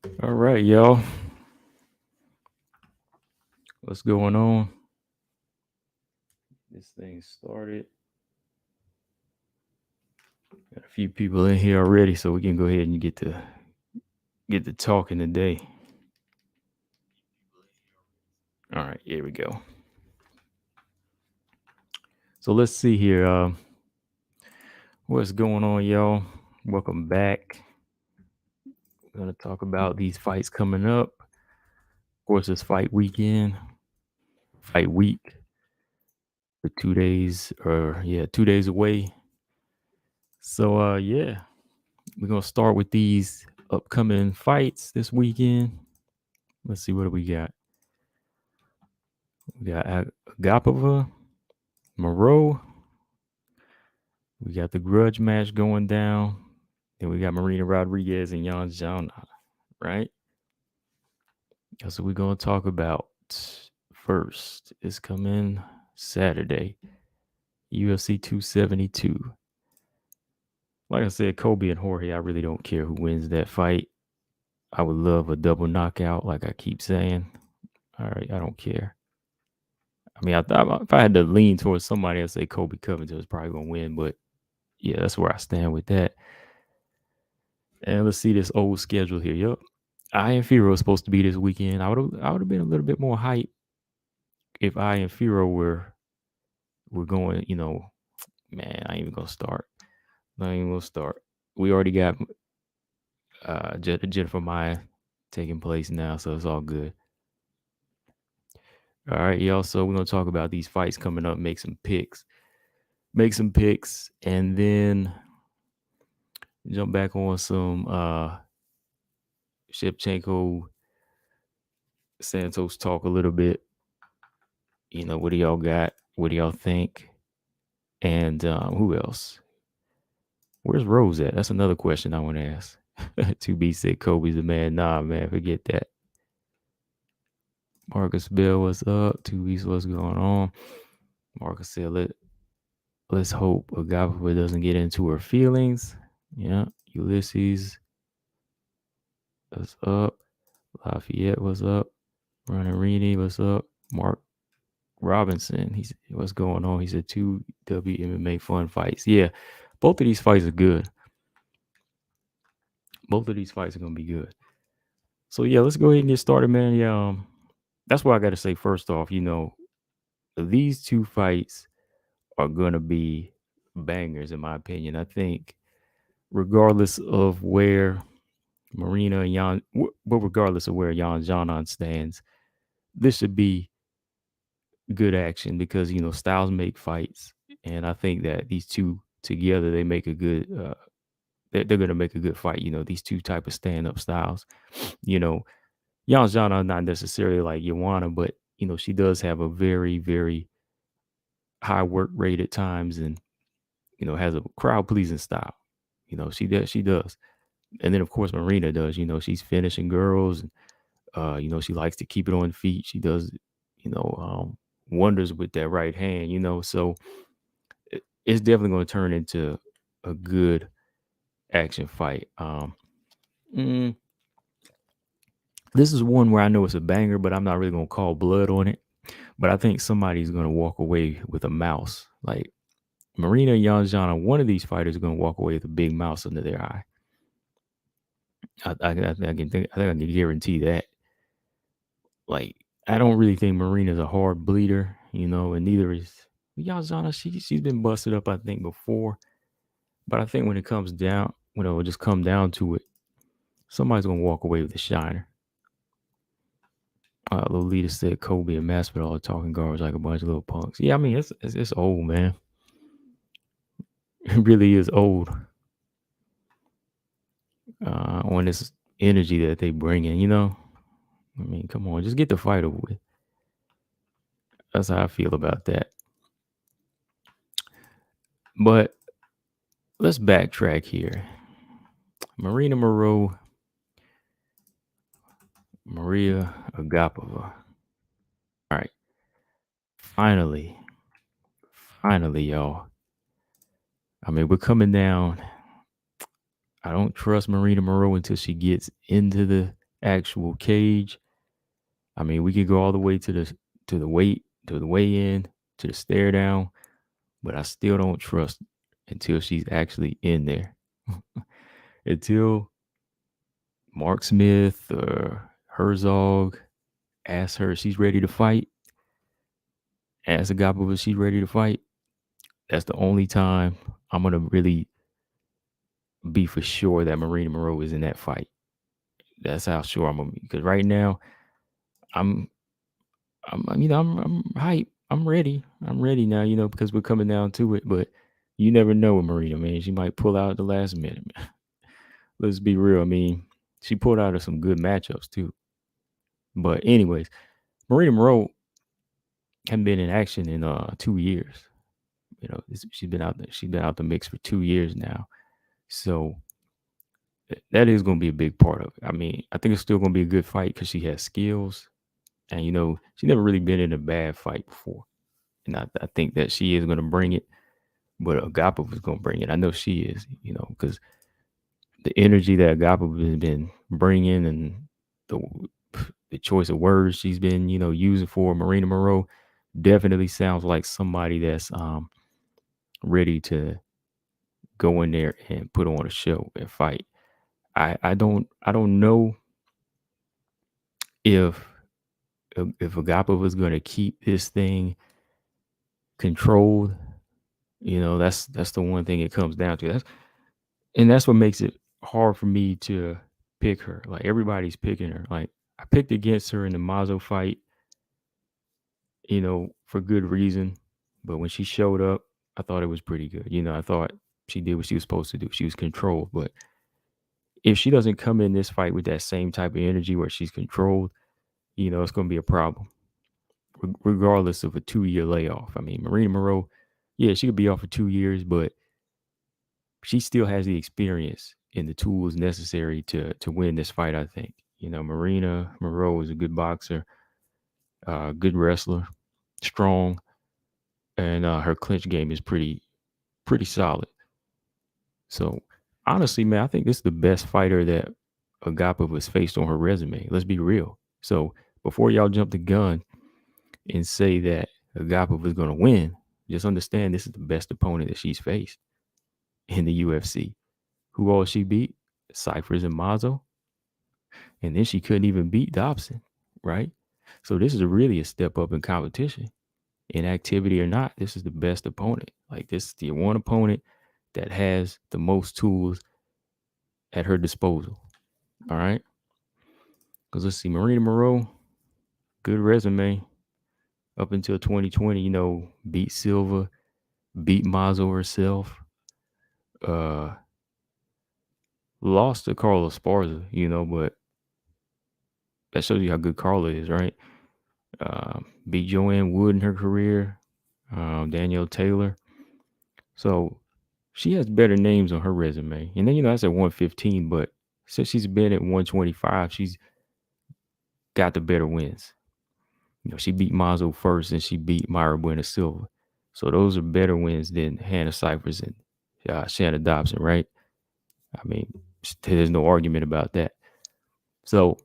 All right, y'all. What's going on? This thing started. Got a few people in here already, so we can go ahead and get to talking today. All right, here we go. So let's see here. What's going on, y'all? Welcome back. We're gonna talk about these fights coming up. Of course, it's fight weekend, fight week. For 2 days, or yeah, 2 days away. So yeah, we're gonna start with these upcoming fights this weekend. Let's see what do we got. We got Agapova, Moreau. We got the grudge match going down. Then we got Marina Rodriguez and Yanzana, right? That's what we're gonna talk about first. It's coming Saturday, UFC 272. Like I said, Kobe and Jorge, I really don't care who wins that fight. I would love a double knockout, like I keep saying. All right, I don't care. I mean, if I had to lean towards somebody, I'd say Kobe Covington was probably gonna win, but yeah, that's where I stand with that. And let's see this old schedule here. Yup, I and Firo was supposed to be this weekend. I would have been a little bit more hype if I and Firo were going. Man, I ain't even gonna start. Not even gonna start. We already got Jennifer Maya taking place now, so it's all good. All right, y'all. So we're gonna talk about these fights coming up, make some picks, and then jump back on some Shevchenko Santos talk a little bit. What do y'all got? What do y'all think? And who else? Where's Rose at? That's another question I want to ask. 2B said Kobe's the man. Nah, man, forget that. Marcus Bell, what's up? 2B's, what's going on? Marcus said, let's hope Agapova doesn't get into her feelings. Yeah. Ulysses, what's up? Lafayette, what's up? Ronnie, what's up? Mark Robinson, what's going on? He said 2 WMMA fun fights. Yeah, both of these fights are good. Both of these fights are gonna be good. So yeah, let's go ahead and get started, man. Yeah, that's what I got to say. First off, these two fights are gonna be bangers, in my opinion. I think, regardless of where Marina and but regardless of where Xiaonan stands, this should be good action because styles make fights, and I think that these two together they make a good. They're going to make a good fight. These two type of stand up styles. You know, Yanzana not necessarily like Joanna, but she does have a very very high work rate at times, and has a crowd pleasing style. She does, and then of course Marina does. She's finishing girls, and she likes to keep it on feet. She does, wonders with that right hand. So it's definitely going to turn into a good action fight. Mm, this is one where I know it's a banger, but I'm not really going to call blood on it. But I think somebody's going to walk away with a mouse. Like Marina Yanjana, one of these fighters is going to walk away with a big mouse under their eye. I think I can guarantee that. Like, I don't really think Marina's a hard bleeder, and neither is Yanjana. She's been busted up, I think, before. But I think when it will just come down to it, somebody's gonna walk away with a shiner. Lolita said Kobe and Masvidal are talking garbage like a bunch of little punks. Yeah, I mean it's old, man. It really is old. On this energy that they bring in, I mean, come on, just get the fight over with. That's how I feel about that. But let's backtrack here. Marina Moreau, Maria Agapova. All right, finally, y'all. I mean, we're coming down. I don't trust Marina Moreau until she gets into the actual cage. I mean, we could go all the way to the weigh in, to the stare down, but I still don't trust until she's actually in there. Until Mark Smith or Herzog asks her if she's ready to fight, asks Agapova if she's ready to fight, that's the only time I'm gonna really be for sure that Marina Moreau is in that fight. That's how sure I'm gonna be. Because right now, I'm I'm hype. I'm ready. I'm ready now, because we're coming down to it. But you never know with Marina, man. She might pull out at the last minute. Let's be real. I mean, she pulled out of some good matchups too. But anyways, Marina Moreau hadn't been in action in 2 years. She's been out. She's been out the mix for 2 years now. So that is going to be a big part of it. I mean, I think it's still going to be a good fight because she has skills, and she never really been in a bad fight before. And I think that she is going to bring it, but Agapova is going to bring it. I know she is, because the energy that Agapova has been bringing and the choice of words she's been, using for Marina Moreau definitely sounds like somebody that's ready to go in there and put on a show and fight. I don't know if Agapova is going to keep this thing controlled. That's the one thing it comes down to. That's what makes it hard for me to pick her. Like, everybody's picking her. Like, I picked against her in the Mazo fight, for good reason. But when she showed up, I thought it was pretty good. I thought she did what she was supposed to do. She was controlled. But if she doesn't come in this fight with that same type of energy where she's controlled, it's going to be a problem, regardless of a 2-year layoff. I mean, Marina Moreau, yeah, she could be off for 2 years, but she still has the experience and the tools necessary to win this fight, I think. Marina Moreau is a good boxer, good wrestler, strong, and her clinch game is pretty solid. So honestly, man, I think this is the best fighter that Agapova has faced on her resume. Let's be real. So before y'all jump the gun and say that Agapova is going to win, just understand this is the best opponent that she's faced in the UFC. Who all she beat? Cyphers and Mazo. And then she couldn't even beat Dobson, right? So this is really a step up in competition. In activity or not, this is the best opponent. Like, this is the one opponent that has the most tools at her disposal. All right. Because let's see, Marina Moreau, good resume up until 2020, beat Silva, beat Mazo herself, lost to Carla Esparza, but that shows you how good Carla is, right? Beat Joanne Wood in her career, Danielle Taylor. So she has better names on her resume. And then, that's at 115, but since she's been at 125, she's got the better wins. She beat Mazo first and she beat Myra Buena Silva. So those are better wins than Hannah Cyphers and Shannon Dobson, right? I mean, there's no argument about that. So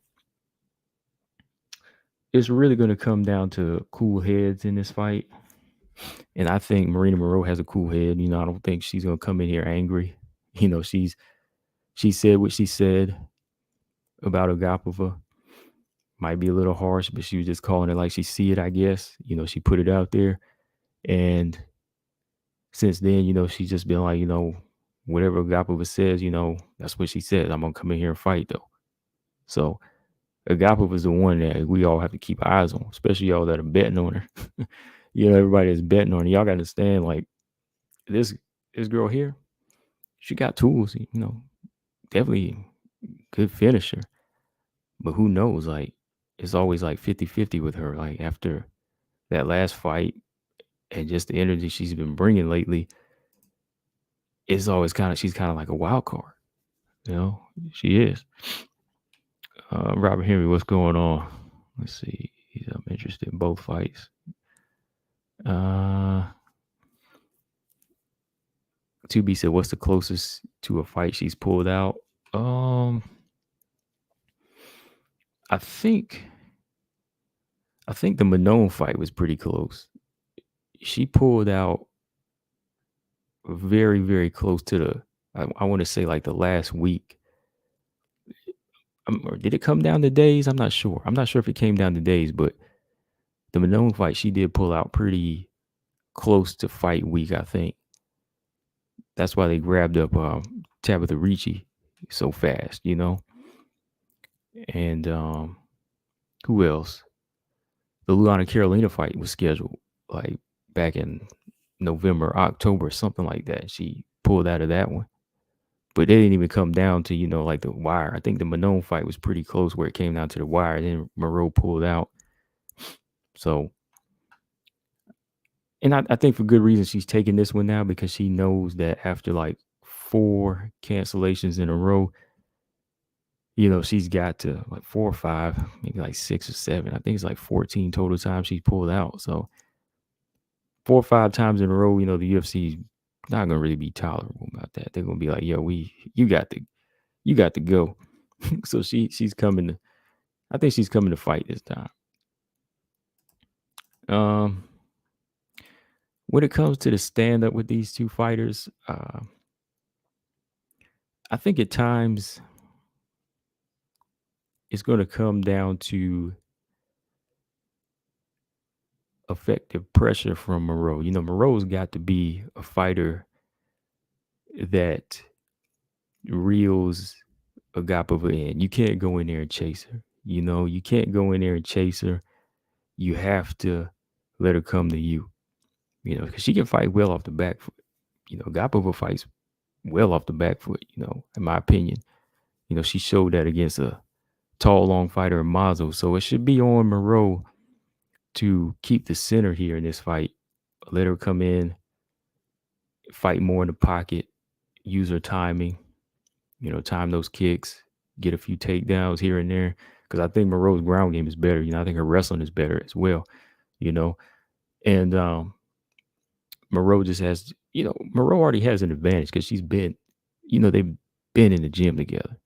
it's really going to come down to cool heads in this fight. And I think Marina Moreau has a cool head. I don't think she's going to come in here angry. She said what she said about Agapova. Might be a little harsh, but she was just calling it like she see it, I guess. She put it out there. And since then, she's just been like, whatever Agapova says, that's what she said. I'm going to come in here and fight, though. So Agapova is the one that we all have to keep eyes on, especially y'all that are betting on her. Everybody that's betting on her. Y'all got to understand, like, this girl here, she got tools, definitely good finisher. But who knows? Like, it's always like 50-50 with her. Like, after that last fight and just the energy she's been bringing lately, it's always she's kind of like a wild card. She is. Robert Henry, what's going on? Let's see. I'm interested in both fights. 2B said, what's the closest to a fight she's pulled out? I think the Manon fight was pretty close. She pulled out very, very close to the, I want to say like the last week. Or did it come down to days? I'm not sure. I'm not sure if it came down to days, but the Manon fight, she did pull out pretty close to fight week, I think. That's why they grabbed up Tabitha Ricci so fast, you know? And who else? The Luana Carolina fight was scheduled like back in November, October, something like that. She pulled out of that one. But they didn't even come down to, like the wire. I think the Manon fight was pretty close where it came down to the wire. Then Moreau pulled out. So, and I think for good reason she's taking this one now because she knows that after like 4 cancellations in a row, she's got to like 4 or 5, maybe like 6 or 7. I think it's like 14 total times she's pulled out. So 4 or 5 times in a row, the UFC's not gonna really be tolerable about that. They're gonna be like, yo, you got to go. So she's coming to, I think she's coming to fight this time. When it comes to the stand up with these two fighters, I think at times it's going to come down to effective pressure from Moreau. Moreau's got to be a fighter that reels Agapova in. You can't go in there and chase her. You can't go in there and chase her. You have to let her come to you. Because she can fight well off the back foot. Agapova fights well off the back foot, in my opinion. She showed that against a tall, long fighter in Mazo. So it should be on Moreau to keep the center here in this fight. Let her come in, fight more in the pocket, use her timing, time those kicks, get a few takedowns here and there. Because I think Moreau's ground game is better. I think her wrestling is better as well, And Moreau just has, Moreau already has an advantage because she's been, they've been in the gym together.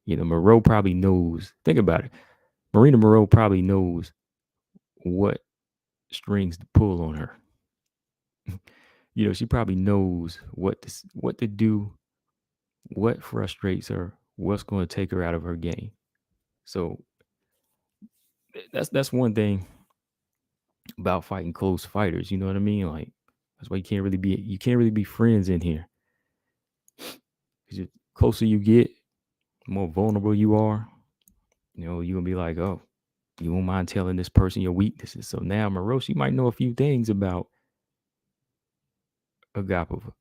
Moreau probably knows, think about it. Marina Moreau probably knows what strings to pull on her. She probably knows what to do, what frustrates her, what's going to take her out of her game. So that's one thing about fighting close fighters. You know what I mean? Like that's why you can't really be friends in here. Because the closer you get, the more vulnerable you are. You're gonna be like, oh, you won't mind telling this person your weaknesses. So now Moreau, she might know a few things about Agapova.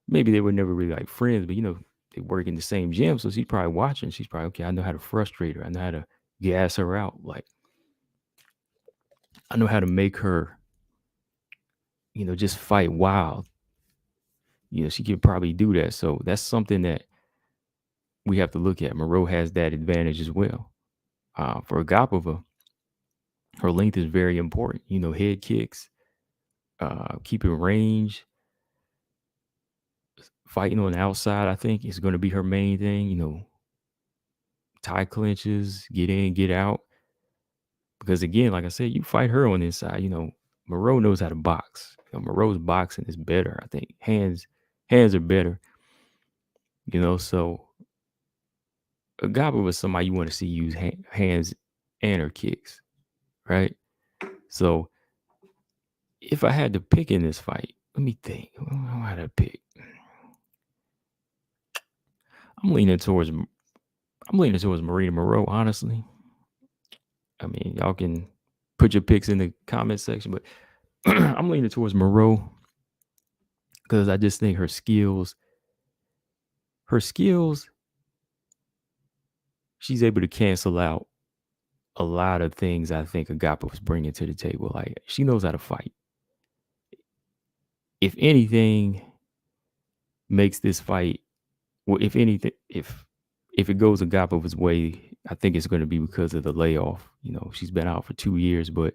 Maybe they were never really like friends, but they work in the same gym. So she's probably watching. She's probably, okay, I know how to frustrate her. I know how to gas her out. Like, I know how to make her, just fight wild. She could probably do that. So that's something that we have to look at. Moreau has that advantage as well. For Agapova, her length is very important. Head kicks, keeping range, fighting on the outside, I think is going to be her main thing. Tie clinches, get in, get out. Because again, like I said, you fight her on the inside. Moreau knows how to box. Moreau's boxing is better. I think hands are better. So Agapova was somebody you want to see use hands and her kicks, right? So if I had to pick in this fight, let me think. I don't know how to pick. I'm leaning towards Marina Moreau, honestly. I mean, y'all can put your picks in the comment section, but I'm leaning towards Moreau because I just think her skills, she's able to cancel out a lot of things I think Agapova was bringing to the table. Like, she knows how to fight. If anything makes this fight, well, if anything, if it goes Agapova's way, I think it's going to be because of the layoff. She's been out for 2 years, but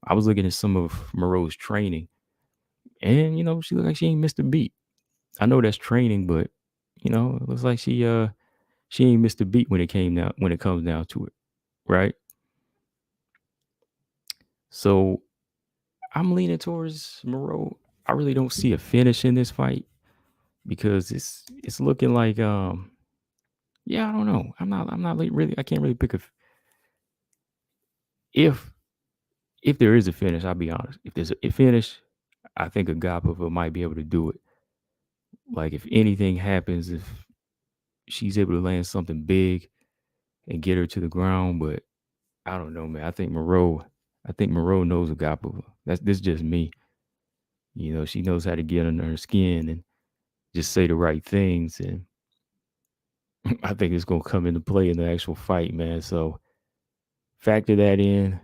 I was looking at some of Moreau's training, and she looked like she ain't missed a beat. I know that's training, but it looks like she ain't missed a beat when it comes down to it, right? So I'm leaning towards Moreau. I really don't see a finish in this fight because it's looking like yeah, I don't know. I'm not really I can't really pick if if there is a finish, I'll be honest. If there's a finish, I think Agapova might be able to do it. Like if anything happens, if she's able to land something big and get her to the ground, but I don't know, man. I think Moreau knows Agapova. This just me. You know, she knows how to get under her skin and just say the right things, and I think it's gonna come into play in the actual fight, man. So factor that in,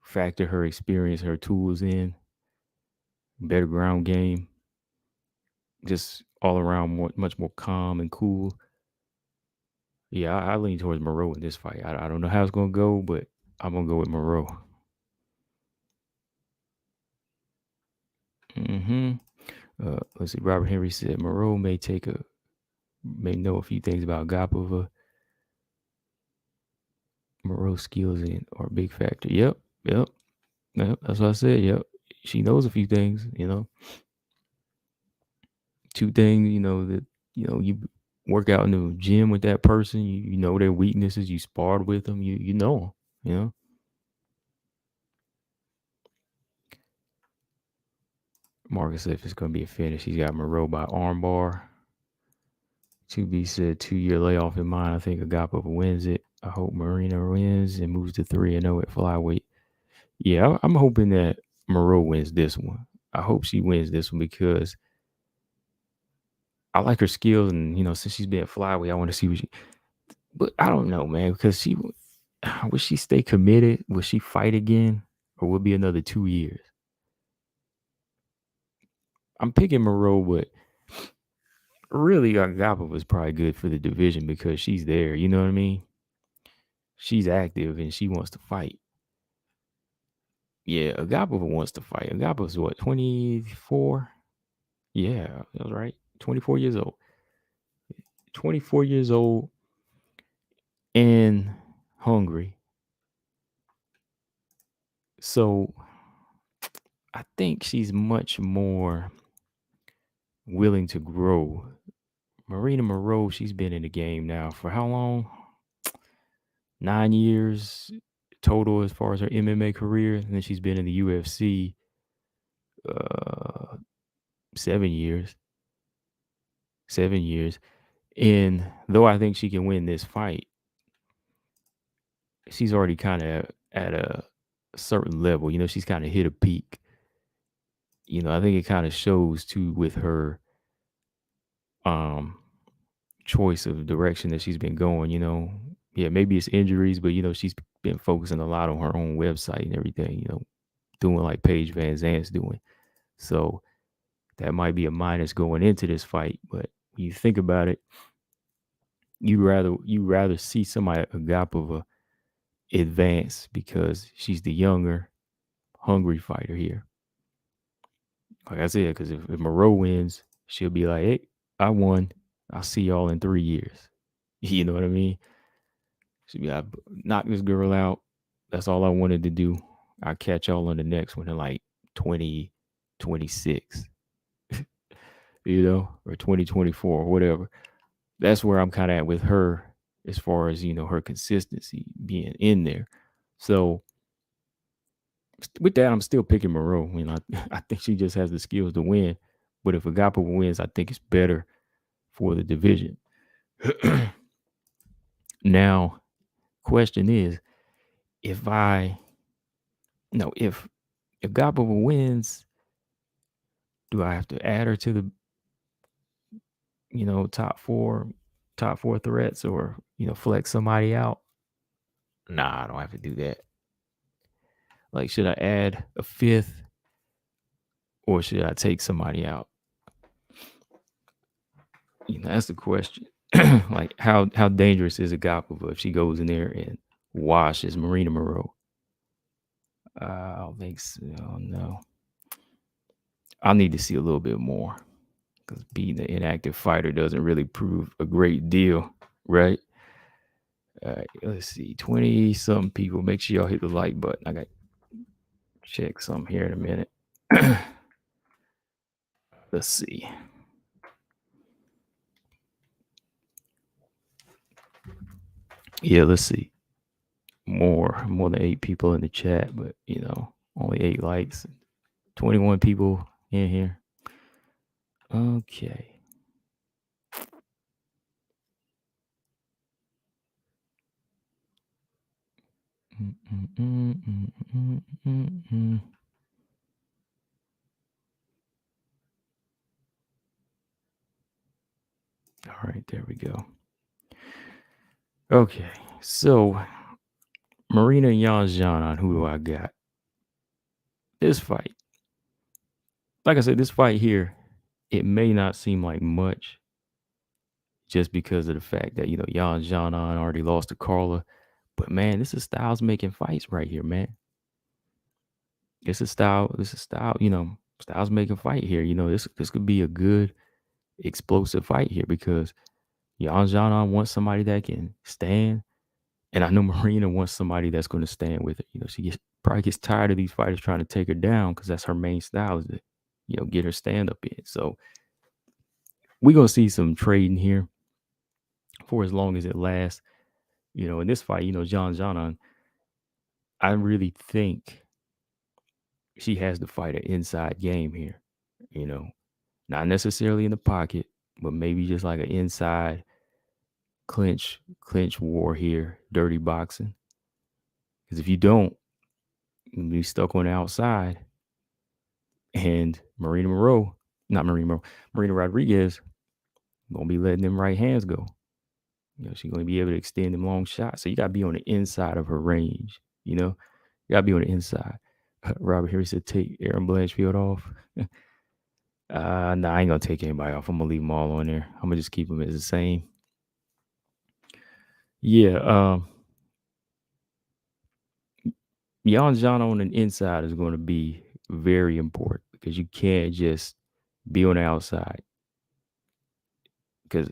factor her experience, her tools in, better ground game, just all around much more calm and cool. Yeah, I lean towards Moreau in this fight. I don't know how it's gonna go, but I'm gonna go with Moreau. Hmm. Let's see. Robert Henry said Moreau may know a few things about Gapova. Moreau's skills are a big factor. Yep, yep. That's what I said. Yep, she knows a few things. You know, two things. You know that you work out in the gym with that person. You know their weaknesses. You sparred with them. You know them. You know. Marcus said if it's gonna be a finish, he's got Moreau by armbar. 2B said 2-year layoff in mind. I think Agapova wins it. I hope Marina wins and moves to 3-0 at flyweight. Yeah, I'm hoping that Moreau wins this one. I hope she wins this one because I like her skills, and since she's been at flyweight, I want to see what she. But I don't know, man, because will she stay committed? Will she fight again, or will it be another 2 years? I'm picking Moreau, but really, Agapova is probably good for the division because she's there. You know what I mean? She's active and she wants to fight. Yeah, Agapova wants to fight. Agapova's what, 24? Yeah, that was right. 24 years old. 24 years old and hungry. So I think she's much more willing to grow. Marina Moroz, she's been in the game now for how long? 9 years total as far as her MMA career. And then she's been in the UFC 7 years. 7 years. And though I think she can win this fight, she's already kind of at a certain level. She's kind of hit a peak. I think it kind of shows too with her um choice of direction that she's been going. Yeah, maybe it's injuries, but she's been focusing a lot on her own website and everything. Doing like Paige Van Zant's doing. So that might be a minus going into this fight. But when you think about it, you rather see somebody Agapova advance because she's the younger, hungry fighter here. Like I said, because if Moreau wins, she'll be like, "Hey, I won. I'll see y'all in 3 years." You know what I mean? She'll be like, "Knock this girl out. That's all I wanted to do. I'll catch y'all on the next one in like 2026, or 2024 or whatever." That's where I'm kind of at with her as far as, her consistency being in there. So with that, I'm still picking Moreau. I think she just has the skills to win. But if Agapova wins, I think it's better for the division. Now, question is, if Agapova wins, do I have to add her to the top four threats, or flex somebody out? Nah, I don't have to do that. Like, should I add a fifth, or should I take somebody out? That's the question. Like, how dangerous is Agapova if she goes in there and washes Marina Moreau? I don't think so. No, I need to see a little bit more because being an inactive fighter doesn't really prove a great deal, right? All right, let's see. 20 something people. Make sure y'all hit the like button. I got to check some here in a minute. Let's see. Yeah, let's see. More than 8 people in the chat, but only 8 likes. 21 people in here. Okay. All right, there we go. Okay, so Marina and Yanzana, who do I got? This fight. Like I said, this fight here, it may not seem like much just because of the fact that, Yanzana already lost to Carla. But man, this is Styles making fights right here, man. This is style, Styles making fight here. This could be a good explosive fight here because Yanzana wants somebody that can stand. And I know Marina wants somebody that's going to stand with her. She probably gets tired of these fighters trying to take her down because that's her main style is to, get her stand up in. So we're going to see some trading here for as long as it lasts. In this fight, Yanzana, I really think she has to fight an inside game here. Not necessarily in the pocket, but maybe just like an inside clinch war here, dirty boxing. Because if you don't, you'll be stuck on the outside. And Marina Rodriguez gonna be letting them right hands go. She's gonna be able to extend them long shots. So you gotta be on the inside of her range. You gotta be on the inside. Robert Harris said, "Take Aaron Blanchfield off." I ain't gonna take anybody off. I'm gonna leave them all on there. I'm gonna just keep them as the same. Yeah, Yanzana on the inside is going to be very important because you can't just be on the outside because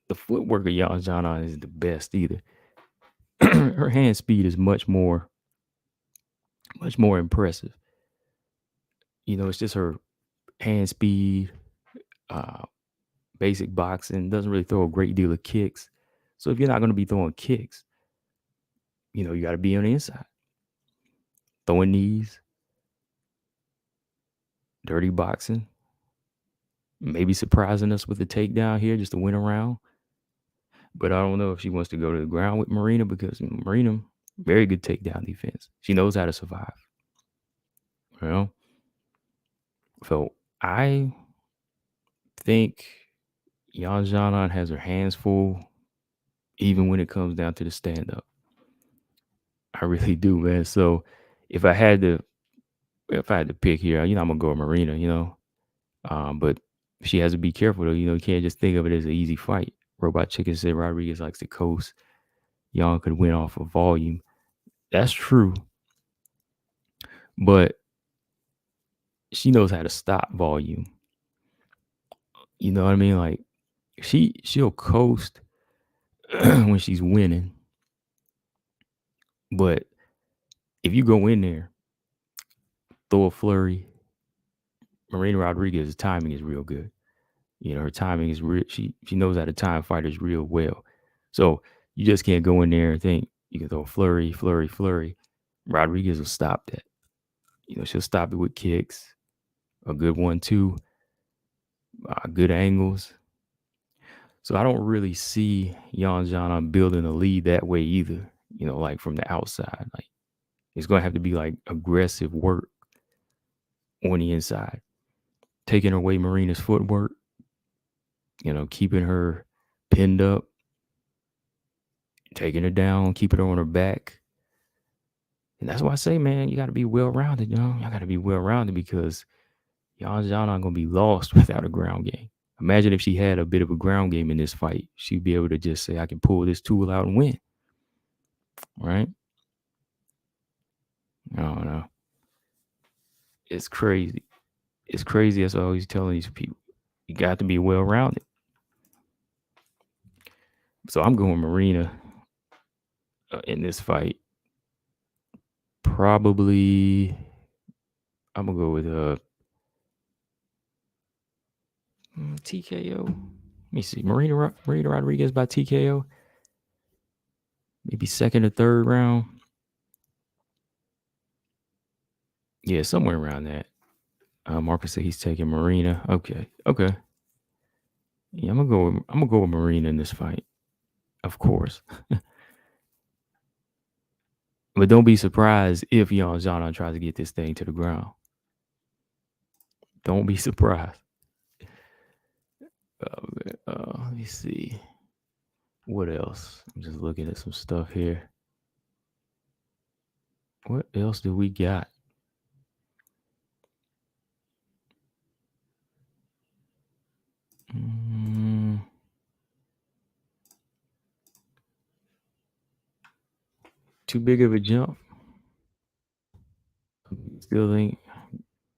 the footwork of Yanzana isn't the best either. Her hand speed is much more impressive. It's just her hand speed, basic boxing, doesn't really throw a great deal of kicks. So if you're not going to be throwing kicks, you got to be on the inside. Throwing knees, dirty boxing, maybe surprising us with the takedown here just to win a round. But I don't know if she wants to go to the ground with Marina because Marina, very good takedown defense. She knows how to survive. So I think Yanzana has her hands full, even when it comes down to the stand-up. I really do, man. So if I had to pick here, I'm gonna go with Marina. But she has to be careful though. You can't just think of it as an easy fight. Robot Chicken said Rodriguez likes the coast. Yan could win off of volume. That's true. But she knows how to stop volume. You know what I mean? Like she'll coast when she's winning. But if you go in there, throw a flurry, Marina Rodriguez's timing is real good. Her timing is real. She knows how to time fighters real well. So you just can't go in there and think you can throw a flurry. Rodriguez will stop that. She'll stop it with kicks, a good 1-2, good angles. So I don't really see Yanzana building a lead that way either. Like from the outside, like it's going to have to be like aggressive work on the inside, taking away Marina's footwork, keeping her pinned up, taking her down, keeping her on her back. And that's why I say, man, you got to be well-rounded, You got to be well-rounded because Yanzana not going to be lost without a ground game. Imagine if she had a bit of a ground game in this fight. She'd be able to just say, I can pull this tool out and win. Right? I don't know. It's crazy. It's crazy. That's what I always telling these people. You got to be well-rounded. So I'm going Marina. in this fight. Probably, I'm gonna go with TKO. Let me see, Marina Rodriguez by TKO. Maybe second or third round. Yeah, somewhere around that. Marcus said he's taking Marina. Okay. Yeah, I'm gonna go with Marina in this fight, of course. But don't be surprised if Yanzana tries to get this thing to the ground. Don't be surprised. Let me see. What else? I'm just looking at some stuff here. What else do we got? Too big of a jump? Still think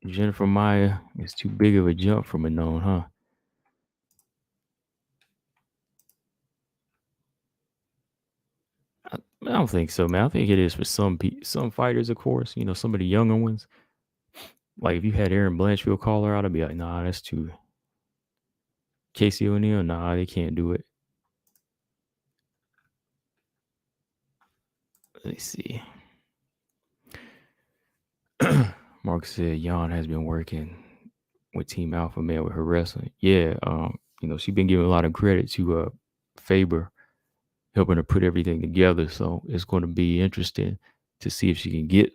Jennifer Maya is too big of a jump from a known, huh? I don't think so, man. I think it is for some fighters, of course. You know, some of the younger ones. Like if you had Aaron Blanchfield call her out, I'd be like, nah, that's too. Casey O'Neill, nah, they can't do it. Let me see. Mark said Jan has been working with Team Alpha Male with her wrestling. Yeah, you know, she's been giving a lot of credit to Faber, helping her put everything together. So it's going to be interesting to see if she can get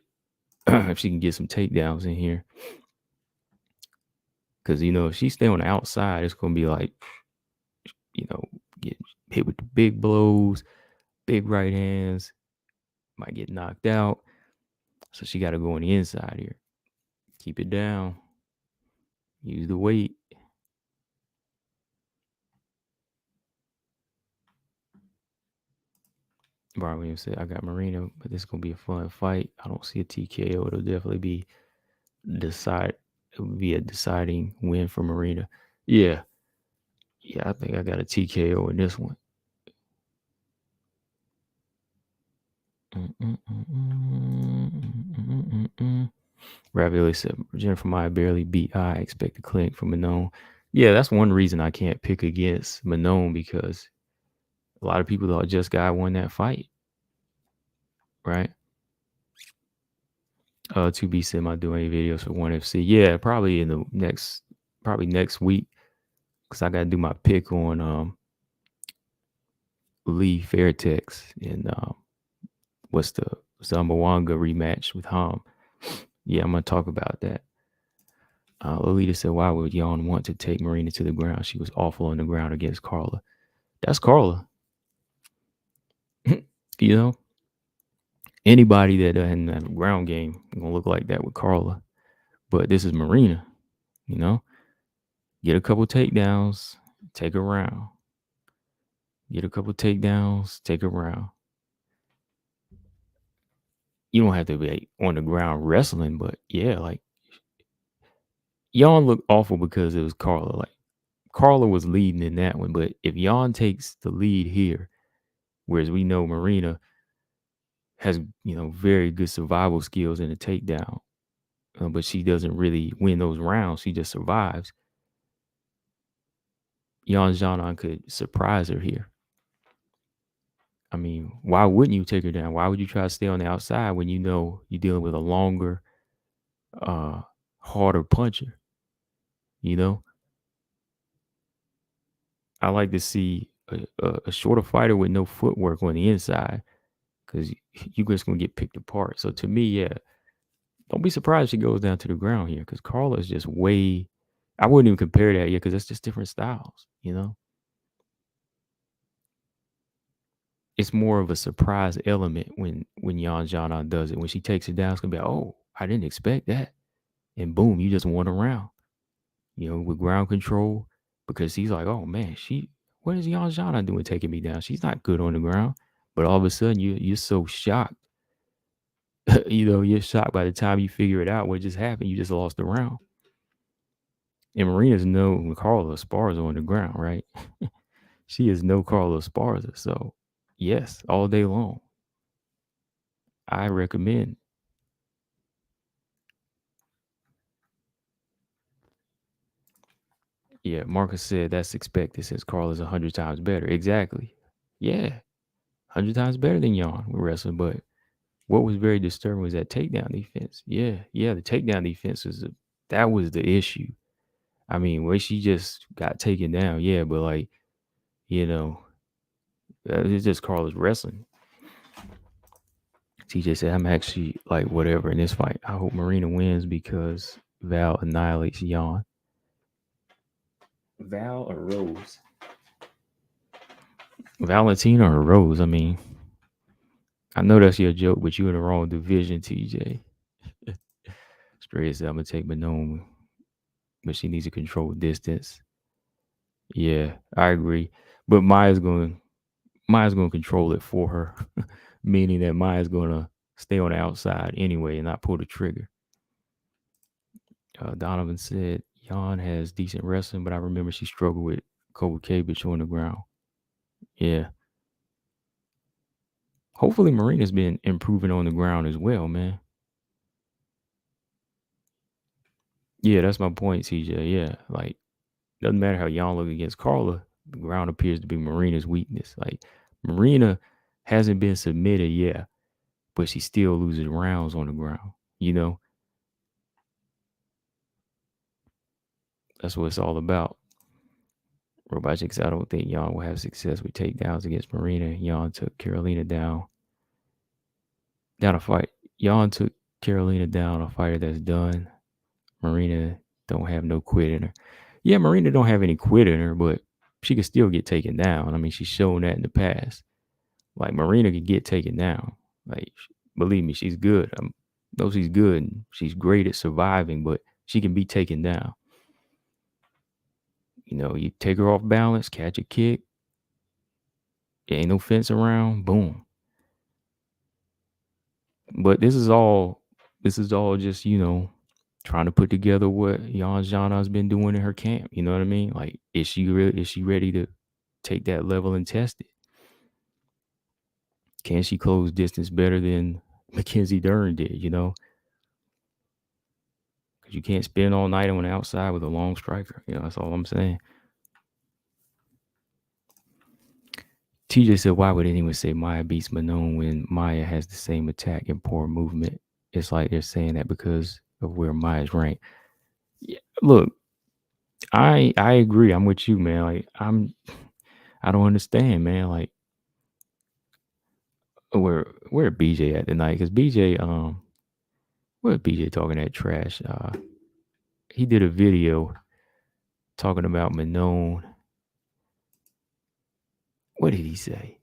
if she can get some takedowns in here. Because you know, if she stay on the outside, it's going to be like, you know, get hit with the big blows, big right hands, might get knocked out. So she got to go on the inside here. Keep it down. Use the weight. Brian Williams said, I got Marina, but this is going to be a fun fight. I don't see a TKO. It'll definitely be it would be a deciding win for Marina. Yeah. Yeah, I think I got a TKO in this one. Ravioli said, Jennifer Maya barely beat I expect a clinic from Manon. Yeah, that's one reason I can't pick against Manon, because a lot of people thought Just Guy won that fight. Right? 2B said, am I doing any videos for 1FC? Yeah, probably next week, because I got to do my pick on Lee Fairtex and what's the Zamboanga rematch with Ham. Yeah, I'm going to talk about that. Lolita said, why would Jan want to take Marina to the ground? She was awful on the ground against Carla. That's Carla. You know, anybody that doesn't have a ground game is going to look like that with Carla. But this is Marina, you know. Get a couple takedowns, take a round. Get a couple takedowns, take a round. You don't have to be on the ground wrestling, but yeah, like, Jan looked awful because it was Carla. Like, Carla was leading in that one, but if Jan takes the lead here, whereas we know Marina has, you know, very good survival skills in the takedown, but she doesn't really win those rounds. She just survives. Yanzana could surprise her here. I mean, why wouldn't you take her down? Why would you try to stay on the outside when you know you're dealing with a longer, harder puncher? You know, I like to see a shorter fighter with no footwork on the inside, because you're just gonna get picked apart. So to me, yeah, don't be surprised if she goes down to the ground here, because Carla is just way. I wouldn't even compare that yet, because that's just different styles. You know, it's more of a surprise element when Yanzana does it. When she takes it down, it's gonna be like, oh, I didn't expect that, and boom, you just won a round. You know, with ground control, because he's like, oh man, what is Yanzana doing taking me down? She's not good on the ground. But all of a sudden, you're so shocked. You know, you're shocked by the time you figure it out what just happened. You just lost the round. And Marina's no Carla Esparza on the ground, right? She is no Carla Esparza. So, yes, all day long. I recommend. Yeah, Marcus said that's expected since Carl is 100 times better. Exactly. Yeah, 100 times better than Yon with wrestling. But what was very disturbing was that takedown defense. Yeah, the takedown defense that was the issue. I mean, where she just got taken down, yeah, but like, you know, it's just Carla's wrestling. TJ said, I'm actually like whatever in this fight. I hope Marina wins because Val annihilates Yon. Val or Rose? Valentina or Rose? I mean, I know that's your joke, but you're in the wrong division, TJ. Straight said, I'm going to take Manon, but she needs to control distance. Yeah, I agree. But Maya's going to control it for her, meaning that Maya's going to stay on the outside anyway and not pull the trigger. Donovan said, Jan has decent wrestling, but I remember she struggled with Kovacevic on the ground. Yeah. Hopefully Marina's been improving on the ground as well, man. Yeah, that's my point, CJ. Yeah. Like, doesn't matter how Jan look against Carla, the ground appears to be Marina's weakness. Like, Marina hasn't been submitted, yeah, but she still loses rounds on the ground, you know? That's what it's all about. Robotics, I don't think Jan will have success with takedowns against Marina. Jan took Carolina down a fight. Jan took Carolina down, a fighter that's done. Marina don't have no quit in her. Yeah, Marina don't have any quit in her, but she can still get taken down. I mean, she's shown that in the past. Like, Marina could get taken down. Like, believe me, she's good. I know she's good and she's great at surviving, but she can be taken down. You know, you take her off balance, catch a kick, there ain't no fence around, boom. But this is all just, trying to put together what Yanzana's been doing in her camp. You know what I mean? Like, is she ready to take that level and test it? Can she close distance better than Mackenzie Dern did, Because you can't spin all night on the outside with a long striker. That's all I'm saying. TJ said, why would anyone say Maya beats Manon when Maya has the same attack and poor movement? It's like they're saying that because of where Maya's ranked. Yeah, look, I agree. I'm with you, man. Like, I don't understand, man. Like, where BJ at tonight? Because BJ, where BJ talking that trash? He did a video talking about Manon. What did he say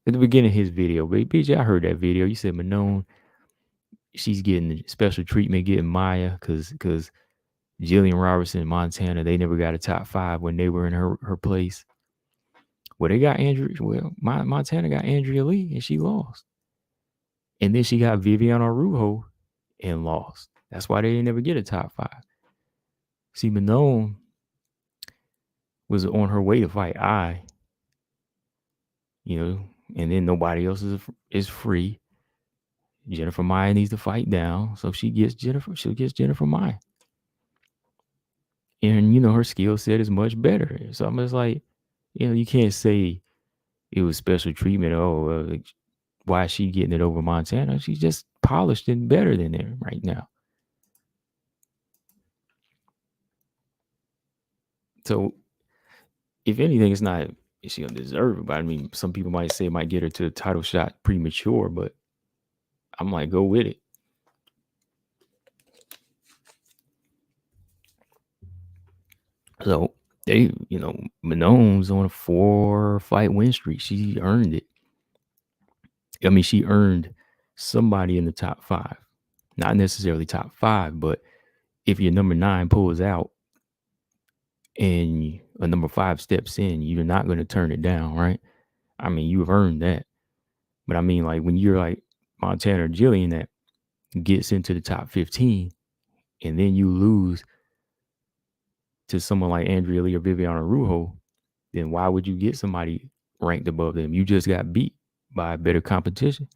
at the beginning of his video? BJ, I heard that video. You said Manon, she's getting special treatment, getting Maya, because Jillian Robertson and Montana, they never got a top 5 when they were in her place. Well, they got Montana got Andrea Lee and she lost. And then she got Viviana Araujo and lost. That's why they didn't ever get a top 5. See, Manon was on her way to fight and then nobody else is free. Jennifer Maia needs to fight down, so she gets Jennifer Maia. And, her skill set is much better. So I'm just like, you can't say it was special treatment. Why is she getting it over Montana? She's just polished and better than them right now. So, if anything, it's not she don't deserve it. But I mean, some people might say it might get her to the title shot premature, but I'm like, go with it. So Manon's on a 4-fight win streak. She earned it. I mean, she earned somebody in the top 5. Not necessarily top 5, but if your number 9 pulls out and a number 5 steps in, you're not going to turn it down, right? I mean, you've earned that. But I mean, like, when you're like Montana or Jillian that gets into the top 15 and then you lose to someone like Andrea Lee or Viviana Araujo, then why would you get somebody ranked above them? You just got beat by better competition.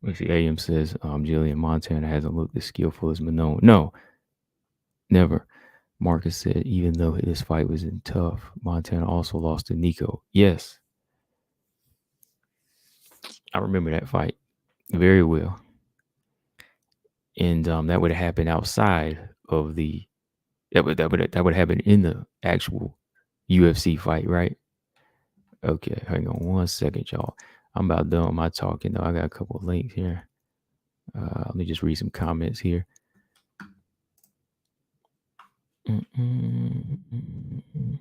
Let's see. AM says Jillian Montana hasn't looked as skillful as Manon. No, never. Marcus said even though this fight was in tough, Montana also lost to Nico. Yes, I remember that fight very well, and that would have happened outside of the that would happen in the actual UFC fight, right? Okay, hang on one second, y'all. I'm about done with my talking though. I got a couple of links here. Let me just read some comments here. Mm-mm-mm-mm.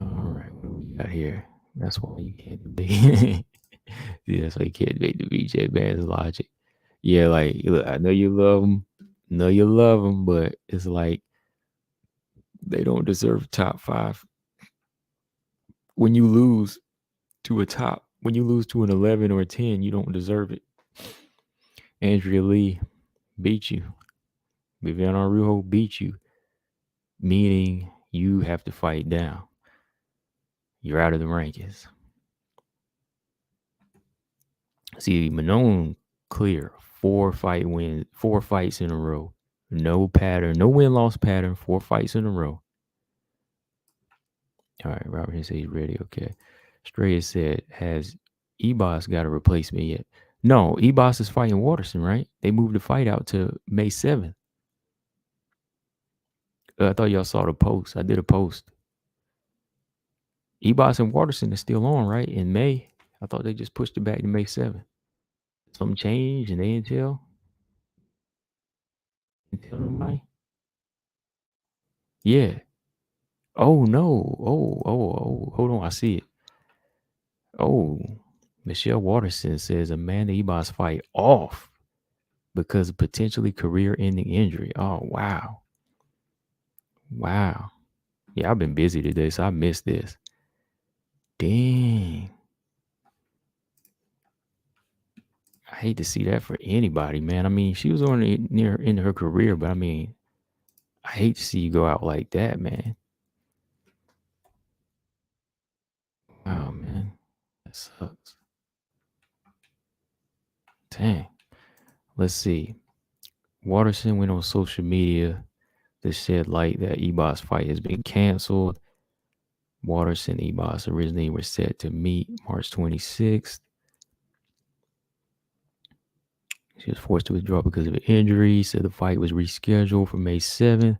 All right, what do we got here? That's why you can't debate. Yeah, that's why you can't debate the BJ Band's logic. Yeah, like look, I know you love them, but it's like they don't deserve top five. When you lose when you lose to an 11 or a 10, you don't deserve it. Andrea Lee beat you. Vivian Araujo beat you, meaning you have to fight down. You're out of the rankings. See, Manon clear 4 fights in a row. No pattern, no win-loss pattern, 4 fights in a row. All right, Robert here says he's ready. Okay. Straya said, has Ebos got a replacement yet? No, Ebos is fighting Waterson, right? They moved the fight out to May 7th. I thought y'all saw the post. I did a post. Ebos and Waterson is still on, right? In May. I thought they just pushed it back to May 7th. Something changed and they didn't tell? Didn't tell nobody? Yeah. Oh no. Oh. Hold on. I see it. Oh. Michelle Waterson says Amanda Ebos fight off because of potentially career-ending injury. Oh wow. Wow. Yeah, I've been busy today, so I missed this. Dang. I hate to see that for anybody, man. I mean, she was on near in her career, but I mean, I hate to see you go out like that, man. Wow, man. That sucks. Dang. Let's see. Waterson went on social media to shed light that Ebos fight has been canceled. Waterson and Ebos originally were set to meet March 26th. She was forced to withdraw because of an injury. Said the fight was rescheduled for May 7th.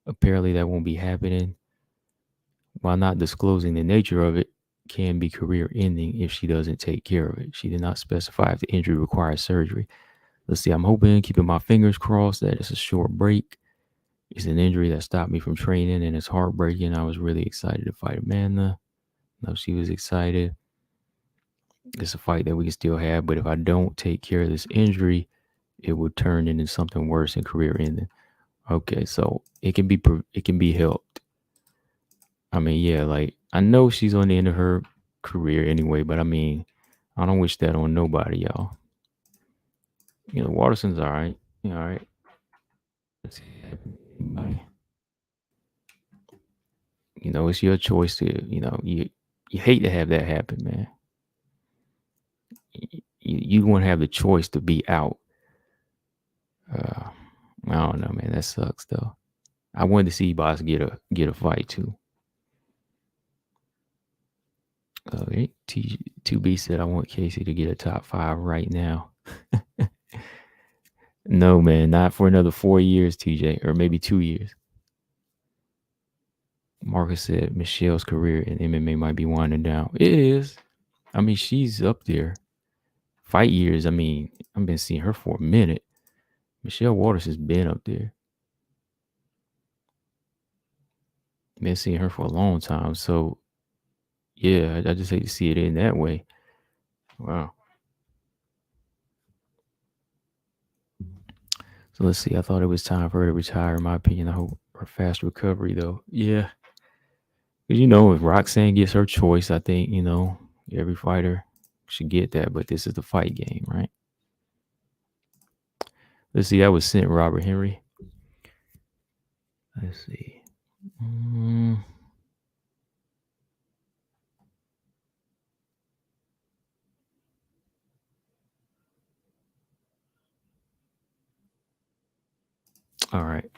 Apparently, that won't be happening. While not disclosing the nature of it, can be career ending if she doesn't take care of it. She did not specify if the injury requires surgery. Let's see. I'm hoping, keeping my fingers crossed, that it's a short break. It's an injury that stopped me from training, and it's heartbreaking. I was really excited to fight Amanda. No, she was excited. It's a fight that we can still have, but if I don't take care of this injury, it will turn into something worse and career ending. Okay, so it can be helped. I mean, yeah, like I know she's on the end of her career anyway, but I mean, I don't wish that on nobody, y'all. You know, Waterson's all right. You all right? Let's see. You know, it's your choice to. You hate to have that happen, man. You want to have the choice to be out. Uh, I don't know, man. That sucks though. I wanted to see Boss get a fight too. Okay, T2B said I want Casey to get a top 5 right now. No, man, not for another 4 years, TJ, or maybe 2 years. Marcus said Michelle's career in MMA might be winding down. It is. I mean, she's up there. Fight years. I mean, I've been seeing her for a minute. Michelle Waters has been up there. Been seeing her for a long time. So yeah, I just hate to see it in that way. Wow. So let's see. I thought it was time for her to retire. In my opinion, I hope for fast recovery though. Yeah. Because if Roxanne gets her choice, I think, every fighter should get that. But this is the fight game, right? Let's see. That was sent Robert Henry. Let's see. All right.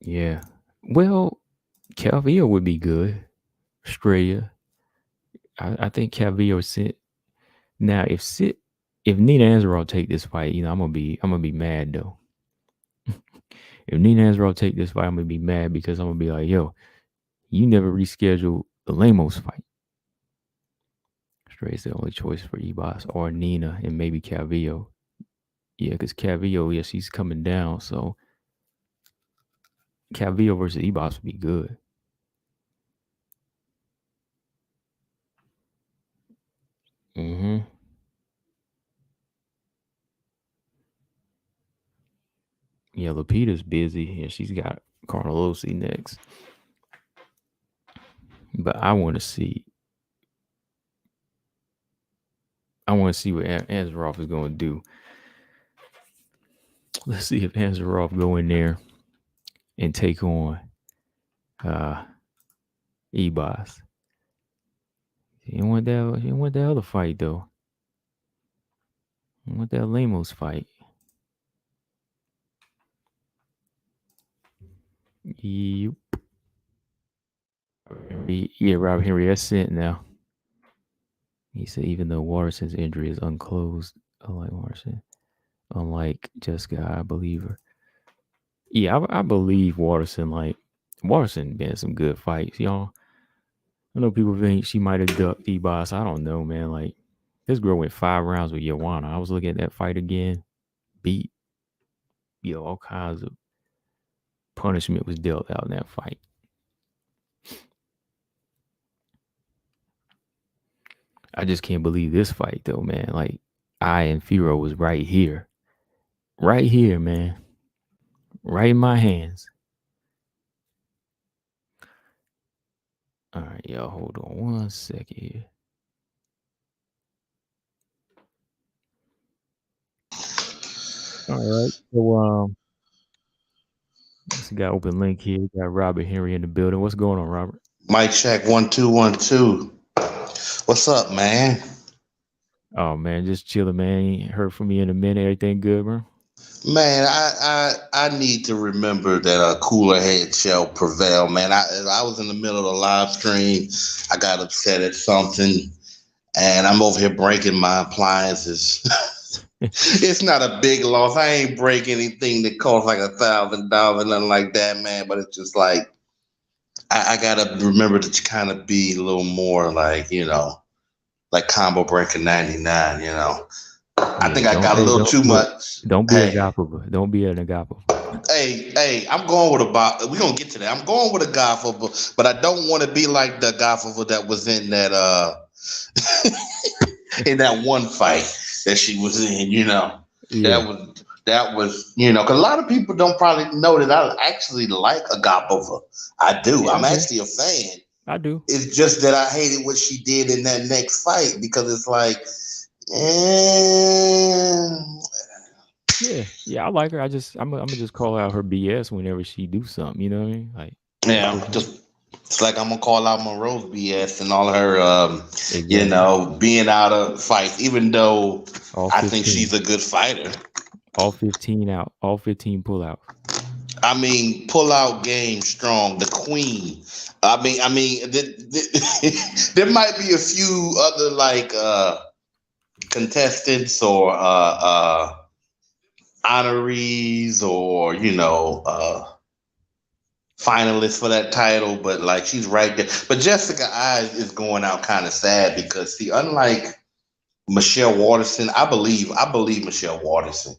Yeah. Well, Calvillo would be good. Australia. I think Calvillo sit now. If Nina Ansaroff take this fight, I'm gonna be mad though. If Nina Ansaroff take this fight, I'm gonna be mad because I'm gonna be like, yo, you never rescheduled the Lemos fight. Australia's the only choice for Ebos or Nina and maybe Calvillo. Yeah, because Calvillo, yeah, she's coming down. So Calvillo versus Ebos would be good. Mm-hmm. Yeah, Lupita's busy. Yeah, she's got Carnelossi next. But I want to see what Ansaroff is going to do. Let's see if Ansaroff go in there and take on Ebos. He didn't want that other fight though. He want that Lemos fight. Yep. Yeah, Robert Henry, that's sent now. He said even though Waterson's injury is unclosed, unlike Jessica, I believe her. Yeah, I believe Waterson. Like Waterson been some good fights, y'all. I know people think she might have ducked Ebos. I don't know, man. Like this girl went 5 rounds with Joanna. I was looking at that fight again. Beat, all kinds of punishment was dealt out in that fight. I just can't believe this fight though, man. Like I and Firo was right here, man, right in my hands. All right, y'all, hold on 1 second here. All right, so this got open link here. Got Robert Henry in the building. What's going on, Robert? Mic check 1 2 1 2. What's up, man? Oh man, just chilling, man. Ain't heard from you in a minute. Everything good, bro? Man, I need to remember that a cooler head shall prevail, man. I was in the middle of the live stream. I got upset at something, and I'm over here breaking my appliances. It's not a big loss. I ain't break anything that costs like $1,000, nothing like that, man. But it's just like I gotta remember to kind of be a little more like like combo breaker 99. I think I got a little too much. Don't be a Hey, Agapova. Don't be an Agapova. hey, I'm going with we're gonna get to that. I'm going with a Agapova, but I don't want to be like the Agapova that was in that in that one fight that she was in, Yeah. That was because a lot of people don't probably know that I actually like Agapova. I do. Yeah, I'm okay. actually a fan. I do. It's just that I hated what she did in that next fight because it's like, eh, Yeah, I like her. I'm gonna just call out her BS whenever she do something. You know what I mean? Like that's yeah, just me. just it's like I'm gonna call out Moroz BS and all her, Exactly. being out of fights, even though All I think 15. she's a good fighter. All 15 out. All 15 pull out. I mean, pull out game strong, the queen. There might be a few other like contestants or honorees or finalists for that title, but like she's right there. But Jessica I is going out kind of sad because see, unlike Michelle Waterson, I believe Michelle Waterson.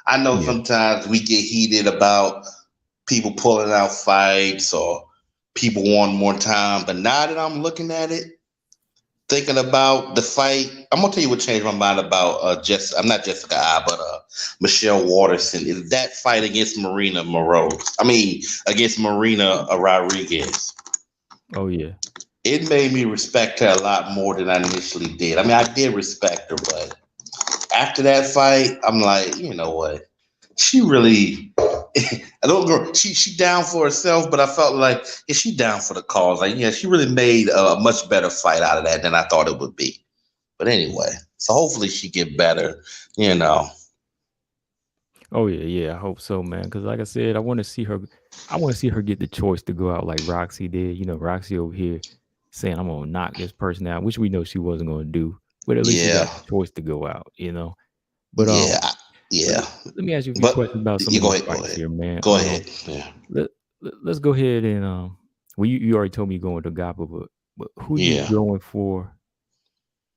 I know Yeah. sometimes we get heated about people pulling out fights or people want more time, but now that I'm looking at it, thinking about the fight, I'm gonna tell you what changed my mind about I'm not Jessica I, but Michelle Waterson is that fight against Marina Moroz. I mean, against Marina Rodriguez. Oh yeah. It made me respect her a lot more than I initially did. I mean, I did respect her, but after that fight, I'm like, you know what? She really, I don't go. She down for herself, but I felt like she down for the cause. Like, yeah, she really made a much better fight out of that than I thought it would be. But anyway, so hopefully she get better. You know. Oh yeah, yeah. I hope so, man. Because like I said, I want to see her. I want to see her get the choice to go out like Roxy did. You know, Roxy over here saying, "I'm gonna knock this person out," which we know she wasn't gonna do, but at least she got Yeah, the choice to go out. You know. But yeah, let yeah. me let me ask you a few questions But about some you of these go fights ahead, here, man. go ahead. Yeah, Let's go ahead and well, you already told me you're going to Gapa, but who you yeah. going for?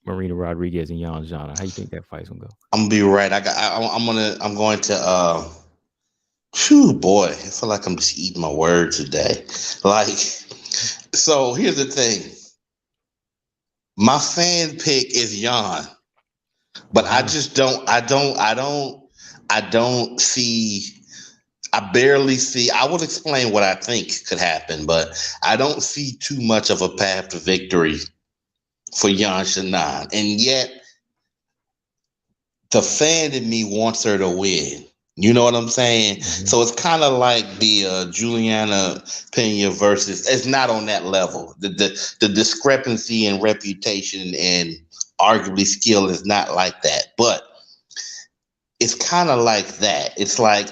Marina Rodriguez and Yanzana. How you think that fight's gonna go? I'm gonna be right. I'm going to. Phew, boy, I feel like I'm just eating my words today. Like, so here's the thing. My fan pick is Yan, but I Wow. just don't. I don't see. I barely see. I will explain what I think could happen, but I don't see too much of a path to victory for Yan Shannon. And yet, the fan in me wants her to win. You know what I'm saying? Mhm. So it's kind of like the Juliana Pena versus. It's not on that level. The discrepancy in reputation and arguably skill is not like that. But it's kind of like that. It's like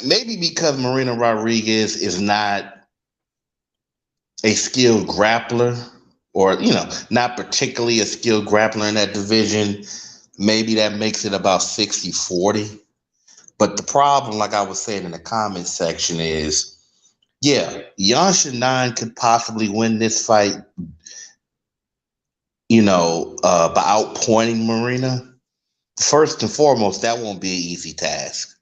maybe because Marina Rodriguez is not a skilled grappler, or not particularly a skilled grappler in that division, maybe that makes it about 60-40. But the problem, like I was saying in the comments section, is yeah, Yan Nine could possibly win this fight, by outpointing Marina. First and foremost, that won't be an easy task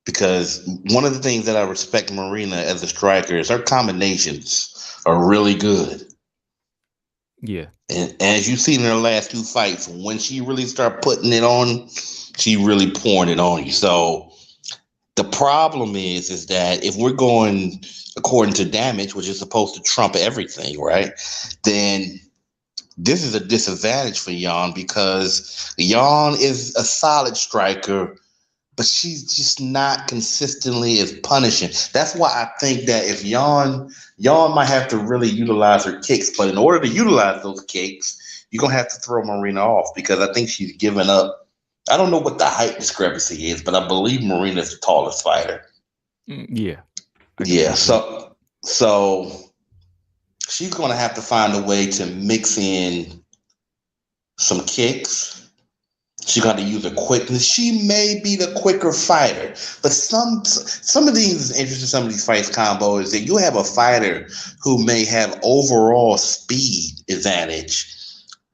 because one of the things that I respect Marina as a striker is her combinations are really good. Yeah. And as you've seen in her last two fights, when she really start putting it on, she really pouring it on you. So the problem is that if we're going according to damage, which is supposed to trump everything, right? Then this is a disadvantage for Jan because Jan is a solid striker, but she's just not consistently as punishing. That's why I think that if Jan might have to really utilize her kicks, but in order to utilize those kicks, you're gonna have to throw Marina off because I think she's given up. I don't know what the height discrepancy is, but I believe Marina's the tallest fighter. Yeah. I can Yeah, see that. so she's gonna have to find a way to mix in some kicks. She's got to use her quickness. She may be the quicker fighter, but some of these interesting. Some of these fights combo is that you have a fighter who may have overall speed advantage,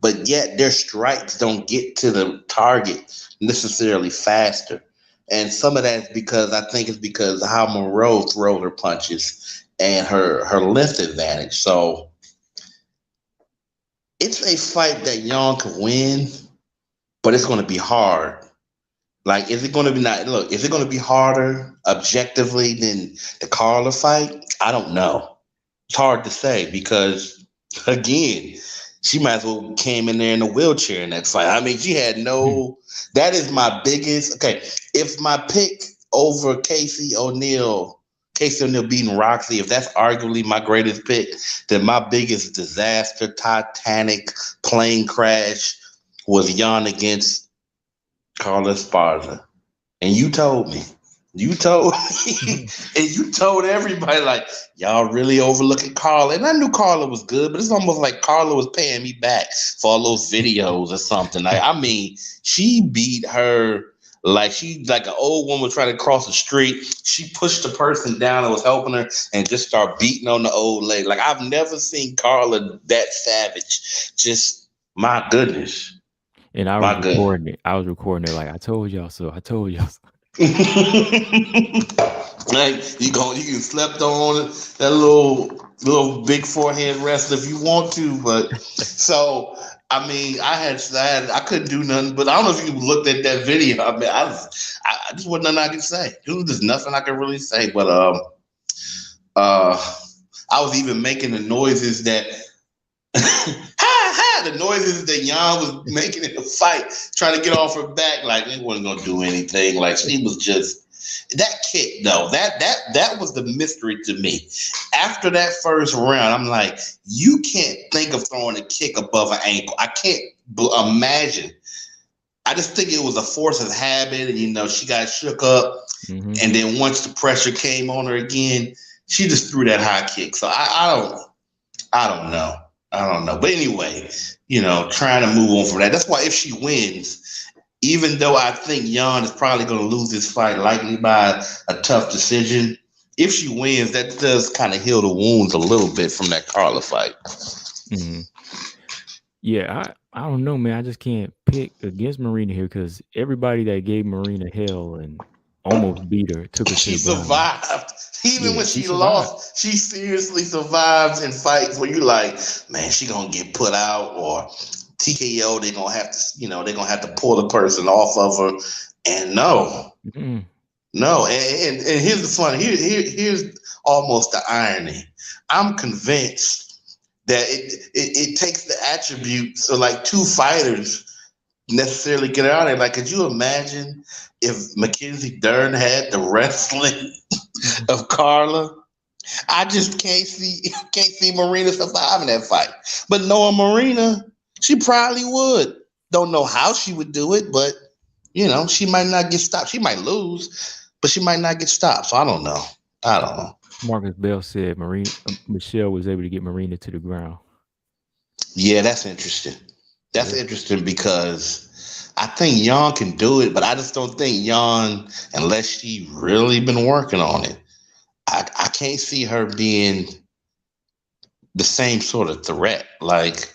but yet their strikes don't get to the target necessarily faster. And some of that is because I think it's because of how Moreau throws her punches and her length advantage. So it's a fight that Young can win, but it's going to be hard. Like, is it going to be not? Look, is it going to be harder objectively than the Carla fight? I don't know. It's hard to say because, again, she might as well came in there in a wheelchair in that fight. I mean, she had Hmm. no. That is my biggest. Okay, if my pick over Casey O'Neill beating Roxy, if that's arguably my greatest pick, then my biggest disaster, Titanic plane crash was Jan against Carla Esparza. And you told me. You told me, and you told everybody, like, y'all really overlooking Carla. And I knew Carla was good, but it's almost like Carla was paying me back for all those videos or something. Like, I mean, she beat her like she like an old woman trying to cross the street. She pushed the person down that was helping her and just start beating on the old lady. Like, I've never seen Carla that savage. Just my goodness. And I was My goodness. recording it. I was recording it like I told y'all so. I told y'all so. Like, you can slept on that little big forehead wrestler if you want to, but so I mean, I couldn't do nothing. But I don't know if you looked at that video. I mean, I just wasn't nothing I could say. There was just nothing I could really say. But I was even making the noises that ha ha, the noises that Jan was making in the fight, trying to get off her back. Like, they wasn't gonna do anything. Like, she was just that kick though. That was the mystery to me. After that first round, I'm like, you can't think of throwing a kick above an ankle. I can't imagine. I just think it was a force of habit, and she got shook up, Mm-hmm. and then once the pressure came on her again, she just threw that high kick. So I don't know. I don't know. But anyway, trying to move on from that. That's why if she wins, even though I think Jan is probably going to lose this fight, likely by a tough decision, if she wins, that does kind of heal the wounds a little bit from that Carla fight. Mm-hmm. Yeah, I don't know, man. I just can't pick against Marina here because everybody that gave Marina hell and almost beat her took her to She the ground. survived. Even Yeah, when she she survived. lost, she seriously survives in fights where you're like, man, she gonna get put out or TKO. They're gonna have to, they're gonna have to pull the person off of her. And no, Mm-mm. no. And here's the fun. Here's almost the irony. I'm convinced that it takes the attributes of like two fighters necessarily get out of it. Like, could you imagine if Mackenzie Dern had the wrestling of Carla? I just can't see Marina surviving that fight. But knowing Marina, she probably would. Don't know how she would do it, but she might not get stopped. She might lose, but she might not get stopped. So I don't know. I don't know. Marcus Bell said Michelle was able to get Marina to the ground. Yeah, that's interesting. That's Yeah. interesting because I think Jan can do it, but I just don't think Jan, unless she really been working on it, I can't see her being the same sort of threat. Like,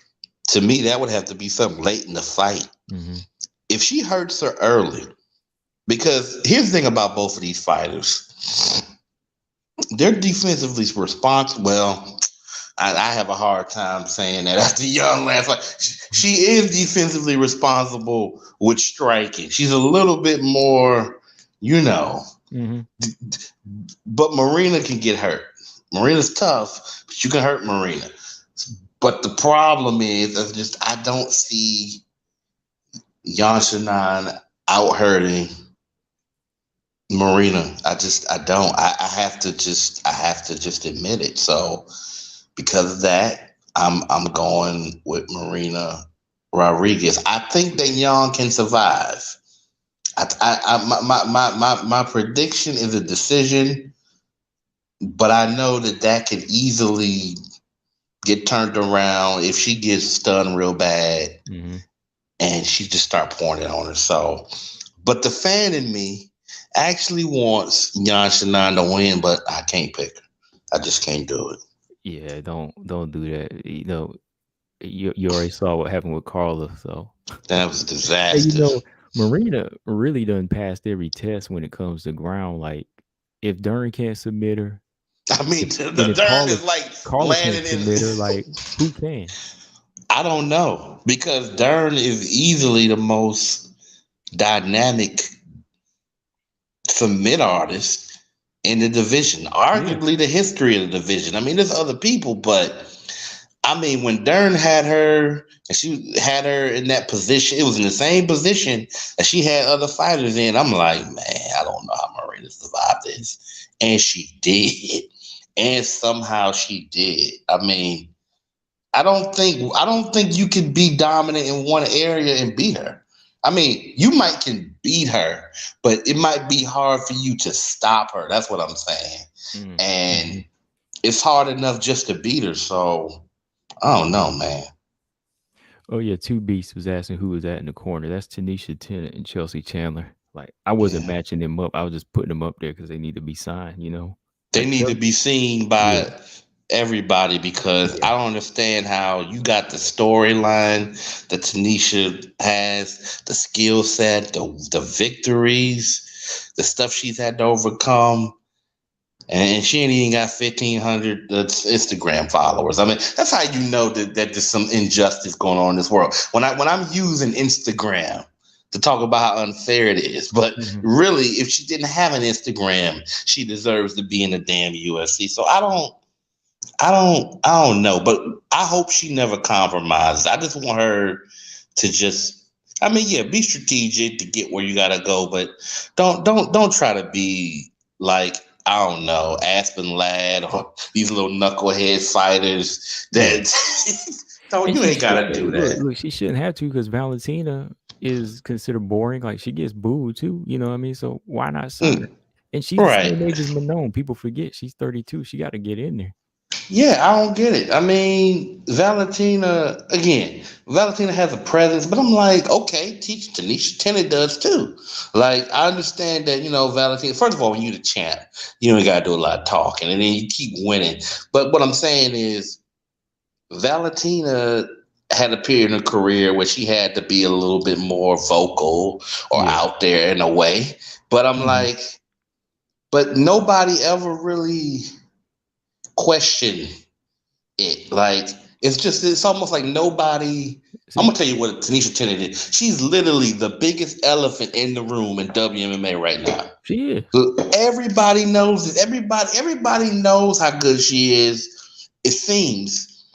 to me, that would have to be something late in the fight. Mm-hmm. If she hurts her early, because here's the thing about both of these fighters, they're defensively responsible. Well, I have a hard time saying that after Young last fight. She is defensively responsible with striking. She's a little bit more, you know, Mm-hmm. but Marina can get hurt. Marina's tough, but you can hurt Marina. But the problem is, I don't see Yanzana out hurting Marina. I don't. I have to just admit it. So because of that, I'm going with Marina Rodriguez. I think that Young can survive. My prediction is a decision, but I know that could easily get turned around if she gets stunned real bad Mm-hmm. and she just start pouring it on her. So, but the fan in me actually wants Yan Shannon to win, but I can't pick her. I just can't do it. Yeah, don't do that. You already saw what happened with Carla, so That was a hey, disaster. Marina really done passed every test when it comes to ground. Like if Dern can't submit her, I mean, if the and if Dern is like Carla landing can't in. submit her, like who can? I don't know because Dern is easily the most dynamic submit artist in the division, Yeah. arguably the history of the division. I mean, there's other people, but I mean, when Dern had her and she had her in that position, it was in the same position that she had other fighters in. I'm like, man, I don't know how Marina survived this. And she did. And somehow she did. I mean, I don't think you can be dominant in one area and beat her. I mean, you might can beat her, but it might be hard for you to stop her. That's what I'm saying. Mm-hmm. And it's hard enough just to beat her. So I don't know, man. Oh yeah, Two Beasts was asking who was that in the corner. That's Tanisha Tennant and Chelsea Chandler. Like I wasn't Yeah. matching them up. I was just putting them up there because they need to be signed. They Like need to Chelsea, be seen yeah, by everybody because yeah. I don't understand how you got the storyline that Tanisha has, the skill set, the victories, the stuff she's had to overcome. And she ain't even got 1,500 Instagram followers. I mean, that's how you know that there's some injustice going on in this world. When I'm using Instagram to talk about how unfair it is, but Hmm. really, if she didn't have an Instagram, she deserves to be in the damn UFC. So I don't know, but I hope she never compromises. I just want her to just, I mean, yeah, be strategic to get where you gotta go, but don't try to be like, I don't know, Aspen Ladd or these little knucklehead fighters Yeah. that So And you she ain't should gotta do that. look, she shouldn't have to because Valentina is considered boring. Like she gets booed too, you know what I mean? So why not sign her? Mm, And she's the right. same age as Manon. People forget she's 32. She got to get in there. Yeah, I don't get it. I mean, Valentina, again, Valentina has a presence, but I'm like, okay, teach Tanisha Tennant does too. Like, I understand that, Valentina, first of all, when you're the champ, you ain't got to do a lot of talking, and then you keep winning. But what I'm saying is, Valentina had a period in her career where she had to be a little bit more vocal or Yeah. out there in a way. But I'm Hmm. like, but nobody ever really questioned it. Like it's almost like nobody. I'm See, gonna tell you what Tanisha Tennant is. She's literally the biggest elephant in the room in WMMA right now. she is. Everybody knows it. Everybody knows how good she is. It seems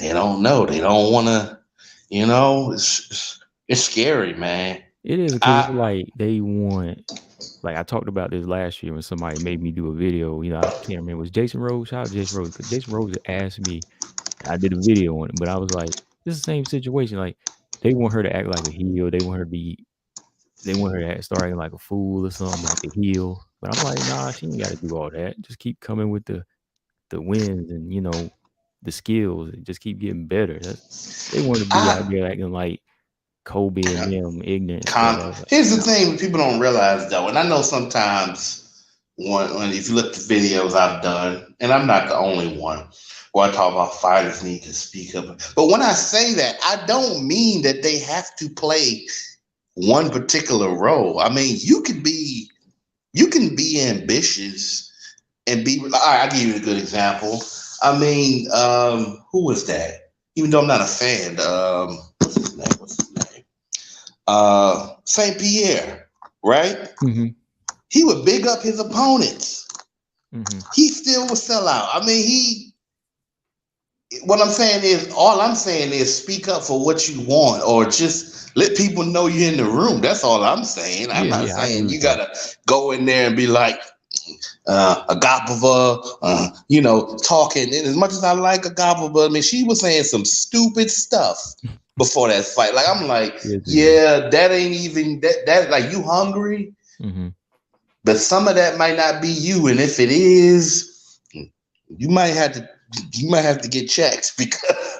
they don't know. They don't want to. It's scary, man. It is because it's I like they want. Like I talked about this last year when somebody made me do a video. You know, I can't remember. It was Jason Rose? Shout out to Jason Rose because Jason Rose asked me. I did a video on it, but I was like, "This is the same situation. Like they want her to act like a heel. They want her to be. They want her to start acting like a fool or something, like the heel." But I'm like, "Nah, she ain't got to do all that. Just keep coming with the wins and the skills and just keep getting better." They want to be out I there acting like Kobe and them ignorant stuff. I was like, Here's the nah. thing people don't realize though, and I know sometimes when if you look at the videos I've done, and I'm not the only one where I talk about fighters need to speak up. But when I say that, I don't mean that they have to play one particular role. I mean, you can be ambitious and be. All right, I'll give you a good example. I mean, who was that? Even though I'm not a fan, what's his name? What's his name? Saint Pierre, right? Mhm, He would big up his opponents. mhm. He still would sell out. I mean, he. What I'm saying is, all I'm saying is, speak up for what you want, or just let people know you're in the room. That's all I'm saying. I'm Yeah, not yeah, I agree saying you with that. gotta go in there and be like Agapova, talking. And as much as I like Agapova, I mean, she was saying some stupid stuff before that fight. Like I'm like, Yes, indeed. yeah, that ain't even that. That like you hungry. Mhm. But some of that might not be you, and if it is, you might have to get checked because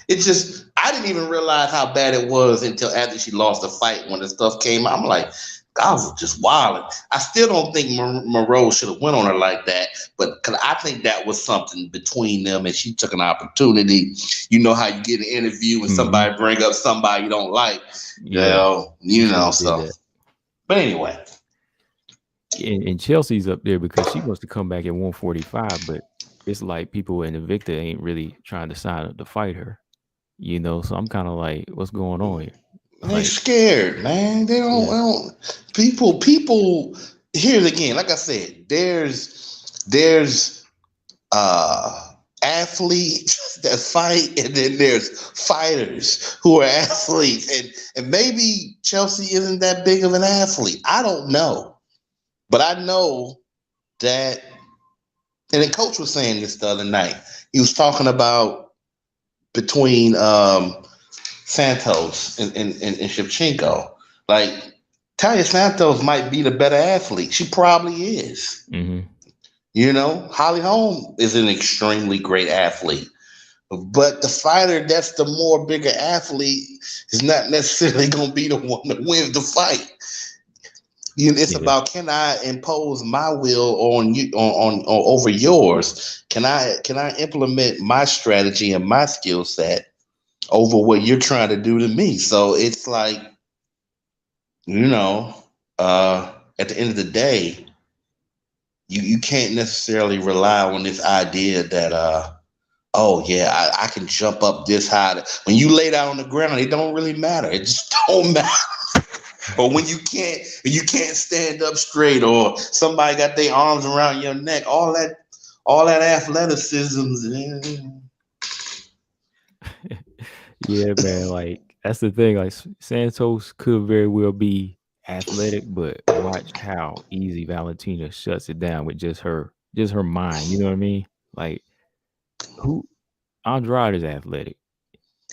it just I didn't even realize how bad it was until after she lost the fight when the stuff came out. I'm like, I was just wilding. I still don't think Moroz should have went on her like that, but cause I think that was something between them, and she took an opportunity. You know how you get an interview and Mhm. somebody bring up somebody you don't like, Yeah, she shouldn't have did So, that. but anyway, And Chelsea's up there because she wants to come back at 145, but it's like people in Invicta ain't really trying to sign up to fight her, So I'm kind of like, what's going on here? they Like, scared, man. They yeah, don't. People. Here's again, like I said, there's uh athletes that fight, and then there's fighters who are athletes, and maybe Chelsea isn't that big of an athlete. I don't know, but I know that. And the coach was saying this the other night. He was talking about between Santos and Shevchenko. Like Talia Santos might be the better athlete. She probably is. hmm, Holly Holm is an extremely great athlete. But the fighter that's the more bigger athlete is not necessarily going to be the one that wins the fight. It's yeah, about, can I impose my will on you on over yours? Can I implement my strategy and my skill set over what you're trying to do to me? So it's like, you know, at the end of the day, you can't necessarily rely on this idea that oh yeah, I can jump up this high. When you lay down on the ground, it don't really matter. It just don't matter. Or when you can't stand up straight, or somebody got their arms around your neck, all that athleticism. yeah, man. Like that's the thing. Like Santos could very well be athletic, but watch how easy Valentina shuts it down with just her mind. You know what I mean? Like who? Andrade is athletic.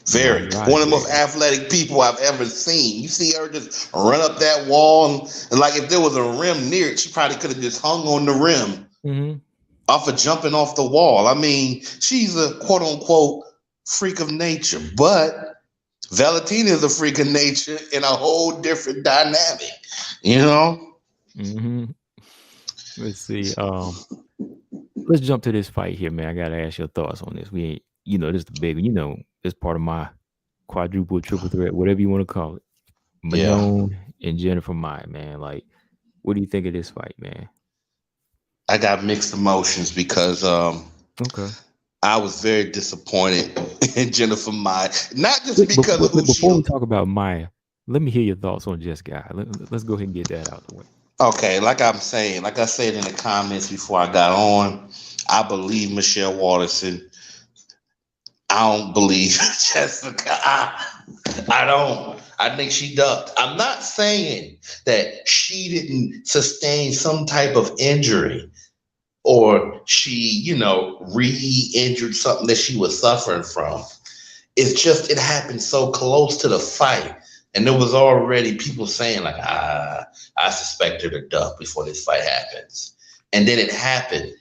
Very Andrade one is of the most very athletic people I've ever seen. You see her just run up that wall, and like if there was a rim near it, she probably could have just hung on the rim athletic. off of jumping off the wall. I mean, she's a quote unquote freak of nature, but Valentina is a freak of nature in a whole different dynamic, you know? Mm-hmm. Let's see. Let's jump to this fight here, man. I gotta ask your thoughts on this. We ain't, this is the big one. This part of my quadruple, triple threat, whatever you want to call it. Yeah. Manon and Jennifer Maya, man. Like, what do you think of this fight, man? I got mixed emotions because Okay. I was very disappointed in Jennifer Mai. Not just because of who she Before we talk about Maya, let me hear your thoughts on Jessica. Let's go ahead and get that out the way. Okay, like I'm saying, like I said in the comments before I got on, I believe Michelle Waterson. I don't believe Jessica. I don't. I think she ducked. I'm not saying that she didn't sustain some type of injury or she, re-injured something that she was suffering from. It's just it happened so close to the fight. And there was already people saying, like, I suspect her to duck before this fight happens. And then it happened.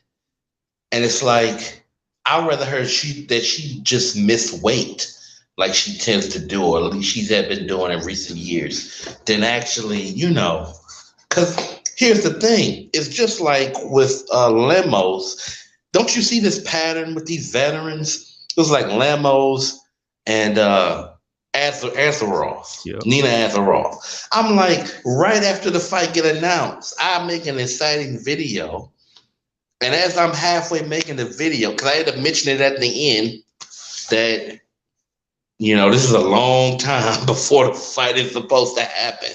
And it's like, I'd rather her that she just missed weight like she tends to do, or at least she's had been doing in recent years, than actually, because here's the thing. It's just like with Lemos. Don't you see this pattern with these veterans? It was like Lemos and Azaroff, Yep. Nina Azaroff. I'm like, right after the fight get announced, I make an exciting video. And as I'm halfway making the video, because I had to mention it at the end, that, this is a long time before the fight is supposed to happen.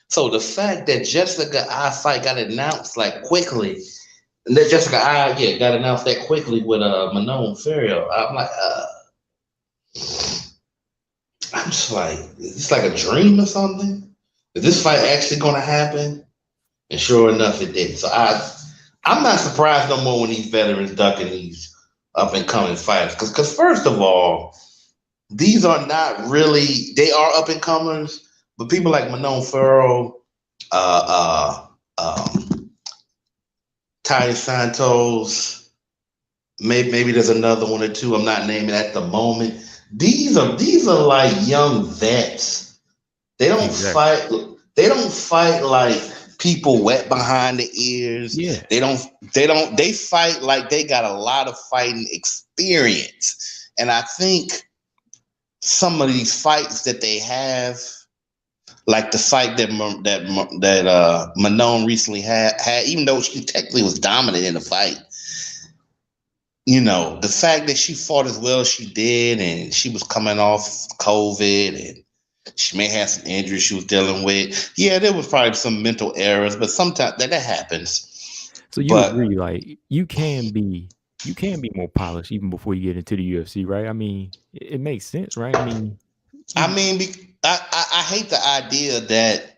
So the fact that Jessica I fight got announced like quickly, and that Jessica I got announced that quickly with Manon Ferrier, I'm just like, is this like a dream or something? Is this fight actually going to happen? And sure enough, it did. So I'm not surprised no more when these veterans ducking these up and coming fighters. Because first of all, these are not really, they are up and comers, but people like Manon Ferro, Ty Santos, maybe there's another one or two I'm not naming at the moment. These are like young vets. They don't fight. They don't fight like people wet behind the ears. Yeah. They fight like they got a lot of fighting experience. And I think some of these fights that they have, like the fight that Manon recently had, even though she technically was dominant in the fight, the fact that she fought as well as she did, and she was coming off COVID, and she may have some injuries she was dealing with. Yeah, there was probably some mental errors, but sometimes that happens. So you agree, like you can be more polished even before you get into the UFC, right? I mean, it makes sense, right? I mean, I hate the idea that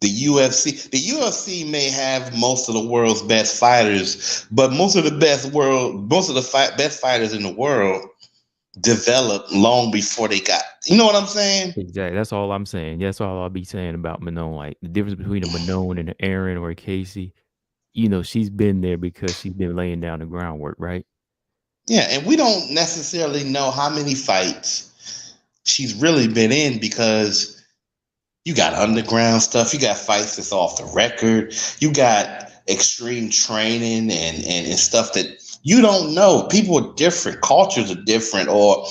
the UFC may have most of the world's best fighters, but most of the best fighters in the world developed long before they got. You know what I'm saying? Exactly. That's all I'm saying. That's all I'll be saying about Manon. Like the difference between a Manon and an Aaron or a Casey, she's been there because she's been laying down the groundwork, right? Yeah, and we don't necessarily know how many fights she's really been in because you got underground stuff, you got fights that's off the record, you got extreme training and stuff that you don't know. People are different, cultures are different, or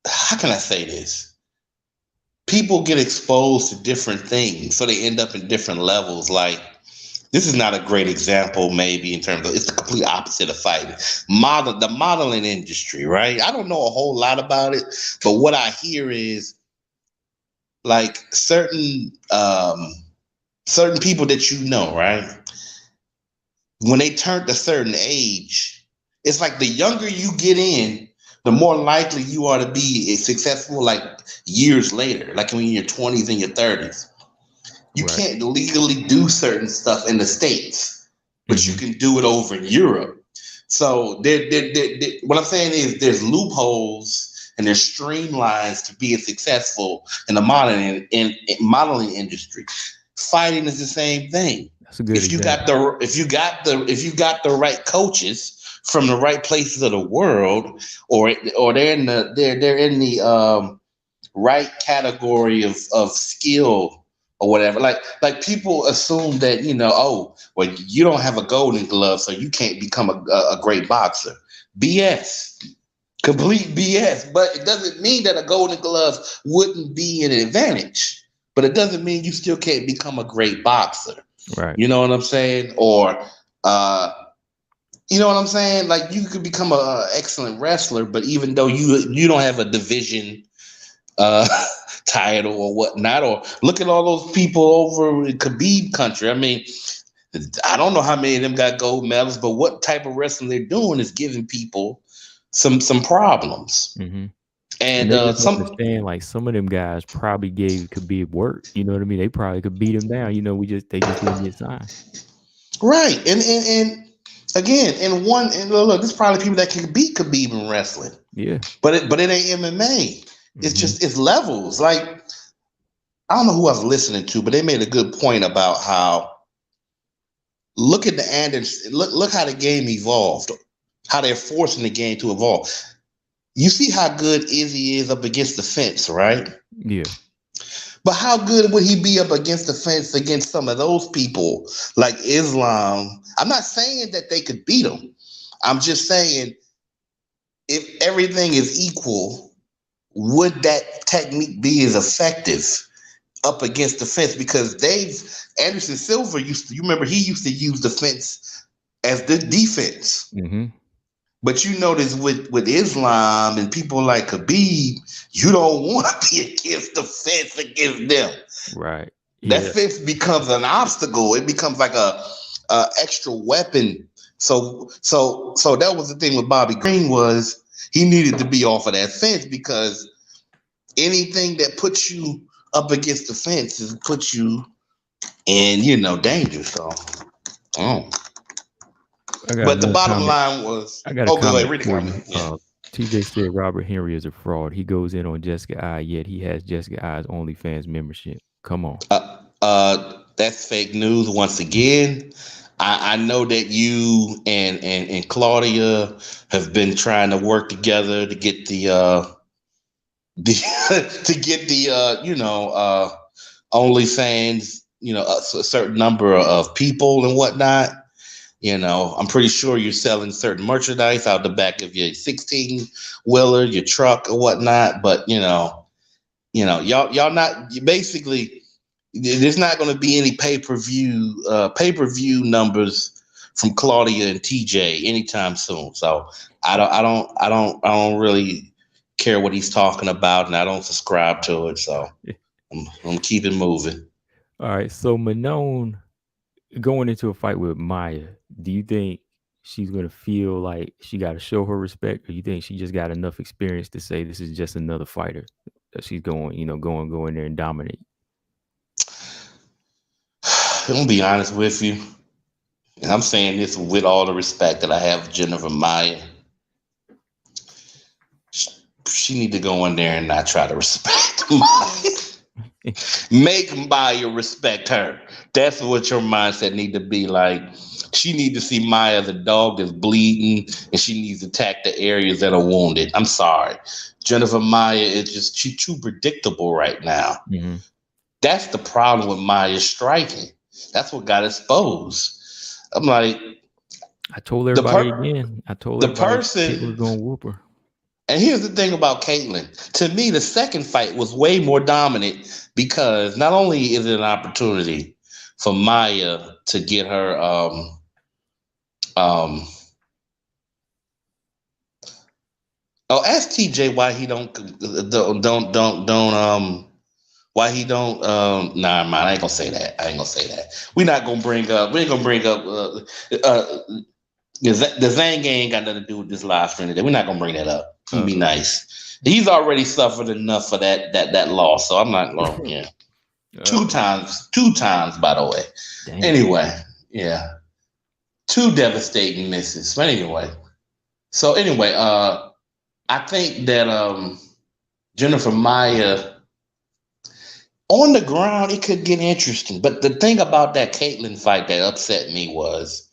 how can I say this? People get exposed to different things, so they end up in different levels. Like, this is not a great example, maybe, in terms of, it's the complete opposite of fighting. The modeling industry, right? I don't know a whole lot about it, but what I hear is like certain people that right? When they turn a certain age, it's like the younger you get in, the more likely you are to be successful like years later, like when you're in your 20s and your 30s. You can't legally do certain stuff in the States, but you can do it over in Europe. So what I'm saying is there's loopholes and there's streamlines to being successful in the modeling industry. Fighting is the same thing. That's a good example. If you got the right coaches from the right places of the world, or they're in the right category of skill or whatever. Like people assume that, oh, well, you don't have a golden glove, so you can't become a great boxer. BS. Complete BS. But it doesn't mean that a golden glove wouldn't be an advantage. But it doesn't mean you still can't become a great boxer. Right. You know what I'm saying? Or you know what I'm saying? Like you could become an excellent wrestler, but even though you don't have a division title or whatnot, or look at all those people over in Khabib country. I mean, I don't know how many of them got gold medals, but what type of wrestling they're doing is giving people some problems. Mm-hmm. And they just don't understand, like some of them guys probably gave Khabib work. You know what I mean? They probably could beat him down. They just didn't get signed. Right. And again, and look, there's probably people that can beat Khabib in wrestling. Yeah. But it ain't MMA. It's just it's levels. Like I don't know who I was listening to, but they made a good point about how look at the Anderson, look how the game evolved, how they're forcing the game to evolve. You see how good Izzy is up against the fence, right? Yeah. But how good would he be up against the fence against some of those people like Islam? I'm not saying that they could beat him. I'm just saying if everything is equal, would that technique be as effective up against the fence? Because Anderson Silva he used to use the fence as the defense. Mm-hmm. But you notice with Islam and people like Khabib, you don't want to be against the fence against them. Right. Yeah. That fence becomes an obstacle. It becomes like a extra weapon. So that was the thing with Bobby Green was he needed to be off of that fence because anything that puts you up against the fence is put you in, danger. So, but the bottom line was, I got a comment read the comment. Yeah. TJ said Robert Henry is a fraud. He goes in on Jessica I, yet he has Jessica I's OnlyFans membership. Come on. That's fake news once again. I know that you and Claudia have been trying to work together to get the OnlyFans, a certain number of people and whatnot. I'm pretty sure you're selling certain merchandise out the back of your 16-wheeler, your truck or whatnot. But y'all not basically. There's not going to be any pay-per-view numbers from Claudia and TJ anytime soon. So I don't really care what he's talking about, and I don't subscribe to it. So I'm keeping moving. All right. So Manon going into a fight with Maya, do you think she's going to feel like she got to show her respect, or you think she just got enough experience to say this is just another fighter that she's going, go in there and dominate? I'm gonna be honest with you, and I'm saying this with all the respect that I have for Jennifer Maya. She need to go in there and not try to respect Maya. Make Maya respect her. That's what your mindset need to be like. She need to see Maya as a dog that's bleeding, and she needs to attack the areas that are wounded. I'm sorry. Jennifer Maya is she's too predictable right now. Mm-hmm. That's the problem with Maya's striking. That's what got exposed. I'm like, I told everybody again. I told the person was gonna whoop her. And here's the thing about Caitlin. To me, the second fight was way more dominant because not only is it an opportunity for Maya to get her ask TJ why he don't why he don't nah man, I ain't gonna say that. We ain't gonna bring up the Zang ain't got nothing to do with this live stream today. We're not gonna bring that up. Be nice. He's already suffered enough for that loss, so I'm not going. Yeah, two times, by the way. Damn. Anyway, yeah, 2 devastating misses. But anyway, So anyway, I think that Jennifer Maya on the ground it could get interesting. But the thing about that Caitlyn fight that upset me was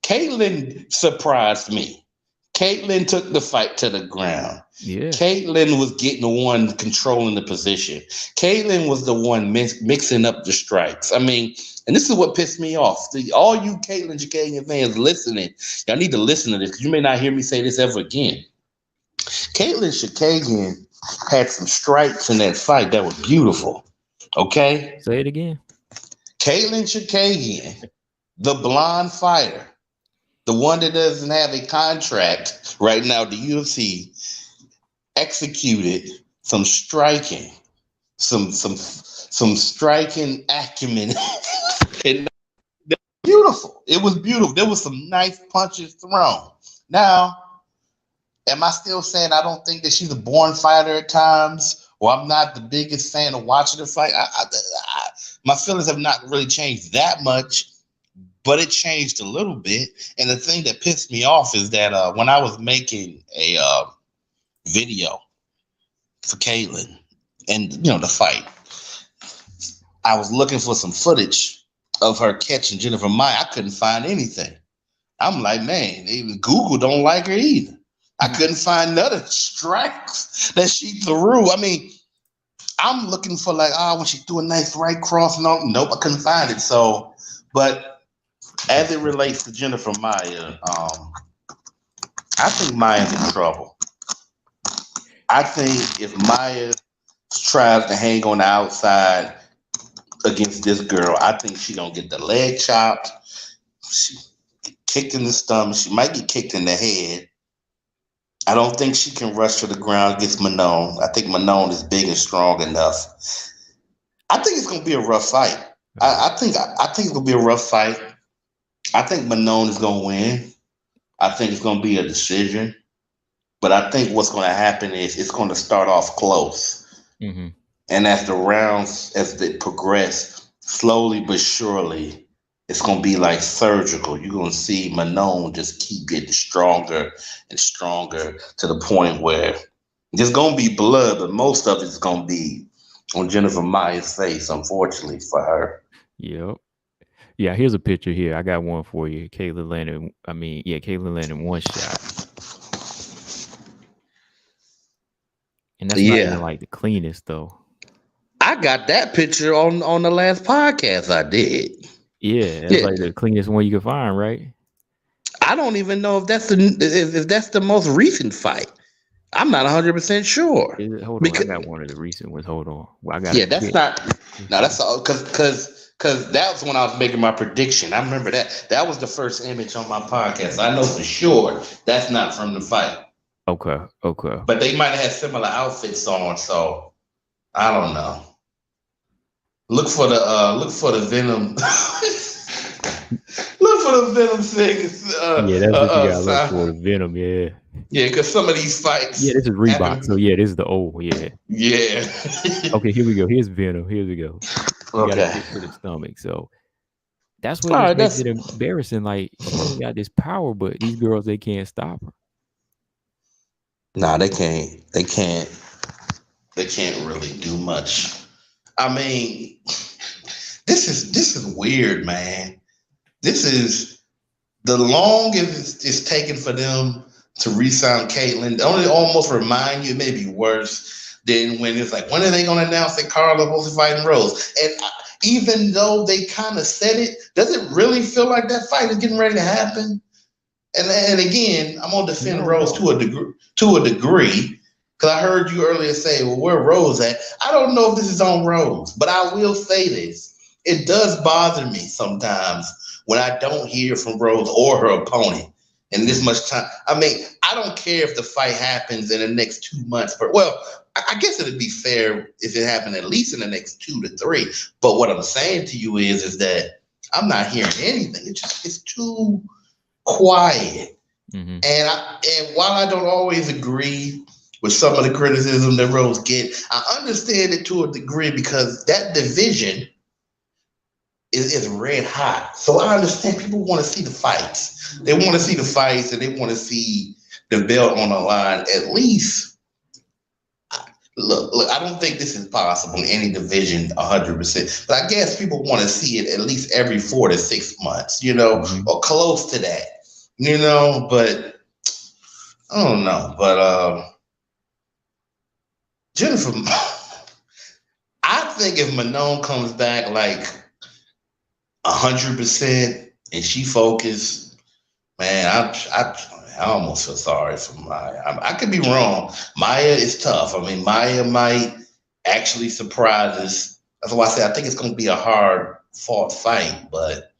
Caitlyn surprised me. Caitlyn took the fight to the ground. Yeah. Caitlyn was getting the one controlling the position. Caitlyn was the one mixing up the strikes. I mean, and this is what pissed me off. All you Caitlyn Chikadian fans listening, y'all need to listen to this because you may not hear me say this ever again. Caitlyn Chikadian had some strikes in that fight that were beautiful. Okay? Say it again. Caitlyn Chikadian, the blonde fighter, the one that doesn't have a contract right now, the UFC executed some striking, some striking acumen, and beautiful. It was beautiful. There was some nice punches thrown. Now, am I still saying I don't think that she's a born fighter at times, or I'm not the biggest fan of watching her fight? My feelings have not really changed that much. But it changed a little bit. And the thing that pissed me off is that when I was making a video for Caitlyn and, the fight, I was looking for some footage of her catching Jennifer Maya. I couldn't find anything. I'm like, man, even Google don't like her either. I couldn't find none of the strikes that she threw. I mean, I'm looking for when she threw a nice right cross. Nope, I couldn't find it. So, but as it relates to Jennifer Maya, I think Maya's in trouble. I think if Maya tries to hang on the outside against this girl, I think she's going to get the leg chopped. She get kicked in the stomach. She might get kicked in the head. I don't think she can rush to the ground against Manon. I think Manon is big and strong enough. I think it's going to be a rough fight. I think it's going to be a rough fight. I think Manon is going to win. I think it's going to be a decision. But I think what's going to happen is it's going to start off close. Mm-hmm. And as the rounds, as they progress, slowly but surely, it's going to be like surgical. You're going to see Manon just keep getting stronger and stronger to the point where there's going to be blood, but most of it's going to be on Jennifer Maya's face, unfortunately for her. Yep. Yeah, here's a picture here. I got one for you. Caitlyn landed one shot. And that's not even like the cleanest though. I got that picture on the last podcast I did. Yeah, that's like the cleanest one you can find, right? I don't even know if that's the most recent fight. I'm not 100% sure. Hold on, I got one of the recent ones. Hold on. Well, I got that's not. No, that's all because that was when I was making my prediction. I remember that. That was the first image on my podcast. I know for sure that's not from the fight. Okay. But they might have had similar outfits on, so I don't know. Look for the Venom. Look for the Venom things. Yeah, that's what you gotta look for. The Venom, yeah. Yeah, because some of these fights. Yeah, this is Reebok. So yeah, this is the old. Yeah. Yeah. Okay, here we go. Here's Venom. Here we go. You gotta get for the stomach. So that's what makes it embarrassing. Like she got this power, but these girls they can't stop her. Nah, they can't. They can't really do much. I mean, this is weird, man. This is the longest it's taken for them to re-sign Caitlyn. Only almost remind you, it may be worse than when it's like, when are they going to announce that Carla will be fighting Rose? And even though they kind of said it, does it really feel like that fight is getting ready to happen? And again, I'm gonna defend Rose to a degree, because I heard you earlier say, "Well, where Rose at?" I don't know if this is on Rose, but I will say this: it does bother me sometimes when I don't hear from Rose or her opponent in this much time. I mean, I don't care if the fight happens in the next 2 months, but I guess it'd be fair if it happened at least in the next 2 to 3. But what I'm saying to you is that I'm not hearing anything. It's too quiet. Mm-hmm. And while I don't always agree with some of the criticism that Rose get, I understand it to a degree because that division is red hot. So I understand people want to see the fights. They want to see the fights and they want to see the belt on the line at least. Look, I don't think this is possible in any division 100%, but I guess people want to see it at least every 4 to 6 months, Mhm. or close to that, but I don't know. But Jennifer, I think if Manon comes back like 100% and she focused, man, I almost feel sorry for Maya. I could be wrong. Maya is tough. I mean, Maya might actually surprise us. That's why I say I think it's going to be a hard fought fight, but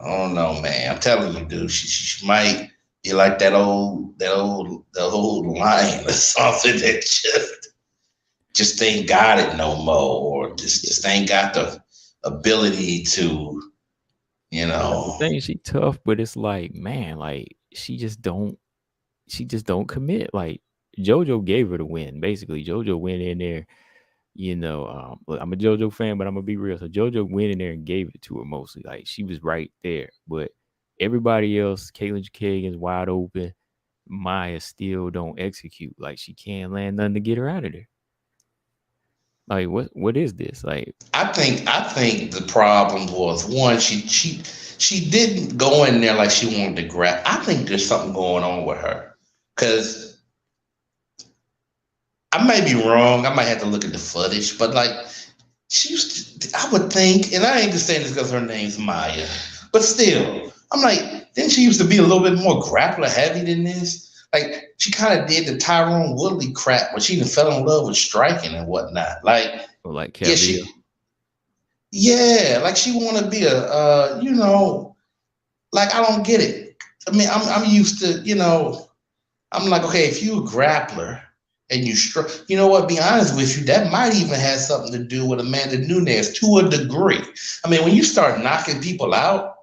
I don't know, man. I'm telling you, dude, she might be like that old lion or something that just ain't got it no more, or just ain't got the ability to, you That's the know. thing. She tough, but it's like, man, like she just don't commit. Like JoJo gave her the win. Basically, JoJo went in there. Look, I'm a JoJo fan, but I'm gonna be real. So JoJo went in there and gave it to her mostly. Like she was right there, but everybody else, Caitlyn Kagan's wide open. Maya still don't execute. Like she can't land nothing to get her out of there. Like what is this? Like I think the problem was one, she didn't go in there like she wanted to grab. I think there's something going on with her. Cause I may be wrong. I might have to look at the footage, but like she used to, I would think, and I ain't just saying this because her name's Maya, but still, I'm like, didn't she used to be a little bit more grappler heavy than this? Like she kind of did the Tyrone Woodley crap when she even fell in love with striking and whatnot. Like, like yeah, Cavill. like she want to be like I don't get it. I mean, I'm used to, I'm like, okay, if you a grappler and you know what? Be honest with you, that might even have something to do with Amanda Nunes to a degree. I mean, when you start knocking people out,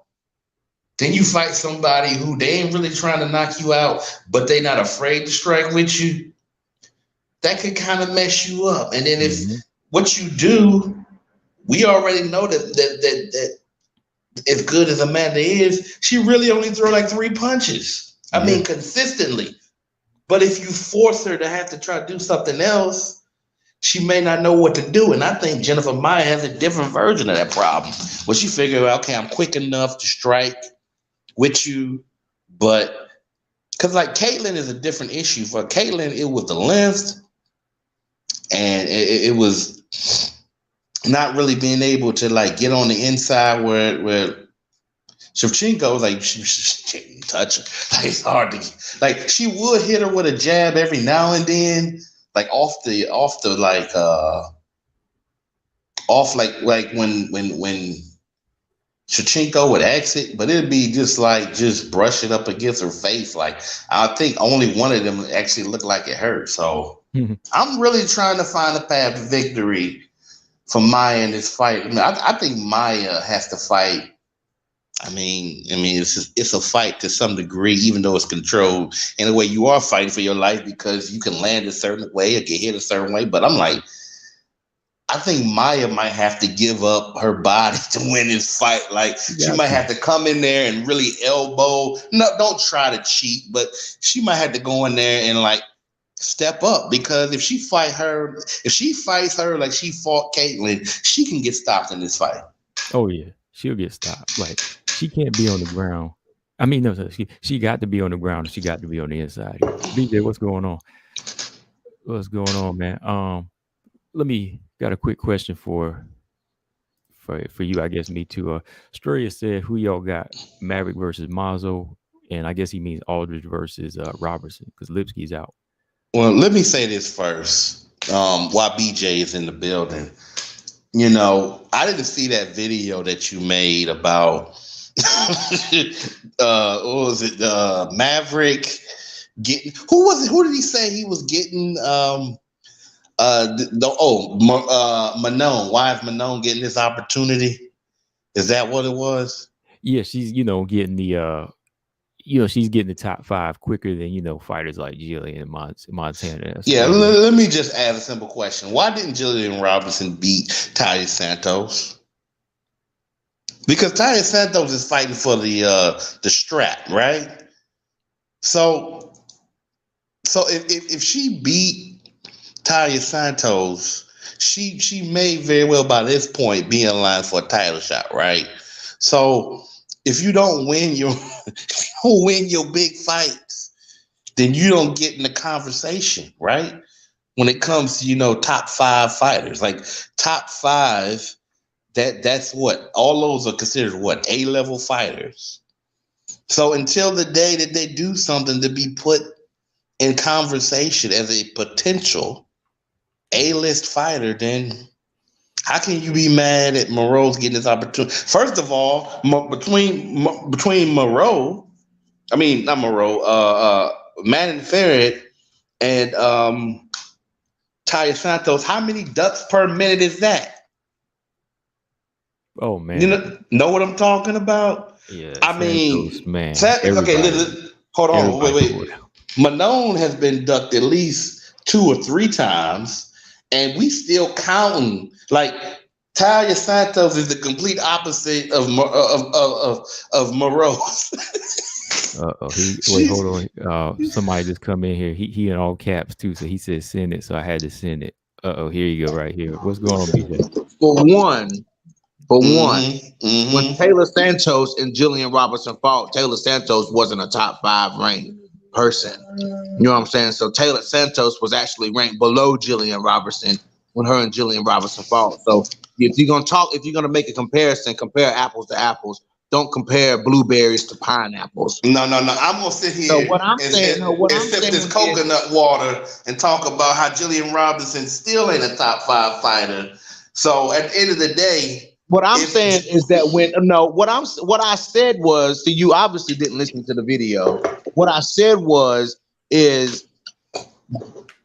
then you fight somebody who they ain't really trying to knock you out, but they not afraid to strike with you. That could kind of mess you up. And then if Hmm. what you do, we already know that as good as Amanda is, she really only throw like 3 punches. I Yeah. mean, consistently. But if you force her to have to try to do something else, she may not know what to do. And I think Jennifer Maya has a different version of that problem. Where she figured out, okay, I'm quick enough to strike with you, but because like Caitlyn is a different issue. For Caitlyn, it was the length, and it was not really being able to like get on the inside where Shevchenko was like she can't touch her. Like it's hard to like she would hit her with a jab every now and then, like off the like off like when Shevchenko would exit, but it'd be just like just brushing up against her face. Like I think only one of them actually looked like it hurt. So I'm really trying to find a path to victory for Maya in this fight. I think Maya has to fight. I mean, it's a fight to some degree, even though it's controlled. In a way, you are fighting for your life because you can land a certain way or get hit a certain way. But I'm like, I think Maya might have to give up her body to win this fight. Like, You she got might to. have to come in there and really elbow. No, don't try to cheat, but she might have to go in there and like step up because if she fights her like she fought Caitlyn, she can get stopped in this fight. Oh yeah, she'll get stopped. Like she can't be on the ground. I mean, no, she got to be on the ground. And she got to be on the inside here. BJ, what's going on? What's going on, man? Let me got a quick question for you. I guess me too. Struria said, "Who y'all got? Maverick versus Mazo." And I guess he means Aldridge versus Robertson because Lipsky's out. Well, let me say this first. While BJ is in the building, I didn't see that video that you made about what was it? Maverick getting who was it? Who did he say he was getting? Manon. Why is Manon getting this opportunity? Is that what it was? Yeah, she's getting the she's getting the top five quicker than fighters like Jillian and Montana. That's Yeah. why. Let me just add a simple question. Why didn't Jillian Robinson beat Ty Santos? Because Ty Santos is fighting for the strap, right? So So if she beat Talia Santos, she may very well by this point be in line for a title shot, right? So if you don't win your if you don't win your big fights, then you don't get in the conversation, right? When it comes to top five fighters, like top five, that's what all those are considered what A-level fighters. So until the day that they do something to be put in conversation as a potential A-list fighter, then how can you be mad at Moroz getting this opportunity? First of all, between Moreau, I mean not Moreau, Manning Ferret and Talia Santos, how many ducks per minute is that? Oh You man, know what I'm talking about? yeah, I Santos, mean, man, Okay, everybody, hold on, everybody wait. pulled out. Manone has been ducked at least 2 or 3 times, and we still counting. Like Talia Santos is the complete opposite of Moroz. Uh-oh, he wait, hold She's on. Somebody just come in here. He in all caps too, so he said send it, so I had to send it. Uh-oh, here you go, right here. What's going on, BJ? For one, when mm-hmm. Taylor Santos and Jillian Robertson fought, Taylor Santos wasn't a top 5 ranked person. You know what I'm saying? So Taylor Santos was actually ranked below Jillian Robertson when her and Jillian Robertson fought. So if you're gonna make a comparison, compare apples to apples. Don't compare blueberries to pineapples. No. I'm gonna sit here So what I'm and saying, sip this coconut water and talk about how Jillian Robinson still ain't a top 5 fighter. So at the end of the day, what I'm saying is that what I said was, so you obviously didn't listen to the video. What I said is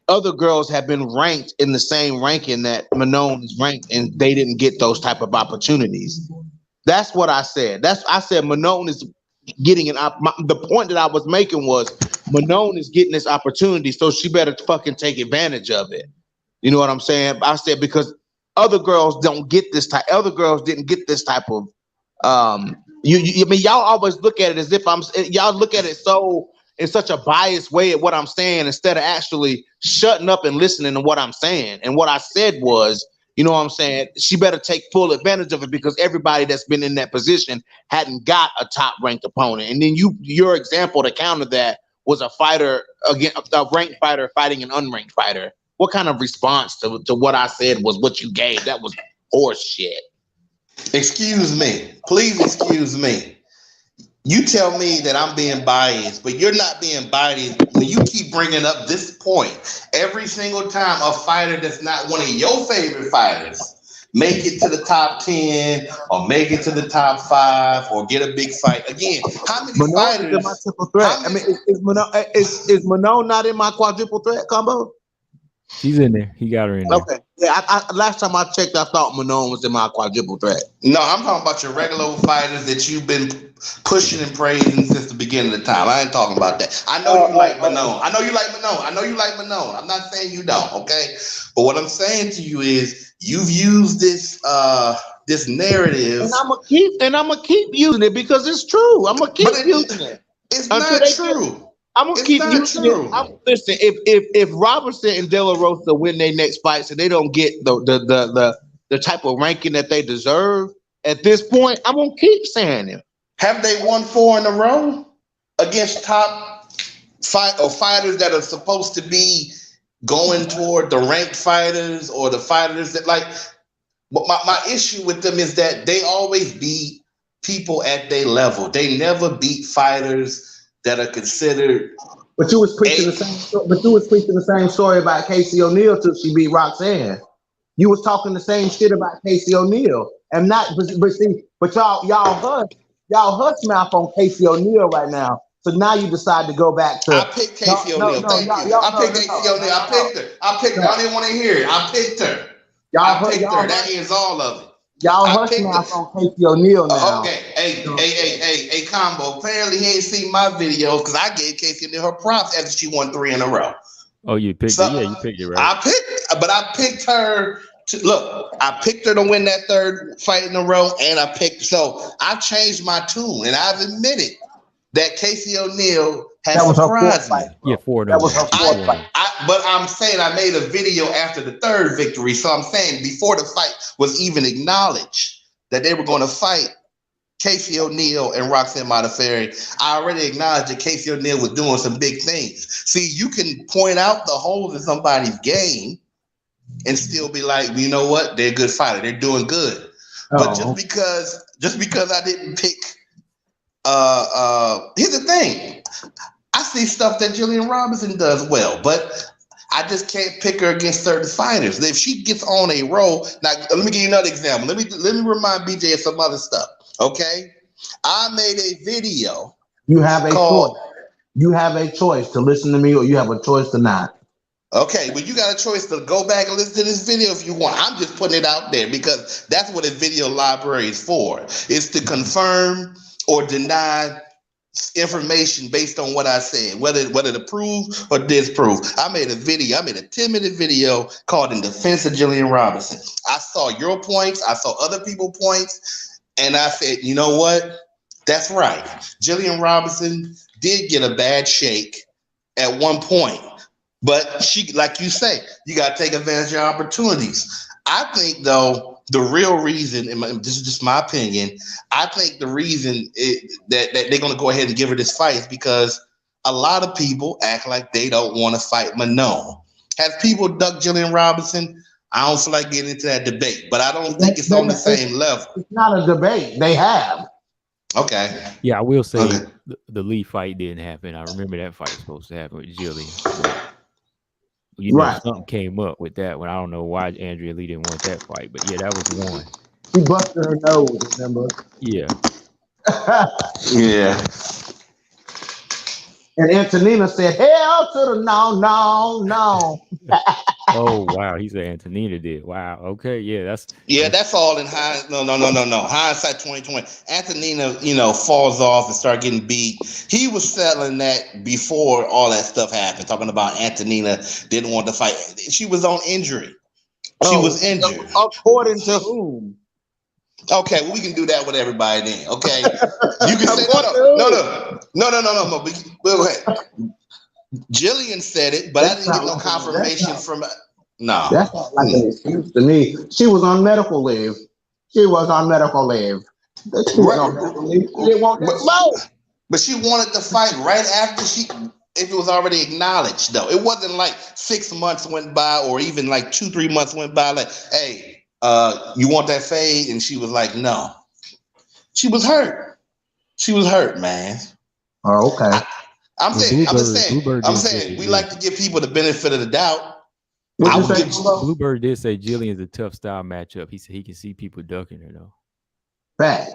other girls have been ranked in the same ranking that Manon is ranked, and they didn't get those type of opportunities. That's what I said. I said Manon is getting the point that I was making was Manon is getting this opportunity, so she better fucking take advantage of it. You know what I'm saying? I said because other girls don't get this type. Other girls didn't get this type of. I mean, y'all always look at it as if y'all look at it so in such a biased way at what I'm saying instead of actually shutting up and listening to what I'm saying. And what I said was, you know what I'm saying? She better take full advantage of it because everybody that's been in that position hadn't got a top ranked opponent. And then your example to counter that was a ranked fighter fighting an unranked fighter. What kind of response to what I said was what you gave? That was horse shit. Excuse me. Please excuse me. You tell me that I'm being biased, but you're not being biased when you keep bringing up this point every single time a fighter that's not one of your favorite fighters make it to the top 10 or make it to the top 5 or get a big fight. Again, how many fighters? Is in my triple threat. I mean, is Manon not in my quadruple threat combo? She's in there. He got her in there. Okay. Yeah, I last time I checked, I thought Manon was in my quadruple threat. No, I'm talking about your regular fighters that you've been pushing and praising since the beginning of the time. I ain't talking about that. I know you like Manon. I know you like Manon. I'm not saying you don't, okay? But what I'm saying to you is you've used this this narrative. And I'm gonna keep using it because it's true. I'm gonna keep using it. It's not true. I'm gonna keep using it. Listen, if Robertson and De La Rosa win their next fights and they don't get the type of ranking that they deserve at this point, I'm gonna keep saying it. Have they won 4 in a row against top fighters that are supposed to be going toward the ranked fighters or the fighters that like? But my issue with them is that they always beat people at their level. They never beat fighters that are considered. But you was preaching the same story about Casey O'Neill till she beat Roxanne. You was talking the same shit about Casey O'Neill, and but y'all hush mouth on Casey O'Neill right now. So now you decide to go back to. I picked Casey O'Neill. Thank you. I picked Casey O'Neill. I picked her. I didn't want to hear it. I picked her. I picked her. That ends all of it. Y'all hush mouth on Casey O'Neill now. Okay. Hey, Combo. Apparently he ain't seen my videos because I gave Casey O'Neill her props after she won 3 in a row. Oh, you picked it? Yeah, you picked it, right? I picked her I picked her to win that 3rd fight in a row, and I changed my tune, and I've admitted that Casey O'Neill has That was her fourth surprised me. fight, Yeah, bro. 4-0 That was her match. fourth Yeah, fight. But I'm saying I made a video after the third victory. So I'm saying before the fight was even acknowledged that they were going to fight Casey O'Neill and Roxanne Modafferi, I already acknowledged that Casey O'Neill was doing some big things. See, you can point out the holes in somebody's game and still be like, you know what? They're a good fighter. They're doing good. But just because I didn't pick, here's the thing. I see stuff that Jillian Robinson does well, but I just can't pick her against certain fighters. If she gets on a roll, now let me give you another example. Let me remind BJ of some other stuff. Okay, I made a video. You have a choice. You have a choice to listen to me, or you have a choice to not. Okay, well, you got a choice to go back and listen to this video if you want. I'm just putting it out there because that's what a video library is for. It's to confirm or deny information based on what I said, whether to prove or disprove. I made a 10-minute video called In Defense of Jillian Robinson. I saw your points, I saw other people's points, and I said, you know what? That's right. Jillian Robinson did get a bad shake at one point, but she, like you say, you got to take advantage of opportunities. I think, though, the real reason, and this is just my opinion, I think the reason that they're going to go ahead and give her this fight is because a lot of people act like they don't want to fight Manon. Have people ducked Jillian Robinson? I don't feel like getting into that debate, but I don't think it's on the same level. It's not a debate. They have. Okay. Yeah, I will say the Lee fight didn't happen. I remember that fight was supposed to happen with Jillian. But, you know, something came up with that one. I don't know why Andrea Lee didn't want that fight, but yeah, that was one. She busted her nose, remember? Yeah. Yeah. And Antonina said, hell to the no. Oh wow, he said Antonina did. Wow. Okay, yeah, that's all in hindsight. No. Hindsight 2020. Antonina, falls off and start getting beat. He was selling that before all that stuff happened. Talking about Antonina didn't want to fight. She was on injury. She was injured. According to whom? Okay, well, we can do that with everybody then. Okay, you can say no. But Jillian said it, but I didn't get no confirmation from. No, that's not like an excuse to me. She was on medical leave. She didn't want to smoke. But she wanted to fight right after if it was already acknowledged, though. It wasn't like 6 months went by or even like 2-3 months went by. Like, hey, you want that fade? And she was like, no. She was hurt. She was hurt, man. Oh, okay. I'm saying we like to give people the benefit of the doubt. Bluebird did say Jillian's a tough style matchup. He said he can see people ducking her though. Fact.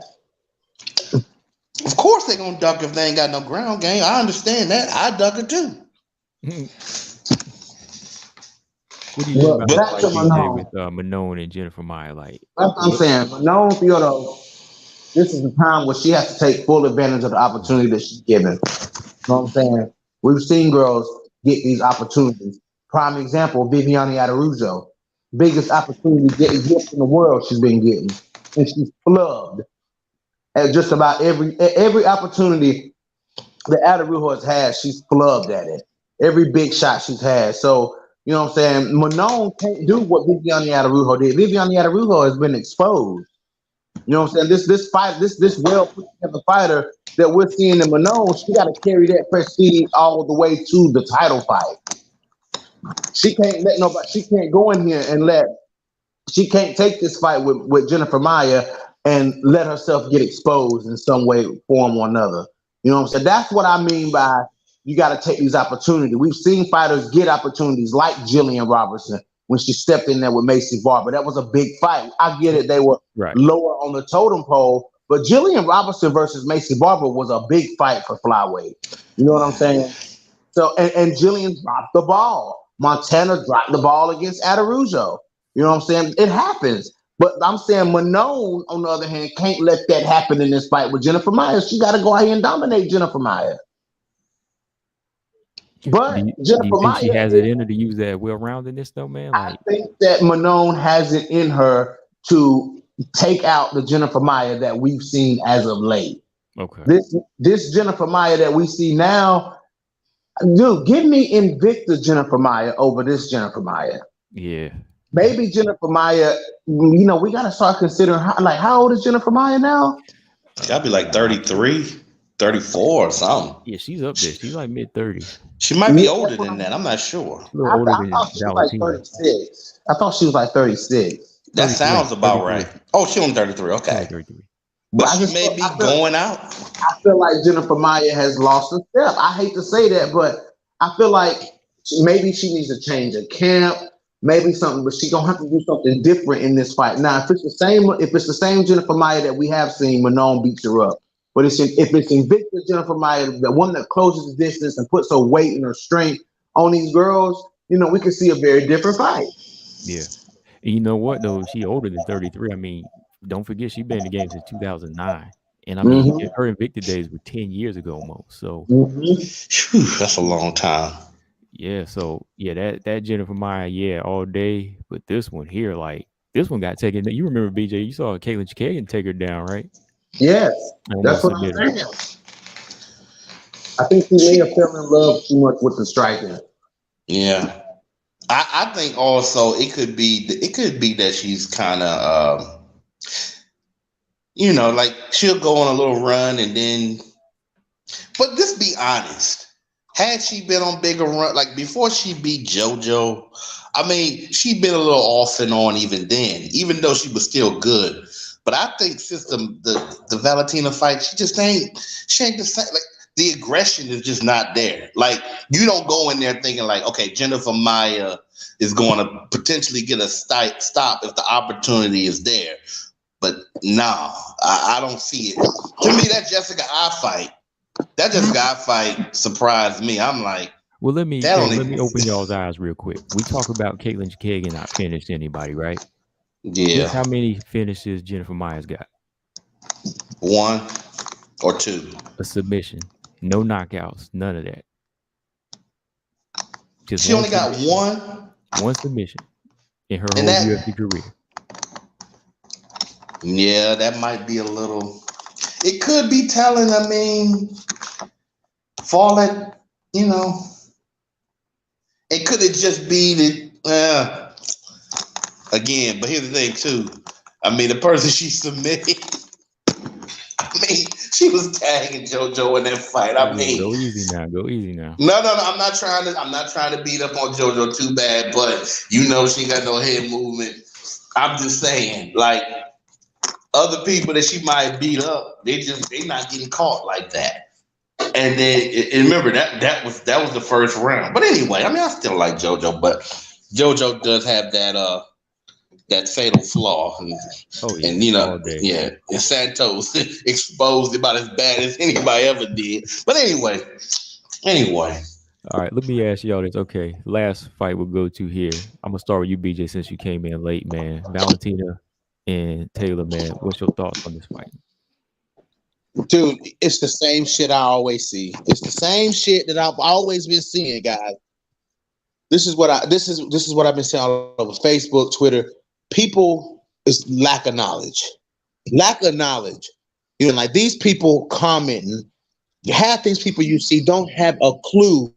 Of course they're gonna duck if they ain't got no ground game. I understand that. I duck her too. What do you think about that fight with Manon and Jennifer Maia? Like, that's what I'm saying. Manon Theodore, this is the time where she has to take full advantage of the opportunity that she's given. You know what I'm saying? We've seen girls get these opportunities. Prime example, Viviane Araujo. Biggest opportunity getting gifts in the world she's been getting. And she's flubbed at just about every opportunity that Araujo has had, she's flubbed at it. Every big shot she's had. So, you know what I'm saying? Manon can't do what Viviane Araujo did. Viviane Araujo has been exposed. You know what I'm saying? This fight, this well put together fighter that we're seeing in Manon, she got to carry that prestige all the way to the title fight. She can't let nobody. She can't go in here and she can't take this fight with Jennifer Maia and let herself get exposed in some way, form, or another. You know what I'm saying? That's what I mean by you got to take these opportunities. We've seen fighters get opportunities like Jillian Robertson when she stepped in there with Macy Barber. That was a big fight. I get it. They were lower on the totem pole, but Jillian Robertson versus Macy Barber was a big fight for flyweight. You know what I'm saying? So, and Jillian dropped the ball. Montana dropped the ball against Araujo. You know what I'm saying? It happens. But I'm saying Manon, on the other hand, can't let that happen in this fight with Jennifer Maia. She got to go out here and dominate Jennifer Maia. But Jennifer Maia, she has it in her to use that well-roundedness, though, man. I think that Manon has it in her to take out the Jennifer Maia that we've seen as of late. Okay. This Jennifer Maia that we see now, Dude, give me Invicta Jennifer Maya over this Jennifer Maya. Yeah. Maybe Jennifer Maya, we got to start considering, how old is Jennifer Maya now? She gotta be like 33, 34 or something. Yeah, she's up there. She's like mid-30s. She might be Yeah, older than that. I'm not sure. A little I older thought than she was like Valentina. 36. I thought she was like 36. That 33, sounds about 33. right. Oh, she only 33. She's Okay. like 33. But I she may be going out. I feel like Jennifer Maya has lost a step. I hate to say that, but I feel like maybe she needs to change a camp, maybe something, but she's gonna have to do something different in this fight. Now, if it's the same Jennifer Maya that we have seen, Manon beats her up. But if it's Invicta Jennifer Maya, the one that closes the distance and puts her weight and her strength on these girls, we can see a very different fight. Yeah. And you know what, though? She older than 33. I mean, don't forget she been in the game since 2009. And I mean, her Invicta days were 10 years ago almost. So, Whew, that's a long time. yeah. So, yeah, that Jennifer Maya, yeah, all day. But this one here, like, this one got taken. You remember, BJ, you saw Caitlin Chikagan take her down, right? Yes, that's what I'm saying. I think she may have fell in love too much with the striking. Yeah. I think also it could be that she's kind of like she'll go on a little run and then, but just be honest, had she been on bigger run, like before she beat JoJo, I mean, she'd been a little off and on even then, even though she was still good. But I think since the Valentina fight, she ain't the same. Like the aggression is just not there. Like you don't go in there thinking like, okay, Jennifer Maya is going to potentially get a stop if the opportunity is there. But no, I don't see it. To me, that Jessica I fight surprised me. I'm like, well, let me open y'all's eyes real quick. We talk about Caitlin Chikagan not finished anybody, right? Yeah. Guess how many finishes Jennifer Maya's got? 1 or 2. A submission. No knockouts. None of that. She only got one submission in her whole UFC career. Yeah, that might be a little. It could be telling. I mean, fall at it could it just be that again. But here's the thing too. I mean, the person she submitted. I mean, she was tagging JoJo in that fight. I mean, go easy now. No. I'm not trying to beat up on JoJo too bad, but she got no head movement. I'm just saying, like other people that she might beat up, they not getting caught like that. And then remember that was the first round. But anyway, I mean, I still like JoJo, but JoJo does have that fatal flaw, and and Santos exposed about as bad as anybody ever did. But anyway. All right, let me ask y'all this. Okay, last fight we'll go to here. I'm gonna start with you, BJ, since you came in late, man. Valentina and Taylor, man. What's your thoughts on this fight? Dude, it's the same shit I always see. It's the same shit that I've always been seeing, guys. This is what I've been saying all over Facebook, Twitter. People is lack of knowledge. Like these people commenting, half these people you see don't have a clue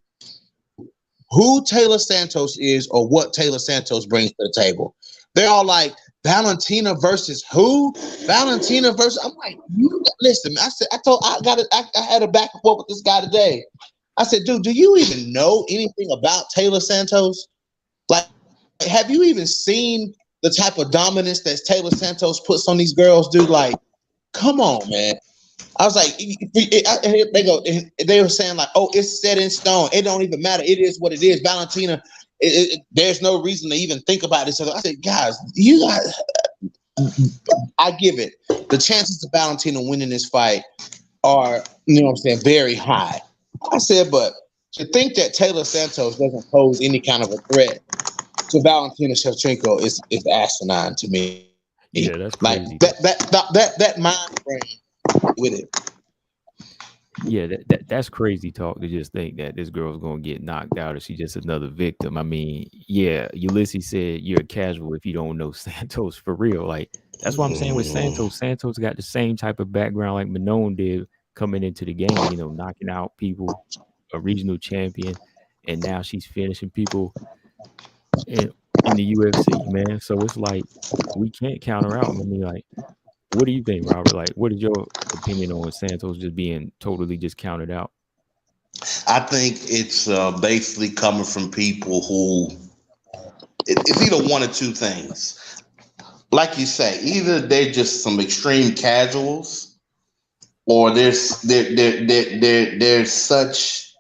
who Taylor Santos is or what Taylor Santos brings to the table. They're all like, Valentina versus who? Valentina versus. I'm like, listen. I said, I had a back and forth with this guy today. I said, dude, do you even know anything about Taylor Santos? Like, have you even seen the type of dominance that Taylor Santos puts on these girls, dude? Like, come on, man. I was like, they were saying like, oh, it's set in stone. It don't even matter. It is what it is. Valentina, there's no reason to even think about this. I said, guys, I give it. The chances of Valentina winning this fight are, very high. I said, but to think that Taylor Santos doesn't pose any kind of a threat to Valentina Shevchenko is asinine to me. Yeah, that's like crazy. That mind frame with it. Yeah, that's crazy talk to just think that this girl's gonna get knocked out or she's just another victim. I mean, yeah, Ulysses said you're a casual if you don't know Santos for real. Like that's what I'm saying with Santos. Santos got the same type of background like Manon did coming into the game, knocking out people a regional champion, and now she's finishing people in the UFC, man. So it's like we can't count her out. I mean, like, what do you think, Robert? Like, what is your opinion on Santos just being totally just counted out? I think it's basically coming from people who it's either one or two things. Like you say, either they're just some extreme casuals, or there's such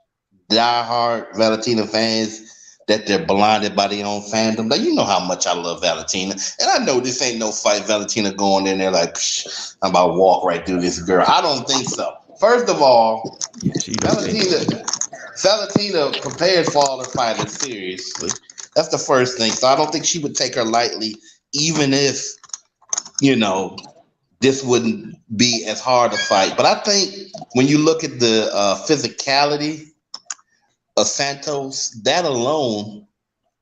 diehard Valentina fans that they're blinded by their own fandom. Now, you know how much I love Valentina, and I know this ain't no fight. Valentina going in there like, I'm about to walk right through this girl. I don't think so. First of all, Yeah, she don't think Valentina prepared for all her fighters seriously. That's the first thing. So I don't think she would take her lightly, even if, this wouldn't be as hard to fight. But I think when you look at the physicality of Santos, that alone,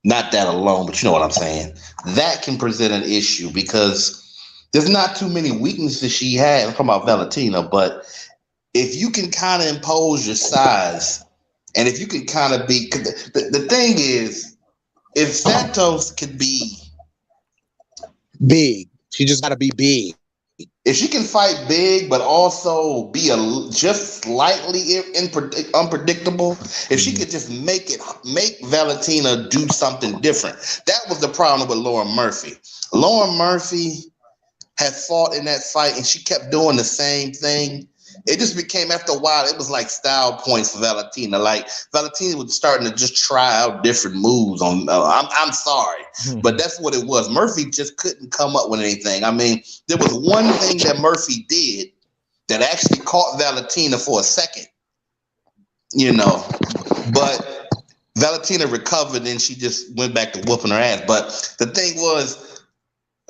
not that alone, but you know what I'm saying, that can present an issue because there's not too many weaknesses she had. I'm talking about Valentina, but if you can kind of impose your size, and if you can kind of be, the thing is, if Santos could be big, she just got to be big. If she can fight big, but also be just slightly unpredictable, if she could just make Valentina do something different. That was the problem with Lauren Murphy. Lauren Murphy had fought in that fight, and she kept doing the same thing. It just became, after a while, it was like style points for Valentina. Like Valentina was starting to just try out different moves on. I'm sorry, but that's what it was. Murphy just couldn't come up with anything. I mean, there was one thing that Murphy did that actually caught Valentina for a second, but Valentina recovered and she just went back to whooping her ass. But the thing was,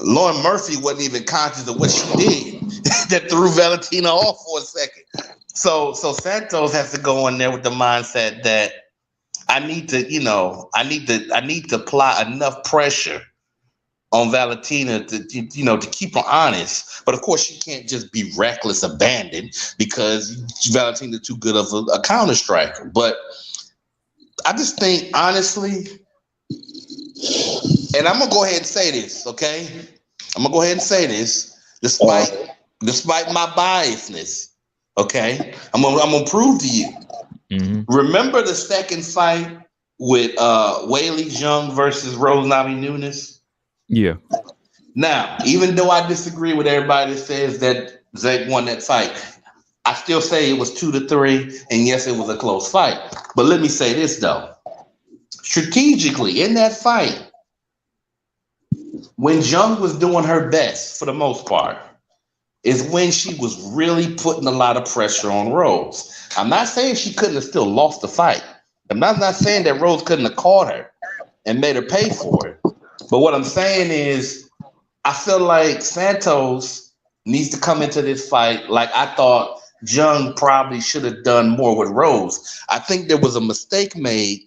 Lauren Murphy wasn't even conscious of what she did that threw Valentina off for a second. So Santos has to go in there with the mindset that I need to apply enough pressure on Valentina to keep her honest. But of course, she can't just be reckless abandon because Valentina's too good of a counter striker. But I just think, honestly, and I'm gonna go ahead and say this, okay? I'm gonna go ahead and say this, despite my biasness, okay? I'm gonna prove to you. Mm-hmm. Remember the second fight with Weili Zhang versus Rose Namajunas? Yeah. Now, even though I disagree with everybody that says that Zach won that fight, I still say it was 2-3, and yes, it was a close fight. But let me say this though. Strategically, in that fight, when Zhang was doing her best, for the most part, is when she was really putting a lot of pressure on Rose. I'm not saying she couldn't have still lost the fight. I'm not saying that Rose couldn't have caught her and made her pay for it. But what I'm saying is, I feel like Santos needs to come into this fight like I thought Zhang probably should have done more with Rose. I think there was a mistake made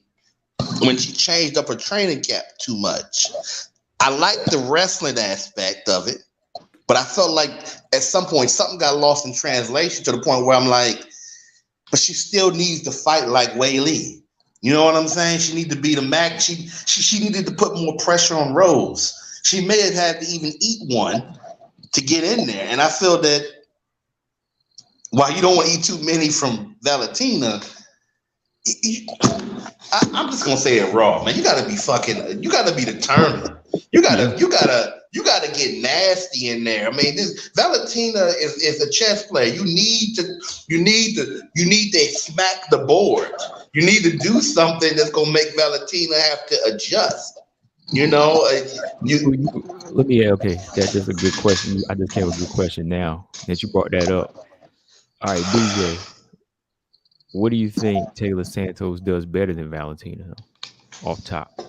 when she changed up her training camp too much. I like the wrestling aspect of it, but I felt like at some point something got lost in translation to the point where I'm like, but she still needs to fight like Weili. You know what I'm saying? She needed to be the max. She needed to put more pressure on Rose. She may have had to even eat one to get in there. And I feel that while you don't want to eat too many from Valentina, I'm just gonna say it raw, man. You gotta be determined. You gotta get nasty in there. I mean, this Valentina is a chess player. You need to smack the board. You need to do something that's gonna make Valentina have to adjust. Let me okay. That's just a good question. I just came with a good question now that you brought that up. All right, DJ. What do you think Taylor Santos does better than Valentina off top?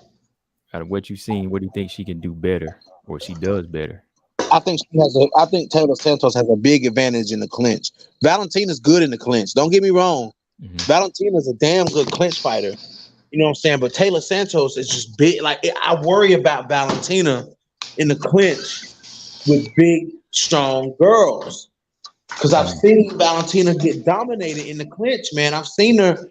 Out of what you've seen, what do you think she can do better or she does better? I think Taylor Santos has a big advantage in the clinch. Valentina's good in the clinch. Don't get me wrong. Mm-hmm. Valentina's a damn good clinch fighter. You know what I'm saying? But Taylor Santos is just big. Like, I worry about Valentina in the clinch with big, strong girls. Because I've seen Valentina get dominated in the clinch, man. I've seen her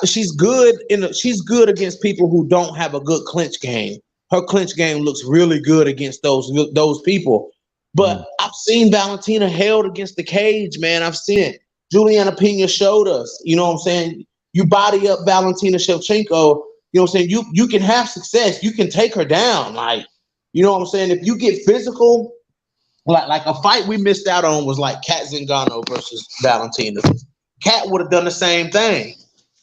she's good she's good against people who don't have a good clinch game. Her clinch game looks really good against those people. But I've seen Valentina held against the cage, man. I've seen it. Juliana Pena showed us. You know what I'm saying? You body up Valentina Shevchenko. You know what I'm saying? You can have success. You can take her down. Like, you know what I'm saying? If you get physical, like a fight we missed out on was like Cat Zingano versus Valentina. Cat would have done the same thing.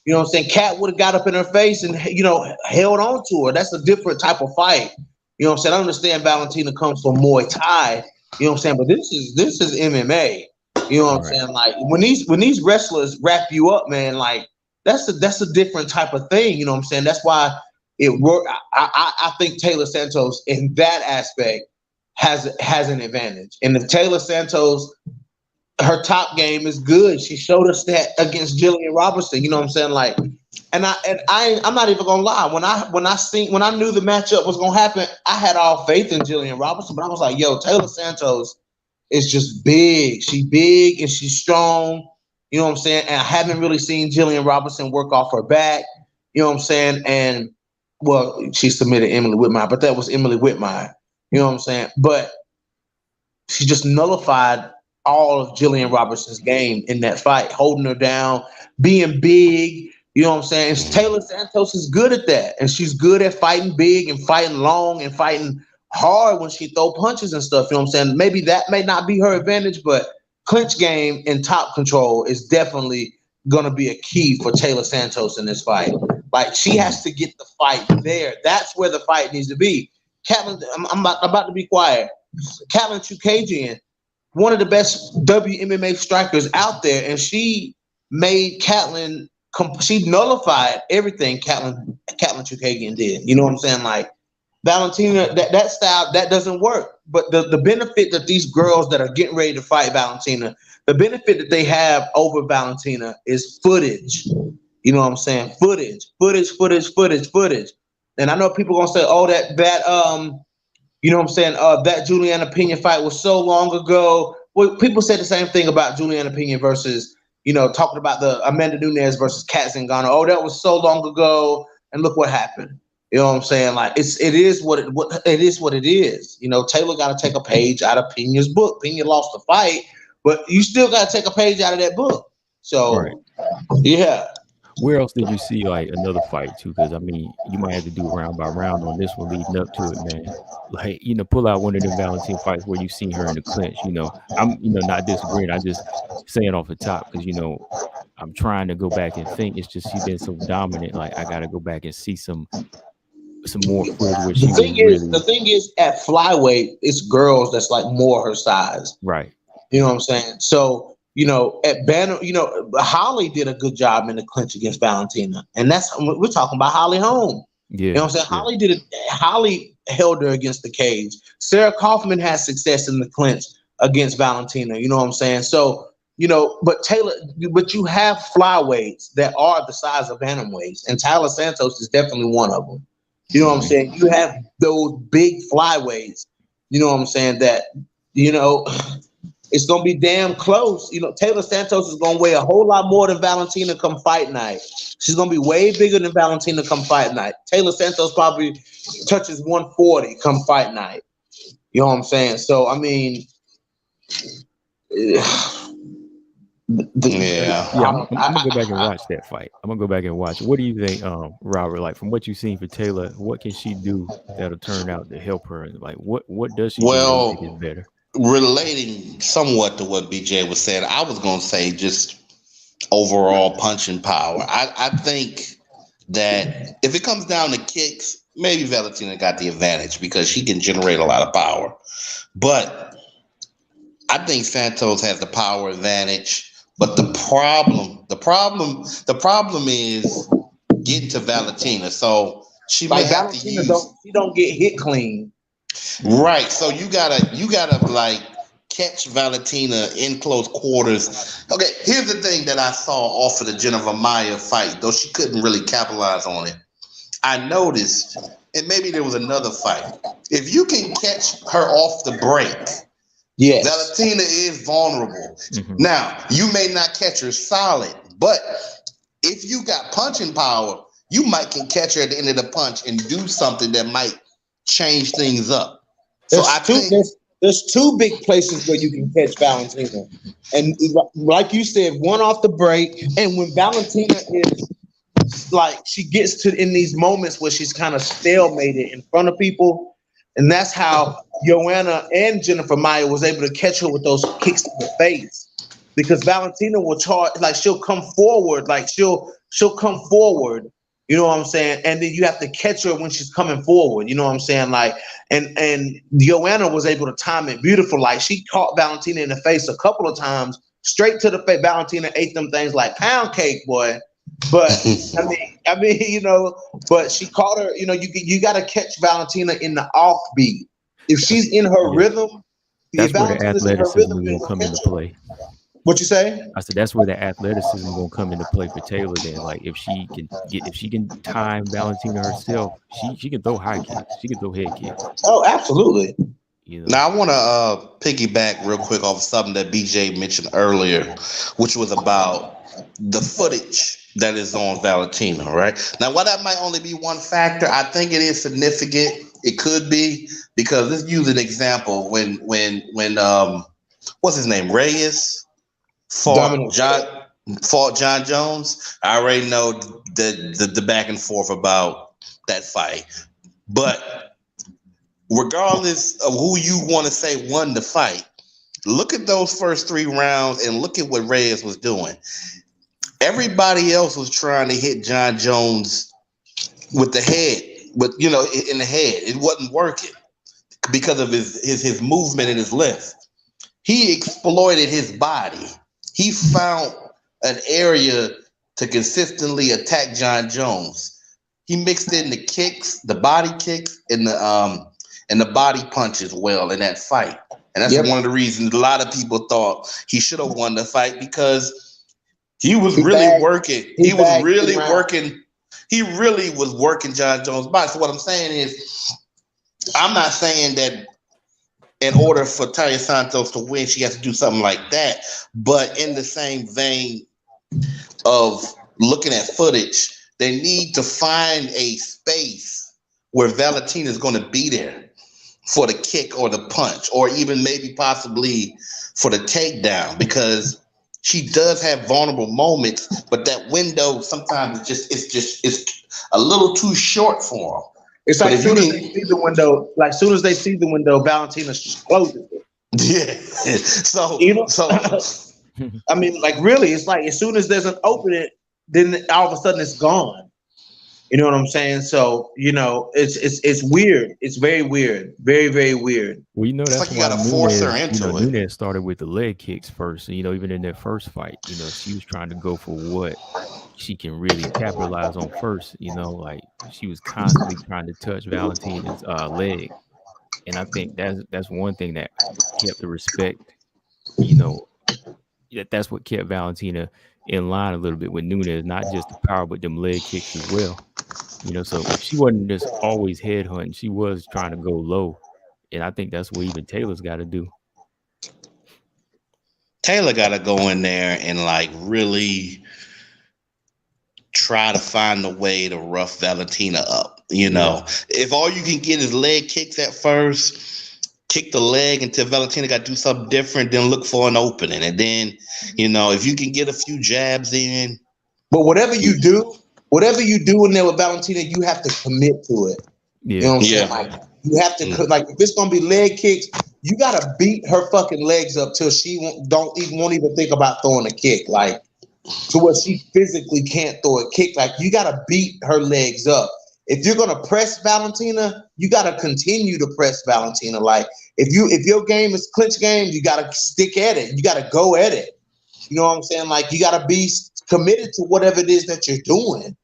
You know what I'm saying? Cat would have got up in her face and, you know, held on to her. That's a different type of fight. You know what I'm saying? I understand Valentina comes from Muay Thai. You know what I'm saying? But this is MMA. You know what I'm saying? Like when these wrestlers wrap you up, man, like that's a different type of thing. You know what I'm saying? That's why it worked. I think Taylor Santos in that aspect has an advantage. And if Taylor Santos, her top game is good. She showed us that against Jillian Robertson. You know what I'm saying? Like, I'm not even gonna lie. When I knew the matchup was gonna happen, I had all faith in Jillian Robertson. But I was like, yo, Taylor Santos is just big. She's big and she's strong. You know what I'm saying? And I haven't really seen Jillian Robertson work off her back. You know what I'm saying? And well, she submitted Emily Whitmire, but that was Emily Whitmire. You know what I'm saying? But she just nullified all of Jillian Robertson's game in that fight, holding her down, being big. You know what I'm saying? And Taylor Santos is good at that. And she's good at fighting big and fighting long and fighting hard when she throw punches and stuff. You know what I'm saying? Maybe that may not be her advantage, but clinch game and top control is definitely going to be a key for Taylor Santos in this fight. Like, she has to get the fight there. That's where the fight needs to be. Catlin, I'm about to be quiet. Catlin Chukagian, one of the best WMMA strikers out there, and she made Catlin. She nullified everything Catlin Chukagian did. You know what I'm saying? Like Valentina, that style that doesn't work. But the benefit that these girls that are getting ready to fight Valentina, the benefit that they have over Valentina is footage. You know what I'm saying? Footage. And I know people gonna say, "Oh, that you know what I'm saying? That Juliana Pena fight was so long ago." Well, people say the same thing about Juliana Pena versus, you know, talking about the Amanda Nunes versus Cat Zingano. Oh, that was so long ago, and look what happened. You know what I'm saying? Like it is what it is. You know, Taylor got to take a page out of Pena's book. Pena lost the fight, but you still got to take a page out of that book. So, yeah. Where else did you see like another fight too? Because I mean, you might have to do round by round on this one leading up to it, man. Like, you know, pull out one of them Valentina fights where you've seen her in the clinch. You know, I'm, you know, not disagreeing. I just saying off the top because, you know, I'm trying to go back and think. It's just she's been so dominant. Like I got to go back and see some more footage where she the thing is at flyweight, it's girls that's like more her size. Right. You know what I'm saying? So, you know, at banner, you know, Holly did a good job in the clinch against Valentina. And we're talking about Holly Holm. Yeah. You know what I'm saying? Holly held her against the cage. Sarah Kaufman has success in the clinch against Valentina. You know what I'm saying? So, you know, but you have flyweights that are the size of bantamweights, and Taylor Santos is definitely one of them. You know what I'm saying? You have those big flyweights, you know what I'm saying, that, you know, it's going to be damn close. You know, Taylor Santos is going to weigh a whole lot more than Valentina come fight night. She's going to be way bigger than Valentina come fight night. Taylor Santos probably touches 140 come fight night. You know what I'm saying? So, I mean, I'm gonna go back and watch that fight. I'm gonna go back and watch it. What do you think, Robert? Like from what you've seen for Taylor, what can she do that'll turn out to help her? Like what does she do to make it better? Relating somewhat to what BJ was saying, I was gonna say just overall punching power. I think that if it comes down to kicks, maybe Valentina got the advantage because she can generate a lot of power. But I think Santos has the power advantage. But the problem is getting to Valentina. So she might have to use. She don't get hit clean. Right. So you gotta like catch Valentina in close quarters. Okay. Here's the thing that I saw off of the Jennifer Maia fight, though she couldn't really capitalize on it. I noticed, and maybe there was another fight. If you can catch her off the break. Yes. Valentina is vulnerable. Mm-hmm. Now, you may not catch her solid, but if you got punching power, you might can catch her at the end of the punch and do something that might change things up. So There's two big places where you can catch Valentina. And like you said, one off the break. And when Valentina is like, she gets to in these moments where she's kind of stalemated in front of people. And that's how Joanna and Jennifer Maia was able to catch her with those kicks to the face. Because Valentina will charge, like she'll come forward, like she'll come forward. You know what I'm saying? And then you have to catch her when she's coming forward. You know what I'm saying? Like, and Joanna was able to time it beautiful. Like she caught Valentina in the face a couple of times, straight to the face. Valentina ate them things like pound cake, boy. But I mean, you know, but she caught her. You know, you got to catch Valentina in the offbeat. If she's in her rhythm, that's where the athleticism is going to come into play. What you say? I said that's where the athleticism gonna come into play for Taylor. Then, like if she can time Valentina herself, she can throw high kicks, she can throw head kicks. Oh, absolutely. You know? Now I want to piggyback real quick off something that BJ mentioned earlier, which was about the footage that is on Valentina. Right now, while that might only be one factor, I think it is significant. It could be because let's use an example when what's his name, Reyes. Fought John Jones. I already know the back and forth about that fight. But regardless of who you want to say won the fight, look at those first 3 rounds and look at what Reyes was doing. Everybody else was trying to hit John Jones with the head, in the head. It wasn't working because of his movement and his lift. He exploited his body. He found an area to consistently attack John Jones. He mixed in the kicks, the body kicks, and the body punches well in that fight. And that's one of the reasons a lot of people thought he should have won the fight because he was really working. He was really working. He really was working John Jones' body. So what I'm saying is, I'm not saying that in order for Taila Santos to win, she has to do something like that. But in the same vein of looking at footage, they need to find a space where Valentina is going to be there for the kick or the punch, or even maybe possibly for the takedown, because she does have vulnerable moments, but that window sometimes it's a little too short for her. It's like as soon as they see the window, Valentina closes it. Yeah. So you know, I mean, like really, it's like as soon as there's an opening, then all of a sudden it's gone. You know what I'm saying? So you know, it's weird. It's very weird. Very, very weird. Well, you know, that's like you gotta force her into it. Nunez started with the leg kicks first. You know, even in their first fight, you know, she was trying to go for what she can really capitalize on first. You know, like she was constantly trying to touch Valentina's leg, and I think that's one thing that kept the respect. You know, that's what kept Valentina in line a little bit with Nunez, not just the power, but them leg kicks as well. You know, so she wasn't just always head hunting. She was trying to go low. And I think that's what even Taylor's got to do. Taylor got to go in there and like really try to find a way to rough Valentina up. You know, if all you can get is leg kicks at first, kick the leg until Valentina got to do something different, then look for an opening. And then, you know, if you can get a few jabs in. But whatever you do in there with Valentina, you have to commit to it. Yeah. You know what I'm saying? Like, you have to, like, if it's going to be leg kicks, you got to beat her fucking legs up till she won't even think about throwing a kick. Like, to where she physically can't throw a kick. Like, you got to beat her legs up. If you're going to press Valentina, you got to continue to press Valentina. Like, if your game is clinch game, you got to stick at it. You got to go at it. You know what I'm saying? Like, you got to be committed to whatever it is that you're doing.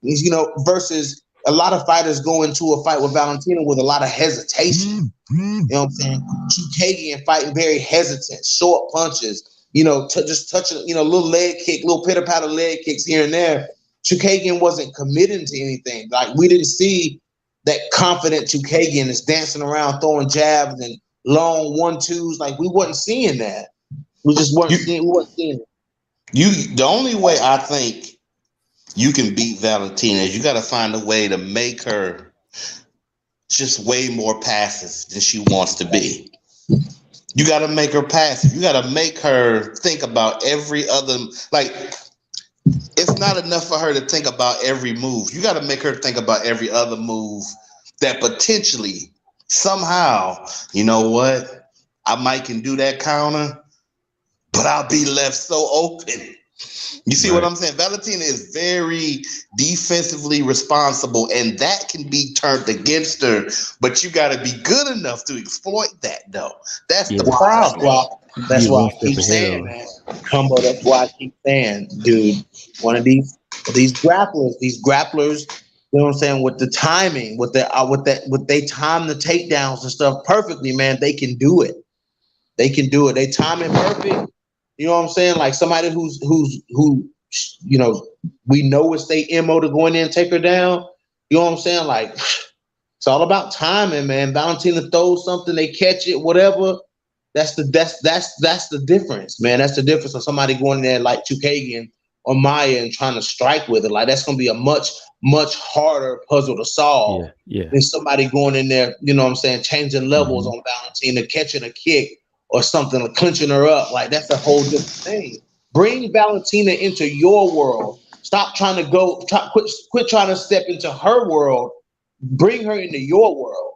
You know, versus a lot of fighters go into a fight with Valentina with a lot of hesitation. You know what I'm saying? Chukagian fighting very hesitant, short punches, you know, just touching, you know, little leg kick, little pitter-patter leg kicks here and there. Chukagian wasn't committing to anything. Like, we didn't see that confident Chukagian is dancing around throwing jabs and long 1-2s. Like, we wasn't seeing that. We just weren't seeing it. The only way I think you can beat Valentina. You got to find a way to make her just way more passive than she wants to be. You got to make her passive. You got to make her think about every other, like, it's not enough for her to think about every move. You got to make her think about every other move that potentially, somehow, you know what? I might can do that counter, but I'll be left so open. You see what I'm saying? Valentina is very defensively responsible, and that can be turned against her. But you got to be good enough to exploit that, though. That's the problem. That's why I keep saying that. Combo, that's why I keep saying, dude, one of these grapplers, you know what I'm saying, with the timing, with they time the takedowns and stuff perfectly, man, they can do it. They can do it. They time it perfect. You know what I'm saying? Like somebody who, you know, we know it's their MO to go in there and take her down. You know what I'm saying? Like, it's all about timing, man. Valentina throws something, they catch it, whatever. That's the difference, man. That's the difference of somebody going in there like Chukagian or Maya and trying to strike with it. Like, that's gonna be a much harder puzzle to solve than somebody going in there, you know what I'm saying, changing levels on Valentina, catching a kick or something, or clinching her up. Like, that's a whole different thing. Bring Valentina into your world. Stop trying to quit trying to step into her world. Bring her into your world.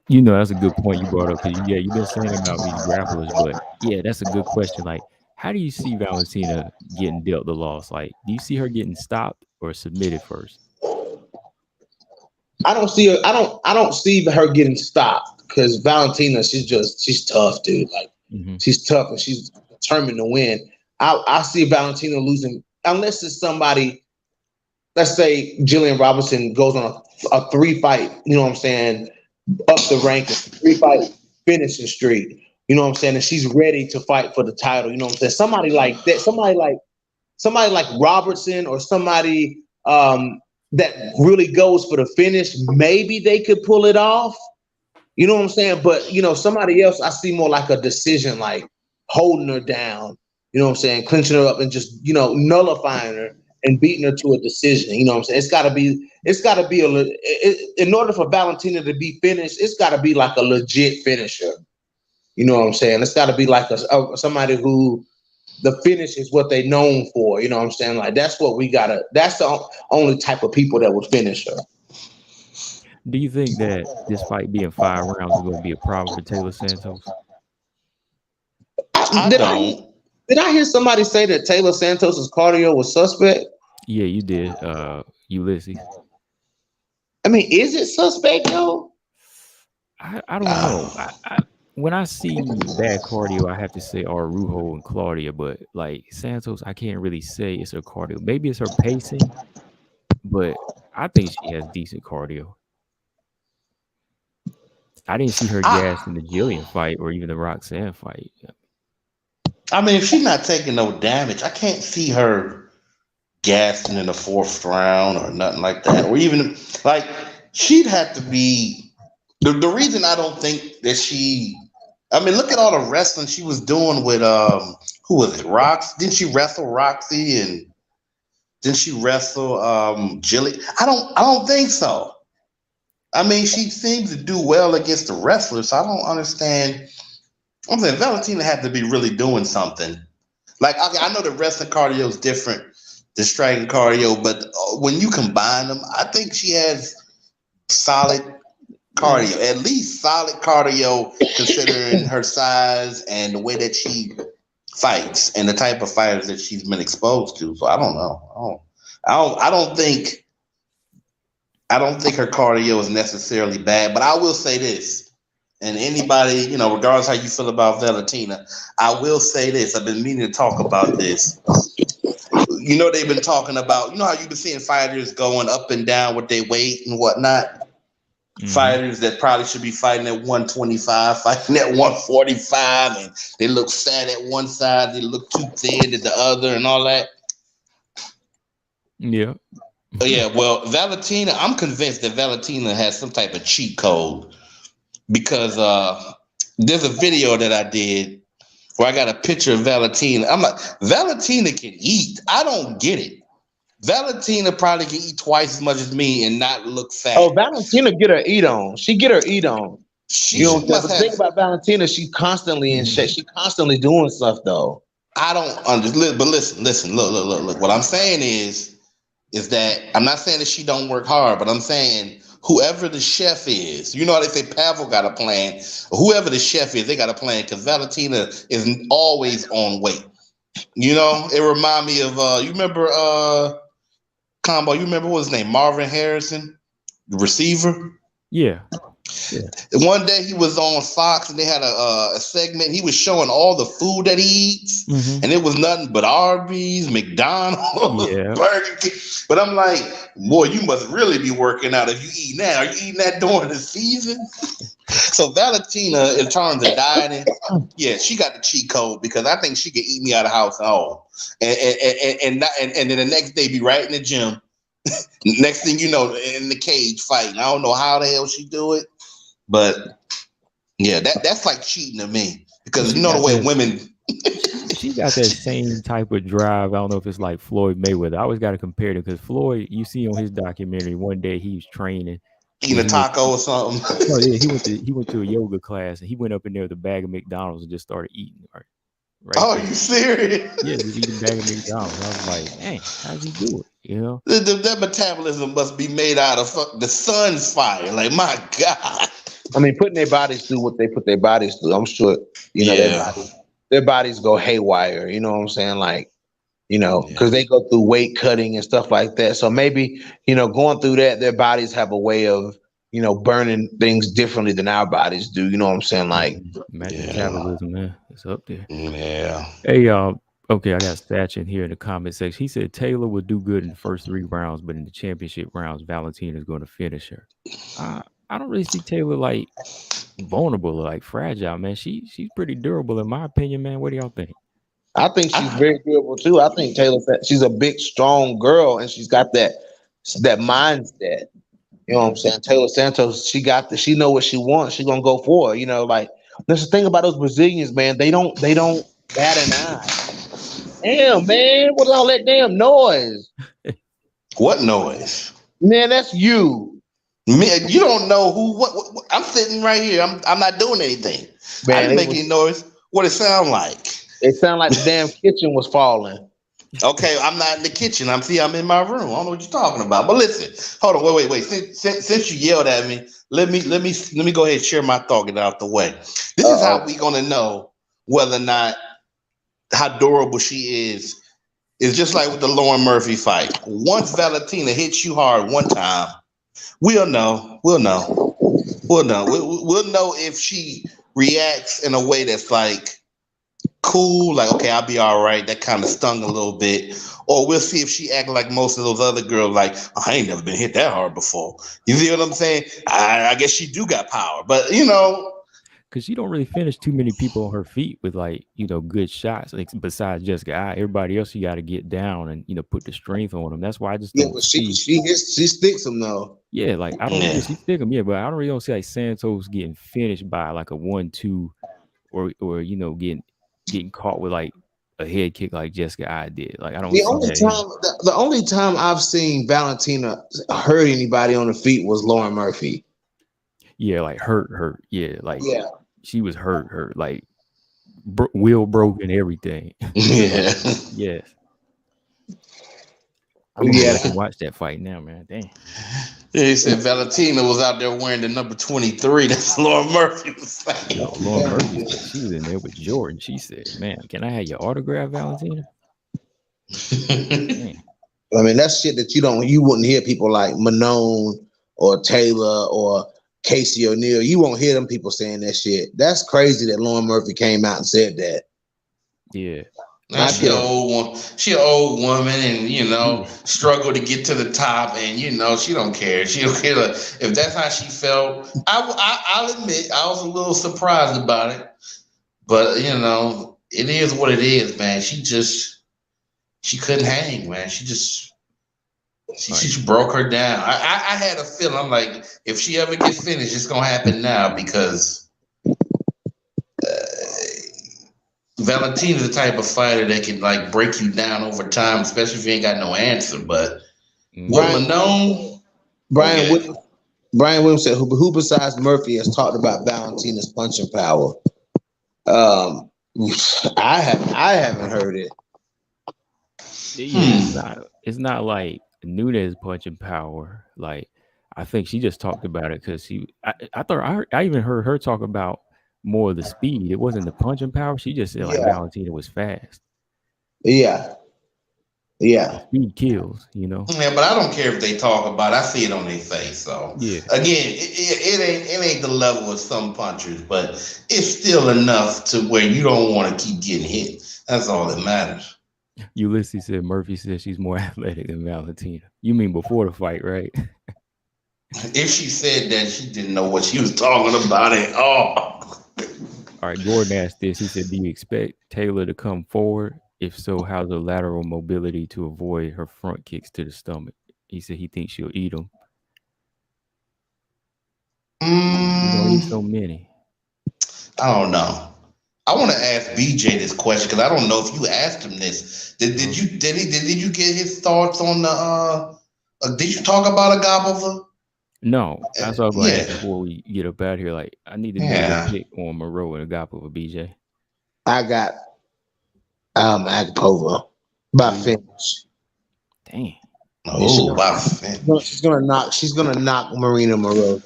You know, that's a good point you brought up, because you've been saying about these grapplers, but that's a good question. Like, how do you see Valentina getting dealt the loss? Like, do you see her getting stopped or submitted first? I don't see her getting stopped, because Valentina, she's tough, dude. Like, she's tough and she's determined to win. I see Valentina losing unless it's somebody. Let's say Jillian Robinson goes on a 3-fight, you know what I'm saying, up the rankings, 3-fight finishing streak. You know what I'm saying? And she's ready to fight for the title. You know what I'm saying? Somebody like that, somebody like Robertson, or somebody that really goes for the finish, maybe they could pull it off. You know what I'm saying? But, you know, somebody else, I see more like a decision, like holding her down, you know what I'm saying, clinching her up and just, you know, nullifying her and beating her to a decision. You know what I'm saying? It's got to be in order for Valentina to be finished, it's got to be like a legit finisher. You know what I'm saying? It's got to be like somebody who the finish is what they're known for. You know what I'm saying? Like, that's what we got to, that's the only type of people that would finish her. Do you think that this fight being 5 rounds is going to be a problem for Taylor Santos? Did I hear somebody say that Taylor Santos's cardio was suspect? Yeah, you did, Ulysses. I mean, is it suspect, though? I don't know. When I see bad cardio, I have to say Araujo and Claudia, but like Santos, I can't really say it's her cardio. Maybe it's her pacing, but I think she has decent cardio. I didn't see her gassed in the Jillian fight or even the Roxanne fight. I mean, if she's not taking no damage, I can't see her gassing in the 4th round or nothing like that. Or even, like, she'd have to be... The reason I don't think that I mean, look at all the wrestling she was doing with, who was it, Rox? Didn't she wrestle Roxy, and didn't she wrestle Jillian? I don't think so. I mean, she seems to do well against the wrestlers, so I don't understand. I'm saying Valentina had to be really doing something. Like, okay, I know the wrestling cardio is different, the striking cardio, but when you combine them, I think she has solid cardio, at least solid cardio, considering her size and the way that she fights and the type of fighters that she's been exposed to. So I don't know. I don't think her cardio is necessarily bad, but I will say this. And anybody, you know, regardless how you feel about Valentina, I will say this. I've been meaning to talk about this. You know, they've been talking about, you know how you've been seeing fighters going up and down with their weight and whatnot? Fighters that probably should be fighting at 125, fighting at 145, and they look fat at one side, they look too thin at the other, and all that. Yeah. Yeah, well, Valentina, I'm convinced that Valentina has some type of cheat code, because there's a video that I did where I got a picture of Valentina. I'm like, Valentina can eat. I don't get it. Valentina probably can eat twice as much as me and not look fat. Oh, Valentina get her eat on. She get her eat on. She You know what I'm saying? must But the thing have. about Valentina, she's constantly in shape. She constantly doing stuff though. I don't understand. But listen. Look. What I'm saying is that I'm not saying that she don't work hard, but I'm saying whoever the chef is, you know how they say Pavel got a plan. Whoever the chef is, they got a plan because Valentina is always on weight. You know, it remind me of you remember Combo, you remember what his name? Marvin Harrison, the receiver? Yeah. One day he was on Fox and they had a segment. He was showing all the food that he eats, and it was nothing but Arby's, McDonald's, Burger King. But I'm like, boy, you must really be working out if you eating that. Are you eating that during the season? So Valentina, in terms of dieting, yeah, she got the cheat code because I think she could eat me out of house and home, and then the next day be right in the gym. Next thing you know, in the cage fighting. I don't know how the hell she do it. But yeah, that's like cheating to me because you know the way women. She got that same type of drive. I don't know if it's like Floyd Mayweather. I always got to compare it because Floyd, you see on his documentary, one day he was training, eating a taco or something. No, yeah, he went to a yoga class and he went up in there with a bag of McDonald's and just started eating. Right oh, there. You serious? Yeah, just eating a bag of McDonald's. I was like, dang, how's he do it? You know, that metabolism must be made out of the sun's fire. Like my God. I mean, putting their bodies through what they put their bodies through. I'm sure, you know, their bodies go haywire. You know what I'm saying? Like, you know, because they go through weight cutting and stuff like that. So maybe, you know, going through that, their bodies have a way of, you know, burning things differently than our bodies do. You know what I'm saying? Like, metabolism, man, it's up there. Yeah. Hey, y'all. Okay, I got Thatch in here in the comment section. He said Taylor would do good in the first 3 rounds, but in the championship rounds, Valentina is going to finish her. I don't really see Taylor like vulnerable or like fragile, man. She's pretty durable in my opinion, man. What do y'all think? I think she's very durable too. I think Taylor, she's a big, strong girl, and she's got that mindset. You know what I'm saying? Taylor Santos, she know what she wants. She's gonna go for it. You know, like there's the thing about those Brazilians, man. They don't bat an eye. Damn, man, what's all that damn noise? What noise? Man, that's you. Man, you don't know what I'm sitting right here. I'm not doing anything. Man, I didn't make any noise. What it sound like? It sounded like the damn kitchen was falling. Okay, I'm not in the kitchen. I'm in my room. I don't know what you're talking about. But listen, hold on, wait. Since you yelled at me, let me go ahead and share my thought, get out the way. This is how we gonna know whether or not how durable she is. It's just like with the Lauren Murphy fight. Once Valentina hits you hard one time, we'll know. We'll know if she reacts in a way that's like cool, like okay, I'll be all right. That kind of stung a little bit, or we'll see if she act like most of those other girls, like I ain't never been hit that hard before. You see what I'm saying? I guess she do got power, but you know, because she don't really finish too many people on her feet with like good shots. Like besides Jessica, everybody else you got to get down and put the strength on them. That's why I just don't but she sticks them though. Yeah, like I don't really see stick them. Yeah, but I don't really see like Santos getting finished by like a 1-2 or getting caught with like a head kick like Jessica I did. Like I don't. The only time I've seen Valentina hurt anybody on the feet was Lauren Murphy. Yeah, like hurt. Yeah, like she was hurt. Like wheel broken, everything. Yeah. Yes. I'm gonna to watch that fight now, man. Dang. Yeah, he said Valentina was out there wearing the number 23. That's Lauren Murphy was saying. No, Lauren Murphy said she was in there with Jordan. She said, "Man, can I have your autograph, Valentina?" I mean, that's shit that you wouldn't hear people like Manon or Taylor or Casey O'Neill. You won't hear them people saying that shit. That's crazy that Lauren Murphy came out and said that. Yeah. Now she an old woman, and struggle to get to the top, and she don't care. She don't care if that's how she felt. I'll admit I was a little surprised about it, but it is what it is, man. She couldn't hang, man. She just broke her down. I had a feeling. I'm like, if she ever gets finished, it's gonna happen now because. Valentina's the type of fighter that can like break you down over time, especially if you ain't got no answer. But with Mm. Brian Manon, Brian okay. Williams, Brian Williams said, who besides Murphy has talked about Valentina's punching power? Um, I haven't heard it. Yeah, it's not like Nunez punching power. Like I think she just talked about it because I thought I even heard her talk about more of the speed. It wasn't the punching power. She just said like Yeah, Valentina was fast. yeah, And yeah. speed kills, you know. Yeah, but I don't care if they talk about it. I see it on their face. So Yeah. again, it ain't the level of some punchers, but it's still enough to where you don't want to keep getting hit. That's all that matters. Ulysses said Murphy said she's more athletic than Valentina. You mean before the fight, right? If she said that, she didn't know what she was talking about at all. All right, Gordon asked this. He said, "Do you expect Taylor to come forward? If so, how's her lateral mobility to avoid her front kicks to the stomach?" He said he thinks she'll eat them. She gonna eat Mm, so many. I don't know. I want to ask BJ this question because I don't know if you asked him this. Did Uh, you did you get his thoughts on the did you talk about Agapova? no, that's what I was gonna ask Yeah, before we get up out here. Like, I need to know your yeah. pick on Moreau and Agapova, BJ. I got Agapova by finish. Dang, Yeah, Oh wow. she's gonna knock Marina Moroz.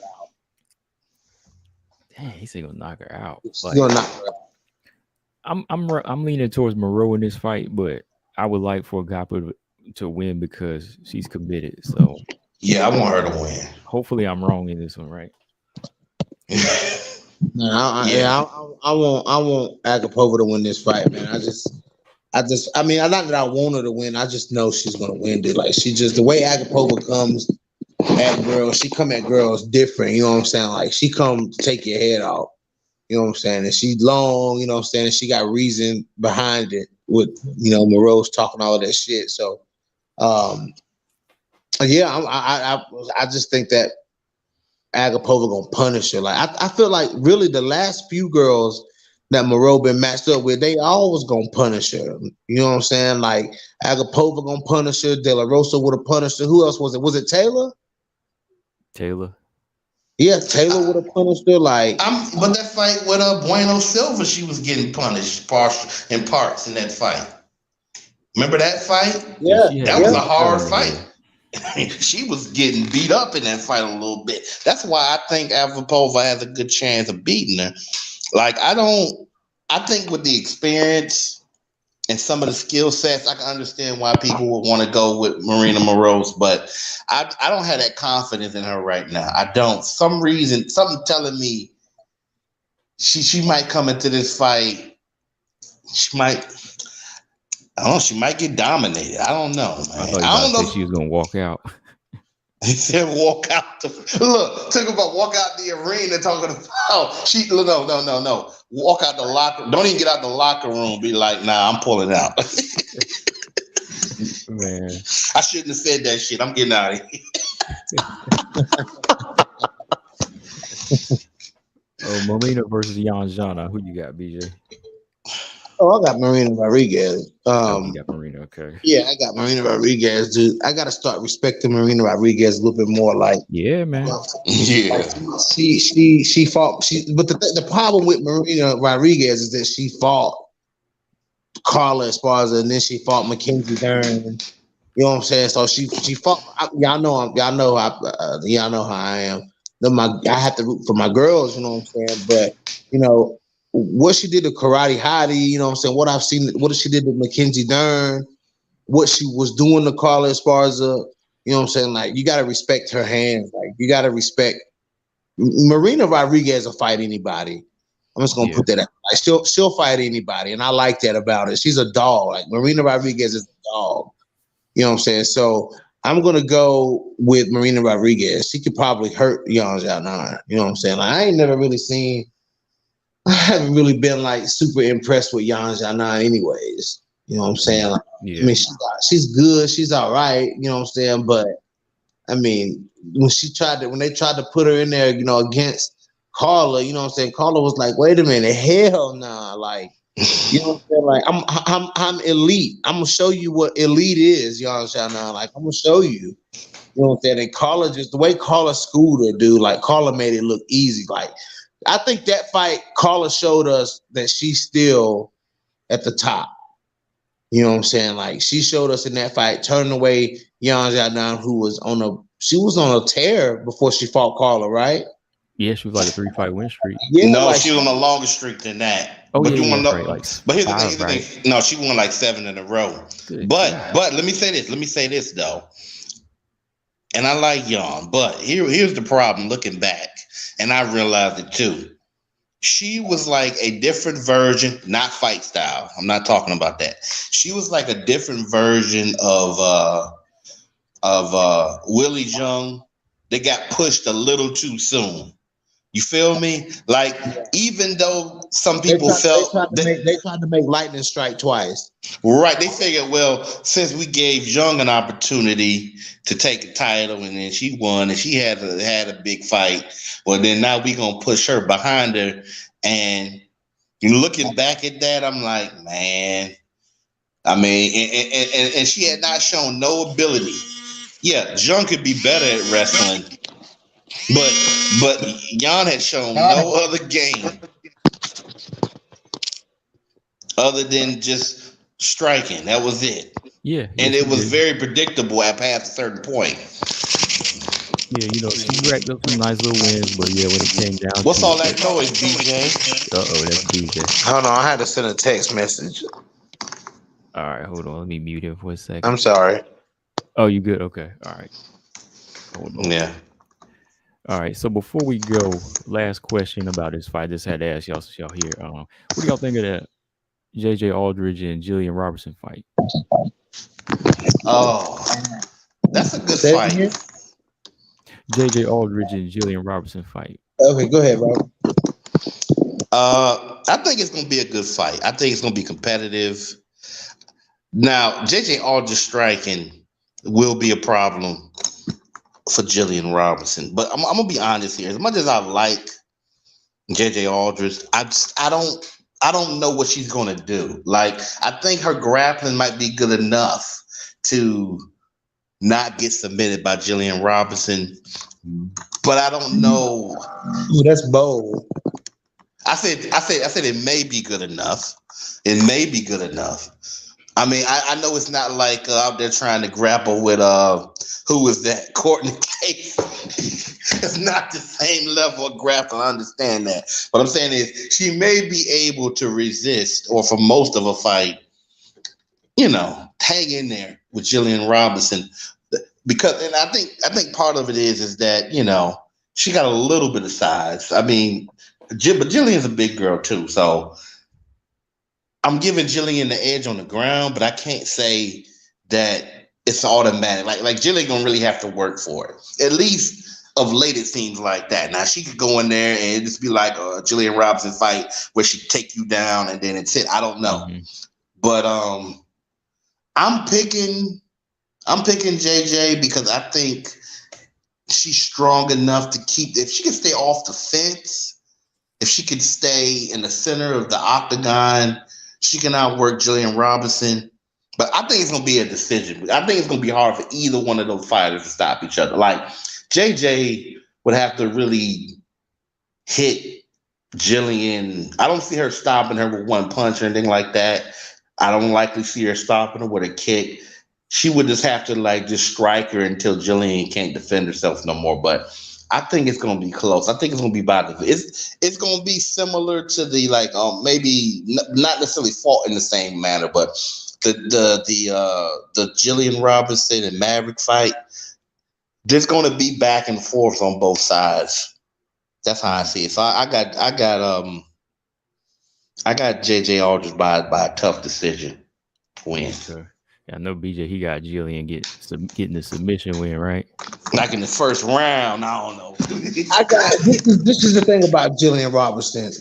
dang, he's gonna knock her out. She's Like, gonna knock her out. I'm leaning towards Moreau in this fight, but I would like for Agapova to win because she's committed. So Yeah, I want her to win. hopefully I'm wrong in this one, right? No, Yeah. I want Agapova to win this fight, man. I mean, not that I want her to win. I just know she's gonna win it. Like she just the way Agapova comes at girls, she come at girls different. You know what I'm saying? Like she come to take your head off. You know what I'm saying? And she's long. You know what I'm saying? And she got reason behind it with Moroz talking all of that shit. So, um, yeah, I just think that Agapova gonna punish her. Like I feel like really the last few girls that Moreau been matched up with, they always gonna punish her. You know what I'm saying? Like Agapova gonna punish her. De La Rosa would have punished her. Who else was it? Was it Taylor? Taylor. Yeah, Taylor would have punished her. Like But that fight with Bueno Silva, she was getting punished in parts in that fight. Remember that fight? Yeah, yeah, she had That a was yeah. a big cut hard on her fight. head. She was getting beat up in that fight a little bit. That's why I think Agapova has a good chance of beating her. Like I think with the experience and some of the skill sets, I can understand why people would want to go with Marina Moroz, but I don't have that confidence in her right now. I don't. Some reason, something telling me she might come into this fight. She might. I don't know. She might get dominated. I don't know, I man. thought you I about don't to say she was know. gonna walk out. He said, "Walk out." Talk about walk out the arena. Talking about she. No. Walk out the locker. Don't even get out the locker room. Be like, nah, I'm pulling out. Man. I shouldn't have said that shit. I'm getting out of here. Oh, Marina versus Yanzana. Who you got, BJ? Oh, I got Marina Rodriguez. Oh, you got Marina. Okay. Yeah, I got Marina Rodriguez, dude. I gotta start respecting Marina Rodriguez a little bit more. Like, Yeah, man. Yeah. she fought. But the problem with Marina Rodriguez is that she fought Carla Esparza and then she fought Mackenzie Dern. You know what I'm saying? So she fought. Y'all know how I am. I have to root for my girls. You know what I'm saying? But what she did to Karate Hottie. You know what I'm saying? What I've seen. What she did to Mackenzie Dern. What she was doing to Carla Esparza. You know what I'm saying? Like you gotta respect her hands. Like you gotta respect Marina Rodriguez will fight anybody. I'm just gonna Yeah. put that out. Like she'll fight anybody, and I like that about her. She's a dog. Like Marina Rodriguez is a dog. You know what I'm saying? So I'm gonna go with Marina Rodriguez. She could probably hurt Xiaonan. You know what I'm saying? Like I haven't really been like super impressed with Yanzana anyways. You know what I'm saying? Like, I Yeah. mean, she's good. She's all right. You know what I'm saying? But I mean, when they tried to put her in there, against Carla, you know what I'm saying? Carla was like, wait a minute, hell nah. Like, You know what I'm saying? Like I'm elite. I'm gonna show you what elite is, y'all. Xiaonan. Like I'm gonna show you. You know what I'm saying? And Carla just the way Carla schooled her, dude. Like Carla made it look easy. Like I think that fight, Carla showed us that she's still at the top. You know what I'm saying? Like she showed us in that fight, turning away Yanzana, who was on a tear before she fought Carla, right? Yeah, she was like a 3-fight win streak. Yeah, No, like she was on a longer streak than that. Oh But yeah, you yeah, want that's to right. know? Like But here's the thing. 5, Here's the right? thing. No, she won like 7 in a row. Good But God. but let me say this. Let me say this though. And I like Yon, but here's the problem. Looking back, and I realized it too. She was like a different version, not fight style. I'm not talking about that. She was like a different version of Willie Jung. They got pushed a little too soon. You feel me? Like even though some they people tried, they felt tried to that make they tried to make lightning strike twice. right, they figured, well, since we gave Jung an opportunity to take a title and then she won and she had a big fight, well then now we gonna push her behind her. And you looking back at that, I'm like, man, I mean, and she had not shown no ability. Yeah, Jung could be better at wrestling, but Jan had shown no other game other than just striking. That was it. Yeah, yeah, And she it was did. very predictable at past a certain point. Yeah, she racked up some nice little wins, but yeah, when it came down What's to all it, that noise, BJ? that's BJ. Hold on, I had to send a text message. All right, hold on. Let me mute him for a second. I'm sorry. Oh, you good? Okay. All right. Hold on. Yeah. All right. So before we go, last question about this fight. Just had to ask y'all here. What do y'all think of that JJ Aldridge and Jillian Robertson fight? Oh, that's a good Say it fight. again? JJ Aldridge and Jillian Robertson fight. Okay, go ahead, bro. I think it's gonna be a good fight. I think it's gonna be competitive. Now, JJ Aldridge striking will be a problem for Jillian Robinson, but I'm gonna be honest here. As much as I like JJ Aldridge, I don't know what she's gonna do. Like, I think her grappling might be good enough to not get submitted by Jillian Robinson, but I don't know. Ooh, that's bold. I said it may be good enough. It may be good enough. I mean, I know it's not like out there trying to grapple with who is that? Courtney Case. It's not the same level of grappling. I understand that. What I'm saying is she may be able to resist, or for most of a fight, hang in there with Jillian Robinson. Because, and I think part of it is that, she got a little bit of size. I mean, but Jillian's a big girl too. So I'm giving Jillian the edge on the ground, but I can't say that it's automatic. Like Jillian gonna really have to work for it. At least of late, it seems like that. Now she could go in there and just be like a Jillian Robinson fight where she take you down and then it's it. I don't know, but I'm picking JJ because I think she's strong enough to keep. If she can stay off the fence, if she could stay in the center of the octagon, she can outwork Jillian Robinson. But I think it's going to be a decision. I think it's going to be hard for either one of those fighters to stop each other. Like, JJ would have to really hit Jillian. I don't see her stopping her with one punch or anything like that. I don't likely see her stopping her with a kick. She would just have to just strike her until Jillian can't defend herself no more. But I think it's going to be close. I think it's going to be it's going to be similar to the maybe not necessarily fought in the same manner, but the Jillian Robinson and Maverick fight. There's going to be back and forth on both sides. That's how I see it. So I got JJ Aldridge by a tough decision win. Okay. Yeah, I know BJ. He got Jillian getting the submission win, right? Like in the first round. I don't know. This is the thing about Jillian Robinson.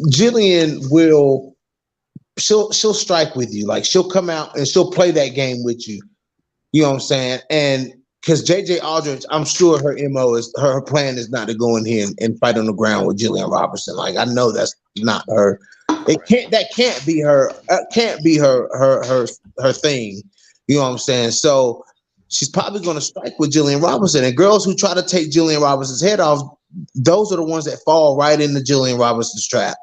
Jillian she'll strike with you. Like she'll come out and she'll play that game with you. You know what I'm saying? And because JJ Aldridge, I'm sure her MO is her plan is not to go in here and fight on the ground with Jillian Robinson. Like I know that's not her That can't be her. Can't be her thing. You know what I'm saying? So she's probably going to strike with Jillian Robinson. And girls who try to take Jillian Robinson's head off, those are the ones that fall right into Jillian Robinson's trap.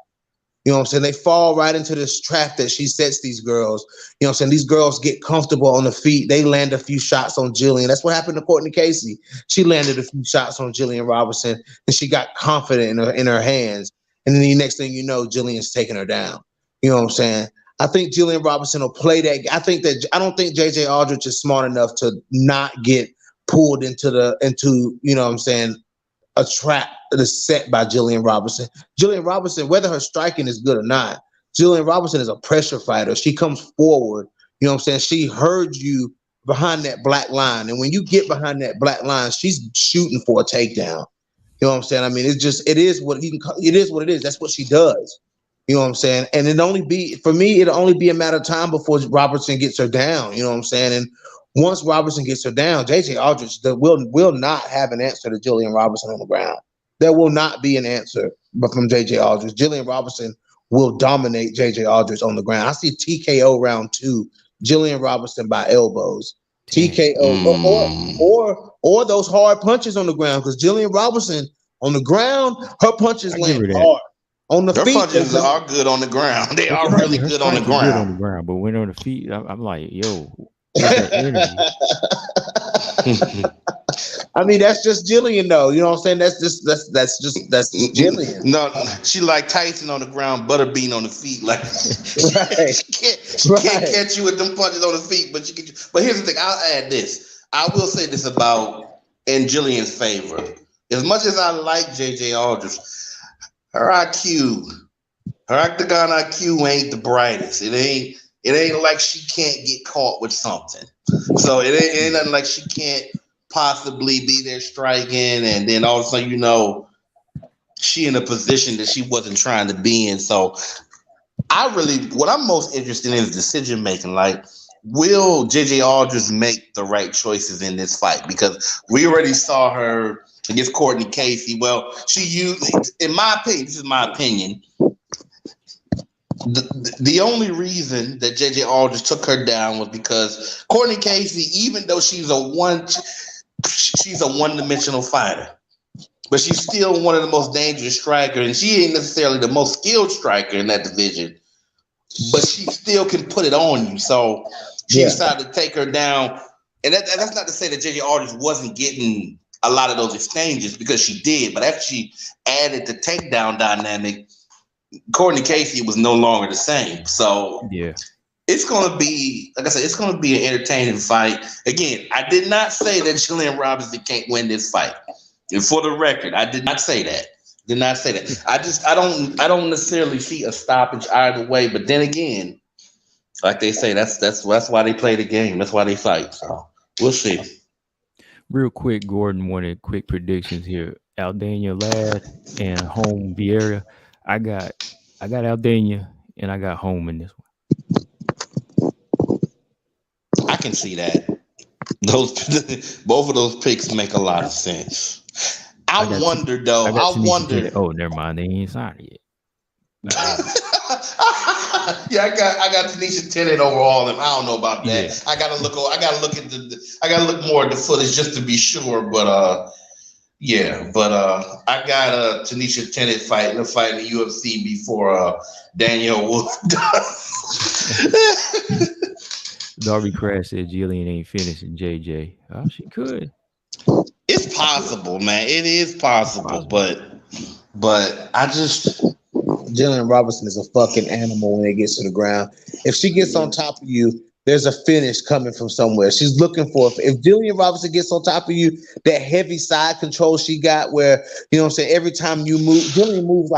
You know what I'm saying? They fall right into this trap that she sets these girls. You know what I'm saying? These girls get comfortable on the feet. They land a few shots on Jillian. That's what happened to Courtney Casey. She landed a few shots on Jillian Robinson, and she got confident in her hands. And then the next thing you know, Jillian's taking her down. You know what I'm saying? I think Jillian Robinson will play that. I don't think JJ Aldrich is smart enough to not get pulled into you know what I'm saying, a trap that is set by Jillian Robinson. Jillian Robinson, whether her striking is good or not, Jillian Robinson is a pressure fighter. She comes forward. You know what I'm saying? She heard you behind that black line. And when you get behind that black line, she's shooting for a takedown. You know what I'm saying? I mean, it is what it is. That's what she does. You know what I'm saying? And it'll only be a matter of time before Robertson gets her down. You know what I'm saying? And once Robertson gets her down, JJ Aldrich will not have an answer to Jillian Robinson on the ground. There will not be an answer from JJ Aldrich. Jillian Robinson will dominate JJ Aldrich on the ground. I see TKO round 2, Jillian Robinson by elbows. TKO or those hard punches on the ground, because Jillian Robinson on the ground, her punches land hard. On the feet, punches are good on the ground. They are really good on the ground. Good on the ground, but when on the feet, I'm like, yo. I mean, that's just Jillian, though. You know what I'm saying? That's just Jillian. No, she like Tyson on the ground, Butterbean on the feet. Like right. she can't catch you with them punches on the feet, but she can. But here's the thing: I'll add this. I will say this about in Jillian's favor. As much as I like JJ Aldrich, her octagon IQ ain't the brightest. It ain't like she can't get caught with something. So it ain't nothing like she can't possibly be there striking, and then all of a sudden, you know, she in a position that she wasn't trying to be in. So what I'm most interested in is decision making. Like, will JJ Aldrich make the right choices in this fight? Because we already saw her against Courtney Casey. Well, she used, in my opinion, this is my opinion, the only reason that JJ Aldrich took her down was because Courtney Casey, even though she's a one-dimensional fighter, but she's still one of the most dangerous strikers, and she ain't necessarily the most skilled striker in that division, but she still can put it on you. So she decided to take her down. And that's not to say that JJ Aldrich wasn't getting a lot of those exchanges, because she did, but after she added the takedown dynamic, Courtney Casey was no longer the same. So it's going to be, like I said, it's going to be an entertaining fight. Again, I did not say that Jillian Robinson can't win this fight. And for the record, I did not say that. I don't necessarily see a stoppage either way. But then again, like they say, that's why they play the game. That's why they fight. So we'll see. Real quick, Gordon wanted quick predictions here. Aldana Ladd and Home Vieira. I got Aldana and I got Home in this one. I can see that. Both of those picks make a lot of sense. I wonder though. Oh, never mind. They ain't signed yet. Yeah, I got Tanisha Tennant over all of them. I don't know about that. Yeah. I gotta look more at the footage just to be sure. But I got Tanisha Tennant fighting the UFC before Danielle Wolf does. Darby Crash said Jillian ain't finishing JJ. Oh, she could. It's possible, man. It is possible. But I just, Jillian Robinson is a fucking animal when it gets to the ground. If she gets on top of you, there's a finish coming from somewhere. She's looking for, if Jillian Robinson gets on top of you, that heavy side control she got where, you know what I'm saying, every time you move, Jillian moves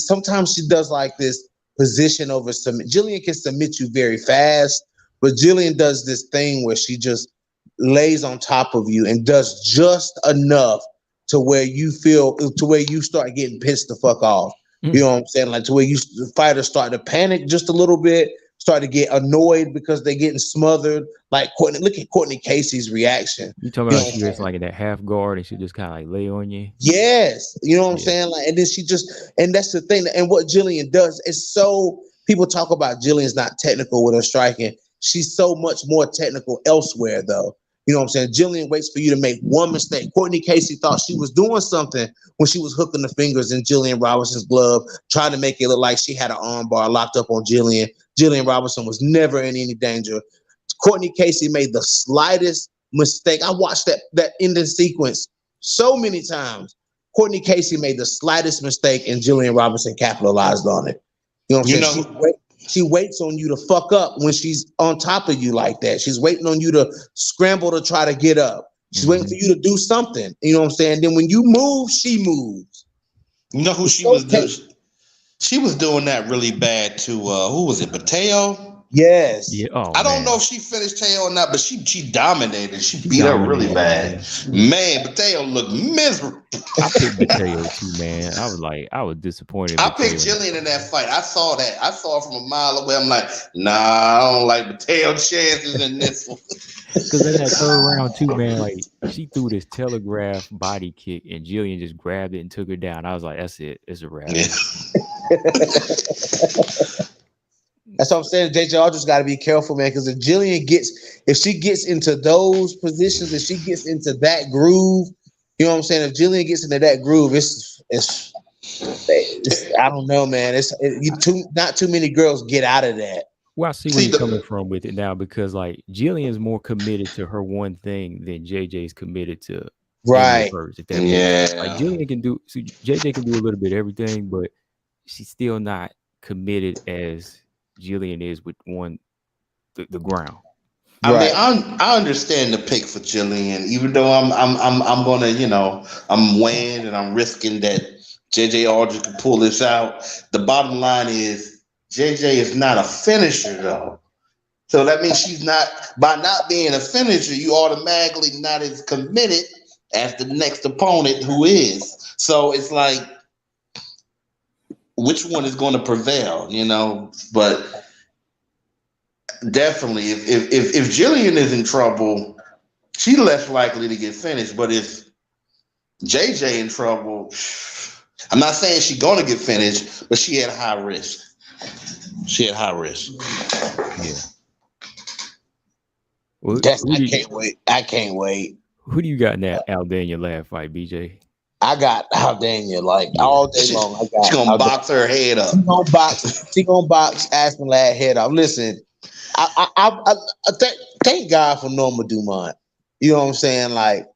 sometimes she does like this position over submit. Jillian can submit you very fast, but Jillian does this thing where she just lays on top of you and does just enough to where you start getting pissed the fuck off. You know what I'm saying? Like to where the fighters start to panic just a little bit, start to get annoyed because they're getting smothered. Like Courtney, look at Courtney Casey's reaction. You talking You about know she what I'm was saying? like in that half guard and she just kind of like lay on you? Yes, you know what I'm Yeah. saying? Like, and then she just, and that's the thing. And what Jillian does is so people talk about Jillian's not technical with her striking. She's so much more technical elsewhere, though. You know what I'm saying? Jillian waits for you to make one mistake. Courtney Casey thought she was doing something when she was hooking the fingers in Jillian Robinson's glove, trying to make it look like she had an arm bar locked up on Jillian. Jillian Robinson was never in any danger. Courtney Casey made the slightest mistake. I watched that ending sequence so many times. Courtney Casey made the slightest mistake and Jillian Robinson capitalized on it. You know what I'm saying? She waits on you to fuck up when she's on top of you like that. She's waiting on you to scramble to try to get up. She's waiting for you to do something. You know what I'm saying? Then when you move, she moves. You know who she was doing? She was doing that really bad to who was it? Mateo? Yes. Yeah. Oh, I don't man. know if she finished Teo or not, but she dominated. She beat her really bad. Man, Mateo looked miserable. I picked Mateo too, man. I was disappointed. I picked Jillian in that fight. I saw that. I saw it from a mile away. I'm like, nah, I don't like Mateo's chances in this one. Because in that third round too, man, like she threw this telegraph body kick and Jillian just grabbed it and took her down. I was like, that's it. It's a wrap. Yeah. That's what I'm saying. JJ Aldridge got to be careful, man, because if she gets into those positions, if she gets into that groove, you know what I'm saying? If Jillian gets into that groove, it's I don't know, man. Not too many girls get out of that. Well, I see where you're coming from with it now, because like Jillian's more committed to her one thing than JJ's committed to right. Hers, if that makes sense. Like Jillian can do, so JJ can do a little bit of everything, but she's still not committed as Jillian is with the ground. I mean, I understand the pick for Jillian, even though I'm gonna, I'm weighing and I'm risking that JJ Aldridge can pull this out. The bottom line is JJ is not a finisher though. So that means by not being a finisher, you automatically not as committed as the next opponent who is. So it's like, which one is going to prevail, But definitely, if Jillian is in trouble, she's less likely to get finished. But if JJ in trouble, I'm not saying she's going to get finished, but she had high risk. Yeah. Well, I can't wait. Who do you got in that Aldana last fight, BJ? I got Aldana all day long. She's gonna box her head up. She gonna box Aspen Ladd head up. Listen, I thank God for Norma Dumont. You know what I'm saying? Like,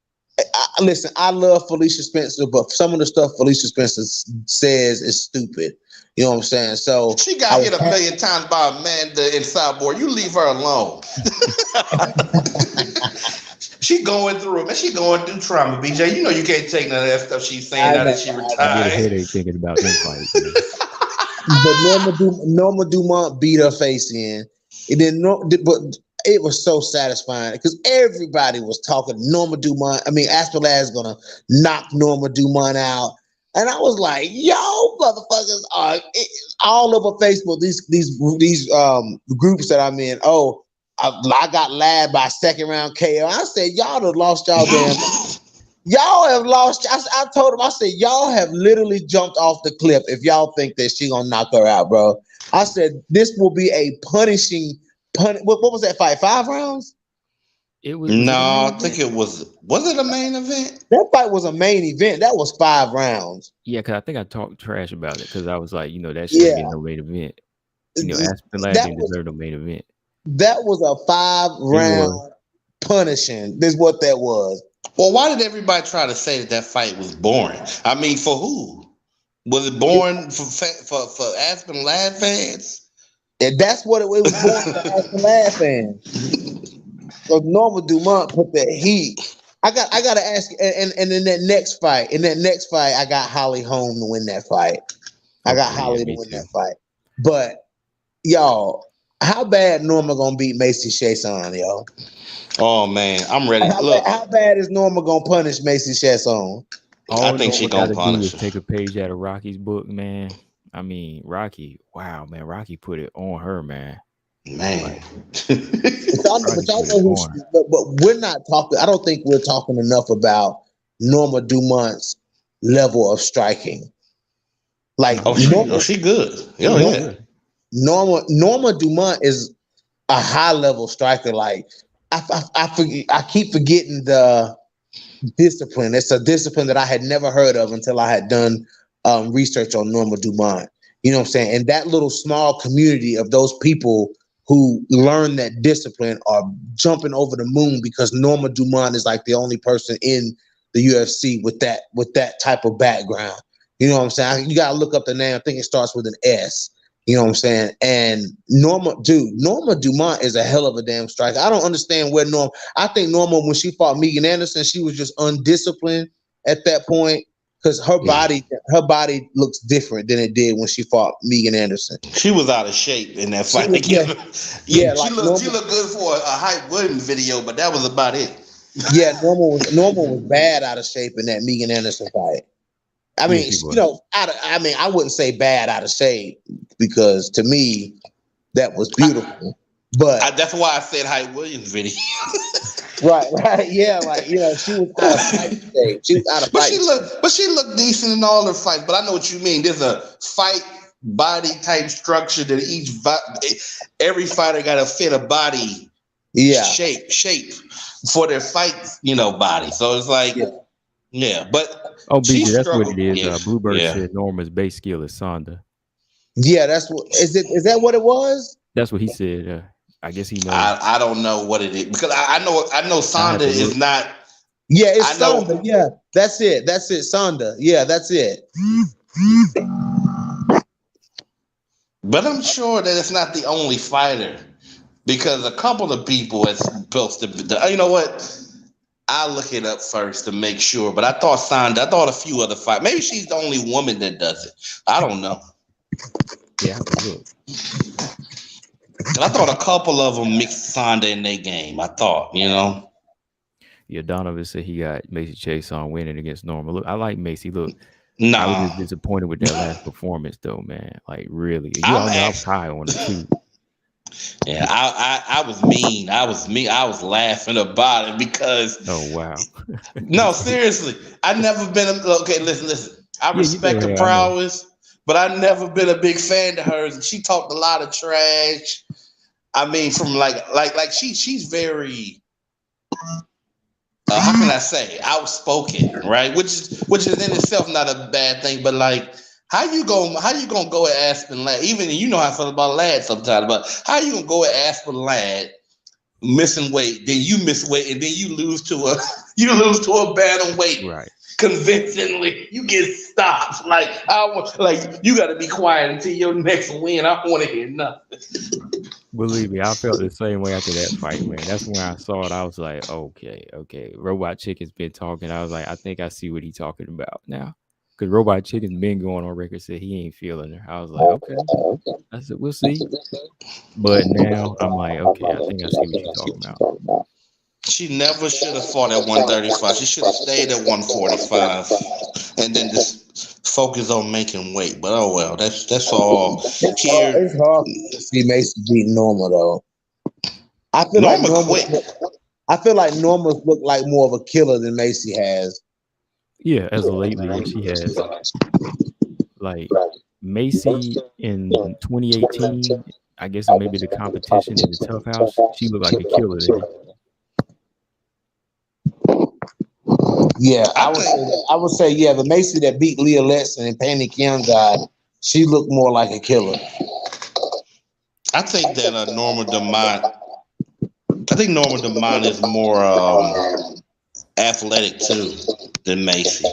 listen, I love Felicia Spencer, but some of the stuff Felicia Spencer says is stupid. You know what I'm saying? So she got hit a million times by Amanda in Cyborg. You leave her alone. She going through it, man. She going through trauma, BJ. You know you can't take none of that stuff she's saying now that she retired. I get a headache thinking about them fights. But Norma Dumont beat her face in. But it was so satisfying because everybody was talking Norma Dumont. I mean, Aspen Ladd is gonna knock Norma Dumont out. And I was like, yo, motherfuckers are all over Facebook. These groups that I'm in. Oh, I got Ladd by second round KO. I said, y'all have lost y'all damn. Y'all have lost. I told him, I said, y'all have literally jumped off the cliff if y'all think that she gonna knock her out, bro. I said, this will be a punishing. What was that fight? 5 rounds? It was. No, I think it was. Was it a main event? That fight was a main event. That was 5 rounds. Yeah, because I think I talked trash about it because I was like, that shouldn't be no main event. Aspen Ladd didn't deserve no main event. That was a 5-round punishing. This is what that was. Well, why did everybody try to say that fight was boring? I mean, for who? Was it boring for Aspen Ladd fans? And that's what it was boring for Aspen Ladd fans. So Norma Dumont put that heat. I got to ask you, and in that next fight, I got Holly Holm to win that fight. I got Holly to win that fight. But y'all, how bad Norma gonna beat Macy Chiasson, yo? Oh man, I'm ready. How bad is Norma gonna punish Macy Chiasson? I think she gonna punish her. Take a page out of Rocky's book, man. I mean, Rocky. Wow, man, Rocky put it on her, man. Man. But we're not talking. I don't think we're talking enough about Norma Dumont's level of striking. Like, she good. Norma Dumont is a high level striker. Like, I keep forgetting the discipline. It's a discipline that I had never heard of until I had done research on Norma Dumont. You know what I'm saying? And that little small community of those people who learn that discipline are jumping over the moon because Norma Dumont is like the only person in the UFC with that type of background. You know what I'm saying? You gotta look up the name. I think it starts with an S. You know what I'm saying? And Norma Dumont is a hell of a damn striker. I don't understand where Norma. I think Norma, when she fought Megan Anderson, she was just undisciplined at that point because her body looks different than it did when she fought Megan Anderson. She was out of shape in that fight. She looked good for a Hype Williams video, but that was about it. Yeah, Norma was bad out of shape in that Megan Anderson fight. I mean, I wouldn't say bad out of shape because to me that was beautiful. But that's why I said Hype Williams video. right, yeah, like she was out of fight shape. She was out of fight. But she looked decent in all her fights. But I know what you mean. There's a fight body type structure that every fighter got to fit a body shape for their fight, body. So it's like, but. BJ, that's what it is. Bluebird said Norma's base skill is Sonda. Yeah, that's what is that what it was? That's what he said. I guess he knows. I don't know what it is because I know Sonda is not. Yeah, it's Sonda. Yeah, that's it. Sonda. Yeah, that's it. But I'm sure that it's not the only fighter because a couple of people are supposed to. You know what? I'll look it up first to make sure. But I thought a few other fights. Maybe she's the only woman that does it. I don't know. Yeah, good. I thought a couple of them mixed Sonda in their game. I thought, Yeah, Donovan said he got Macy Chase on winning against Norma. Look, I like Macy. Look, I was just disappointed with that last performance, though, man. Like, really. I was high on it, too. Yeah, I was mean. I was laughing about it because. Oh wow! No, seriously, I never been. Okay, listen. I respect the prowess, but I never been a big fan of hers. And she talked a lot of trash. I mean, from like she's very. How can I say outspoken, right? Which is in itself not a bad thing, but like. How you gonna go at Aspen Ladd? Even how I feel about Ladd sometimes, but how you gonna go at Aspen Ladd missing weight, then you miss weight, and then you lose to a bantamweight right convincingly. You get stopped. Like you got to be quiet until your next win. I don't want to hear nothing. Believe me, I felt the same way after that fight, man. That's when I saw it. I was like, okay. Robot Chicken's been talking. I was like, I think I see what he's talking about now. Because Robot Chicken's been going on record, said he ain't feeling her. I was like, okay. I said, we'll see. But now I'm like, okay, I think I see what you're talking about. She never should have fought at 135. She should have stayed at 145 and then just focus on making weight. But oh well, that's all. It's hard to see Macy beat Norma though. I feel like Norma's looked like more of a killer than Macy has. Yeah, as of lately, she has. Like Macy in 2018, I guess maybe the competition in the Tough House, she looked like a killer then. Yeah, I would say the Macy that beat Leah Letson and Panny Kianzad, she looked more like a killer. I think that Norma Dumont is more athletic too than Macy.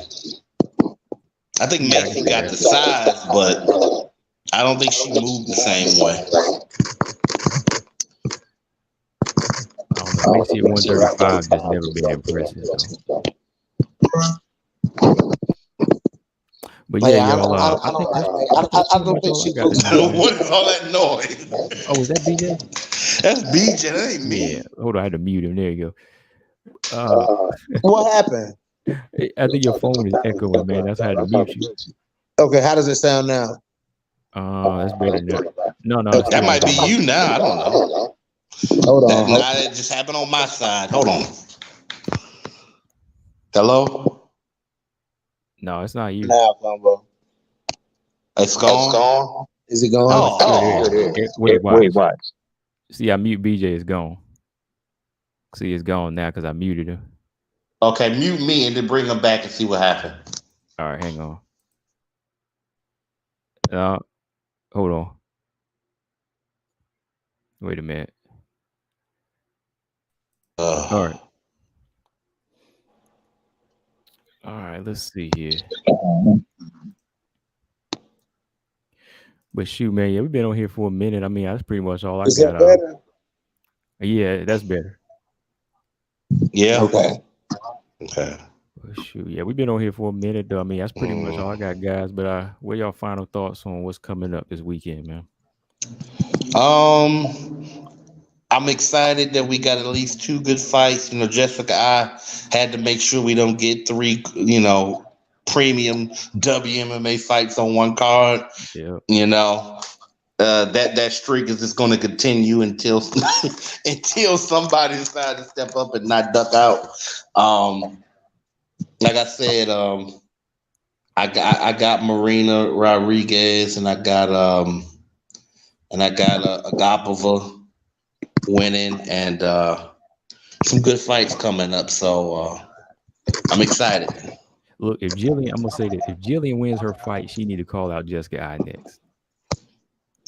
I think Macy got the size, but I don't think she moved the same way. I don't know. Macy at 135 has never been impressive though. But yeah, y'all. I don't think she got. What is all that noise? Oh, is that BJ? That's BJ. That ain't me. Yeah. Hold on, I had to mute him. There you go. What happened? I think your phone is echoing, man. That's how I had to mute you. Okay, how does it sound now? That's better than that. No, that's That still the might be same. you now. I don't know. Hold on. Nah, that just happened on my side. Hold on. Hello? No, it's not you. Now, combo. It's gone? Is it gone? No, it's still there. Wait, watch. watch. See, I mute BJ. It's gone. See, it's gone now because I muted him. Okay, mute me and then bring him back and see what happened. All right, hang on. Hold on. Wait a minute. All right. All right, let's see here. But shoot, man, yeah, we've been on here for a minute. I mean, that's pretty much all I Is got. that better? Yeah, that's better. Yeah. Okay. But shoot, yeah, we've been on here for a minute, though. I mean, that's pretty much all I got, guys. But what y'all final thoughts on what's coming up this weekend, man? I'm excited that we got at least 2 good fights. You know, Jessica, I had to make sure we don't get 3, premium WMMA fights on one card. Yeah. You know, that streak is just going to continue until until somebody decides to step up and not duck out. Like I said, I got Marina Rodriguez, and I got Agapova winning, and some good fights coming up. So I'm excited. Look, I'm gonna say that if Jillian wins her fight, she need to call out Jessica I next.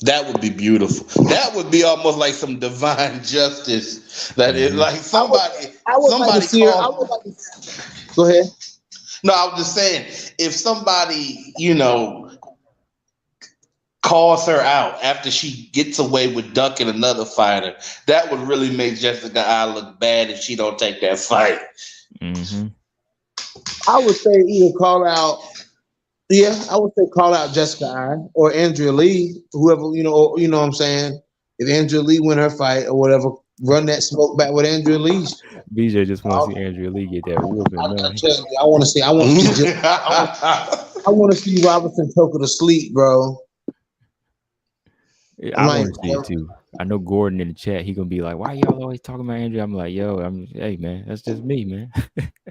That would be beautiful. That would be almost like some divine justice. That is like somebody. Go ahead. No, I was just saying, if somebody, calls her out after she gets away with ducking another fighter, that would really make Jessica I look bad if she don't take that fight. Mm-hmm. I would say either call out. Yeah, I would say call out Jessica I or Andrea Lee, whoever, or, you know what I'm saying? If Andrea Lee win her fight or whatever, run that smoke back with Andrea Lee. BJ just wants to see Andrea Lee get that whooping, man. I want to see Robinson choke her to sleep, bro. I want to see it too. I know Gordon in the chat, he gonna be like, "Why y'all always talking about Andrea?" I'm like, "Yo, hey man, that's just me, man."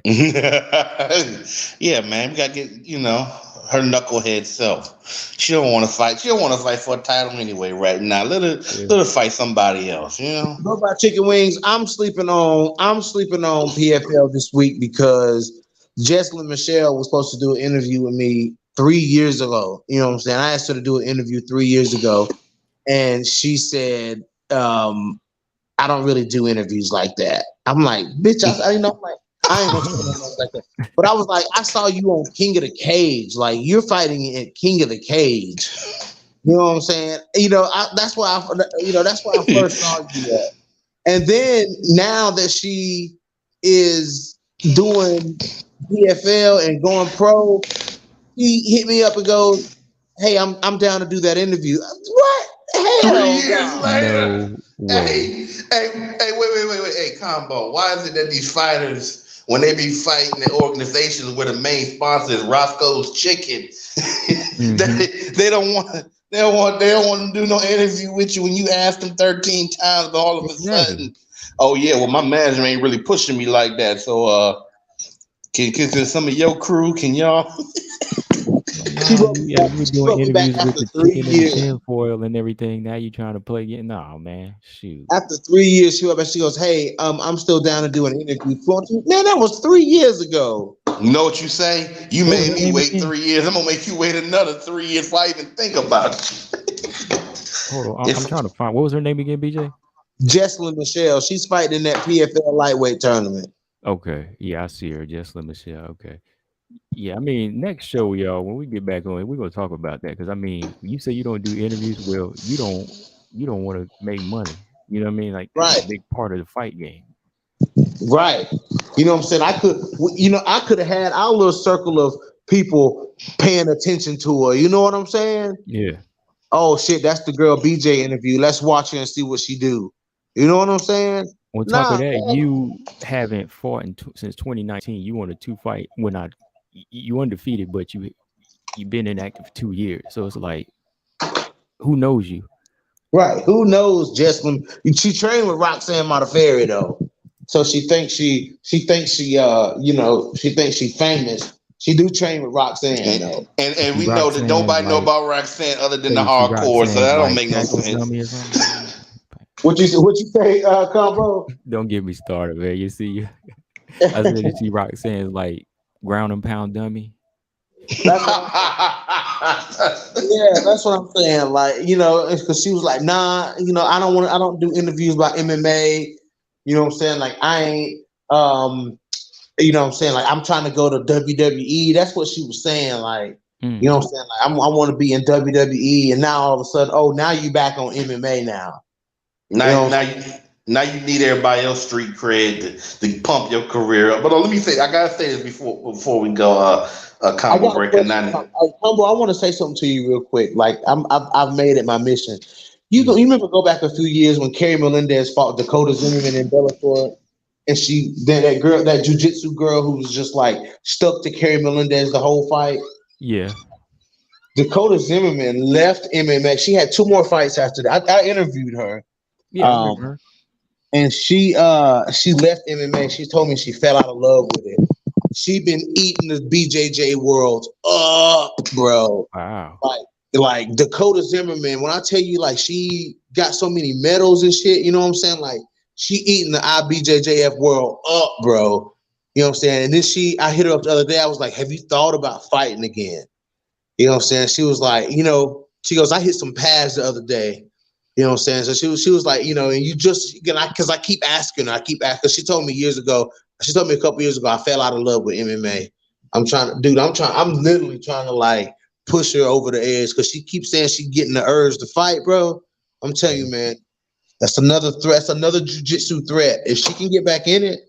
Yeah, man, we gotta get her knucklehead self. She don't want to fight. She don't want to fight for a title anyway right now. Let her fight somebody else. What about chicken wings? I'm sleeping on PFL this week because Jesselyn Michelle was supposed to do an interview with me 3 years ago. You know what I'm saying? I asked her to do an interview 3 years ago, and she said, I don't really do interviews like that. I'm like, bitch, I ain't gonna say nothing like that. But I was like, I saw you on King of the Cage. Like, you're fighting at King of the Cage. You know what I'm saying? That's why I first saw you at. And then now that she is doing PFL and going pro, he hit me up and goes, "Hey, I'm down to do that interview." What? Hell, 3 years later. No hey, wait. Hey, Combo, why is it that these fighters, when they be fighting in organizations where the main sponsor is Roscoe's Chicken, they don't want to do no interview with you when you ask them 13 times, but all of a sudden, oh yeah, well my management ain't really pushing me like that. So can some of your crew, can y'all? You doing interviews with the chicken and the tinfoil and everything. Now you trying to play it? No, man. Shoot. After 3 years, she goes, "Hey, I'm still down to do an interview." Man, that was 3 years ago. You know what you say? You made me wait 3 years. I'm gonna make you wait another 3 years before I even think about it. Hold on, I'm trying to find. What was her name again, BJ? Jesselyn Michelle. She's fighting in that PFL lightweight tournament. Okay, yeah, I see her, Jesselyn Michelle. Okay. Yeah, I mean, next show, y'all, when we get back on it, we're gonna talk about that. Because I mean, you say you don't do interviews, well, you don't want to make money. You know what I mean? Like, that's a big part of the fight game. Right. You know what I'm saying? I could have had our little circle of people paying attention to her. You know what I'm saying? Yeah. Oh shit, that's the girl BJ interview. Let's watch her and see what she do. You know what I'm saying? On top of that, you haven't fought since 2019. You won a 2 fight. You undefeated, but you've been inactive for 2 years. So it's like who knows you? Right. Who knows Jessamine? She trained with Roxanne Modafferi though. So she thinks she thinks she's famous. She do train with Roxanne though. And See we know that Roxanne's nobody know like, about Roxanne other than the say you see hardcore, so Roxanne's that don't like make no tackle sense. dummy or something. What you say, Combo? Don't get me started, man. You see, I said you see Roxanne's like ground and pound dummy. That's what yeah, that's what I'm saying. Like, it's because she was like, nah, I don't do interviews about MMA. You know what I'm saying? Like, I ain't, you know what I'm saying? Like, I'm trying to go to WWE. That's what she was saying. Like, Mm. you know what I'm saying? Like, I want to be in WWE, and now all of a sudden, oh, now you back on MMA now. Now you need everybody else street cred to pump your career up. But let me say, I gotta say this before we go. Combo breaking 90. Combo, I want to say something to you real quick. Like, I've made it my mission. You remember go back a few years when Kerry Melendez fought Dakota Zimmerman in Bellator, and that jiu-jitsu girl who was just like stuck to Kerry Melendez the whole fight. Yeah. Dakota Zimmerman left MMA. She had 2 more fights after that. I interviewed her. Yeah, I remember her. And she left MMA. She told me she fell out of love with it. She been eating the BJJ world up, bro. Wow. Like Dakota Zimmerman. When I tell you, like, she got so many medals and shit, you know what I'm saying? Like, she eating the IBJJF world up, bro. You know what I'm saying? And then I hit her up the other day. I was like, have you thought about fighting again? You know what I'm saying? She was like, she goes, I hit some pads the other day. You know what I'm saying? So she was like, and you just, because I keep asking her, because she told me a couple years ago, I fell out of love with MMA. I'm literally trying to like push her over the edge because she keeps saying she's getting the urge to fight, bro. I'm telling you, man, that's another threat. That's another jiu-jitsu threat. If she can get back in it,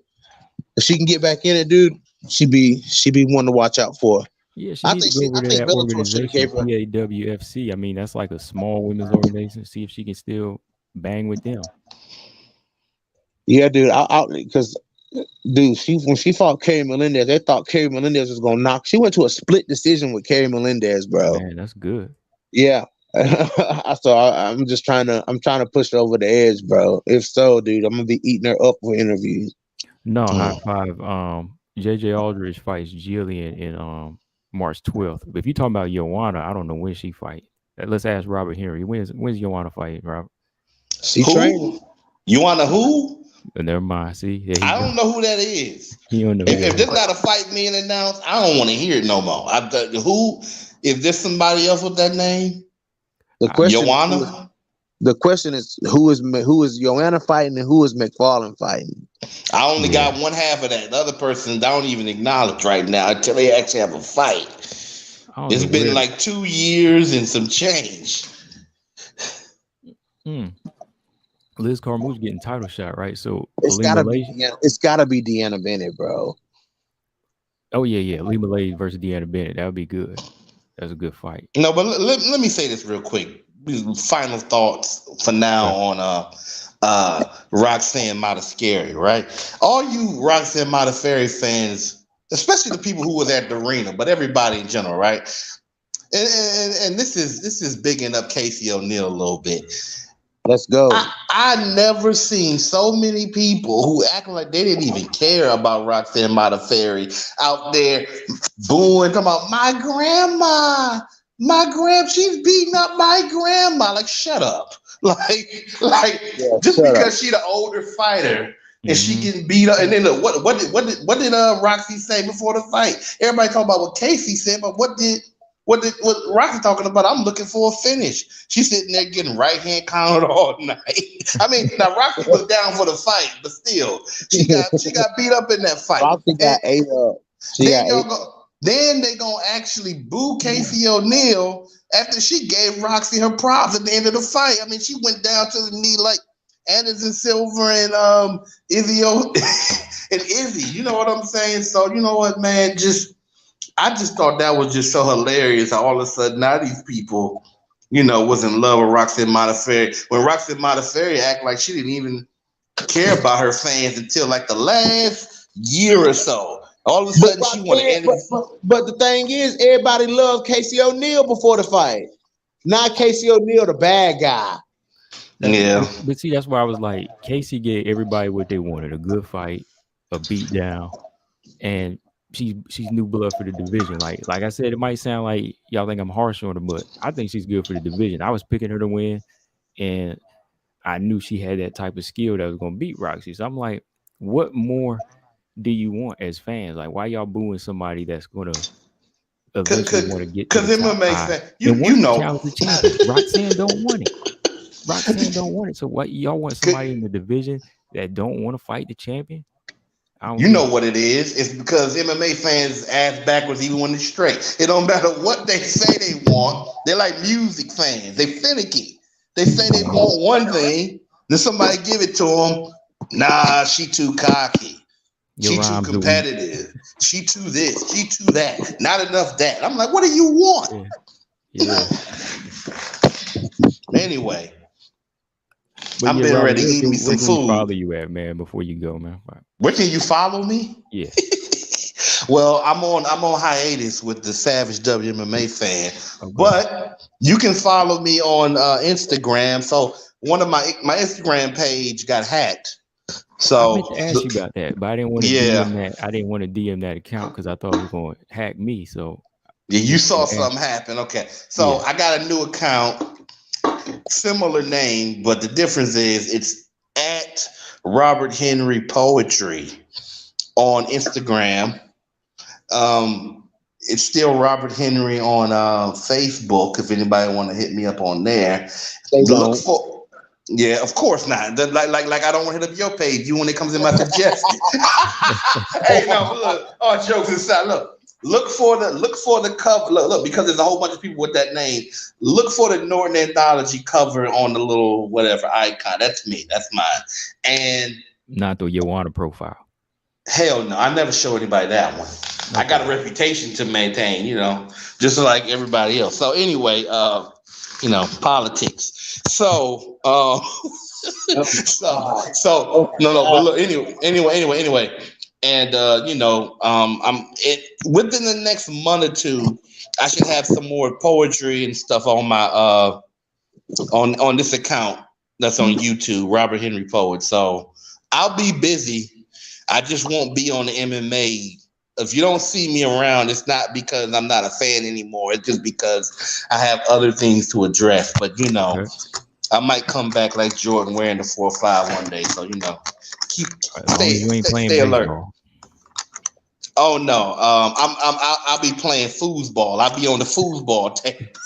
dude, she be one to watch out for. Yeah, she needs to go over to that organization, PAWFC. I mean, that's like a small women's organization. See if she can still bang with them. Yeah, dude. Because, dude, when she fought Kerry Melendez, they thought Kerry Melendez was gonna knock. She went to a split decision with Kerry Melendez, bro. Man, that's good. Yeah. So I'm trying to push her over the edge, bro. If so, dude, I'm gonna be eating her up for interviews. No, high five. JJ Aldridge fights Jillian in March 12th. But if you're talking about Joanna, I don't know when she fight. Let's ask Robert Henry. When's Joanna fight, Robert? She trained. Joanna who? Never mind. See, I don't know who that is. If there's not a fight being announced, I don't want to hear it no more. Who? If there's somebody else with that name, Joanna. The question is who is Joanna fighting and who is McFarlane fighting? I only got one half of that. The other person I don't even acknowledge right now until they actually have a fight. It's been like 2 years and some change. Liz Carmouche getting title shot, right? So it's gotta be Deanna Bennett, bro. Oh yeah, Lee Malay versus Deanna Bennett. That would be good. That's a good fight. No, but let me say this real quick. Final thoughts for now on Roxanne Modafferi, right? All you Roxanne Modafferi fans, especially the people who was at the arena, but everybody in general, right? And this is bigging up Casey O'Neill a little bit. Let's go. I never seen so many people who act like they didn't even care about Roxanne Modafferi out there booing, talking about my grandma. She's beating up my grandma. Like, shut up. Just because she's the older fighter and she getting beat up. And then what did Roxy say before the fight? Everybody talking about what Casey said, but what Roxy talking about? I'm looking for a finish. She's sitting there getting right hand countered all night. I mean, now Roxy was down for the fight, but still, she got beat up in that fight. Roxy got ate up. Then they gonna actually boo Casey O'Neill after she gave Roxy her props at the end of the fight. I mean, she went down to the knee like Anderson Silva and Izzy and Izzy. You know what I'm saying? So you know what, man? I just thought that was just so hilarious. How all of a sudden now these people, was in love with Roxanne Modafferi. When Roxanne Modafferi act like she didn't even care about her fans until like the last year or so. All of a sudden, she wanted to end it. But the thing is, everybody loved Casey O'Neill before the fight. Not Casey O'Neill, the bad guy. But see, that's why I was like, Casey gave everybody what they wanted: a good fight, a beat down, and she's new blood for the division. Like I said, it might sound like y'all think I'm harsh on her, but I think she's good for the division. I was picking her to win, and I knew she had that type of skill that was going to beat Roxy. So I'm like, what more do you want as fans? Like, why y'all booing somebody that's going to eventually want to get to the top MMA five? you know, challenge the champion. Roxanne don't want it. Roxanne don't want it. So what, y'all want somebody in the division that don't want to fight the champion? You know what it is. It's because MMA fans ass backwards even when it's straight. It don't matter what they say they want. They're like music fans. They finicky. They say they want one thing, then somebody give it to them. Nah, she too cocky. She too competitive. She too this. She too that. Not enough that. I'm like, what do you want? Yeah. Anyway, I'm getting ready to eat me some food. Where can you follow you at, man, before you go, man? Where can you follow me? Yeah. Well, I'm on hiatus with the Savage WMMA fan, but you can follow me on Instagram. So one of my Instagram page got hacked. So I meant to ask you about that, but I didn't want to DM that. I didn't want to DM that account because I thought it was going to hack me. So yeah, you saw something happen. Okay, so I got a new account, similar name, but the difference is it's at Robert Henry Poetry on Instagram. It's still Robert Henry on Facebook. If anybody want to hit me up on there, yeah, of course not. Like I don't want to hit up your page. You when it comes in my suggestion. Hey, no, look. All jokes aside, look for the cover. Look, because there's a whole bunch of people with that name. Look for the Norton Anthology cover on the little whatever icon. That's me. That's mine. And not the Xiaonan profile. Hell no, I never show anybody that one. Okay. I got a reputation to maintain, just like everybody else. So anyway, politics. So, no, but look, anyway. And I'm within the next month or two, I should have some more poetry and stuff on my on this account that's on YouTube, Robert Henry Poet. So I'll be busy. I just won't be on the MMA. If you don't see me around, it's not because I'm not a fan anymore. It's just because I have other things to address. But I might come back like Jordan wearing the 4-5 one day. So stay alert. Oh no, I'll be playing foosball. I'll be on the foosball tape.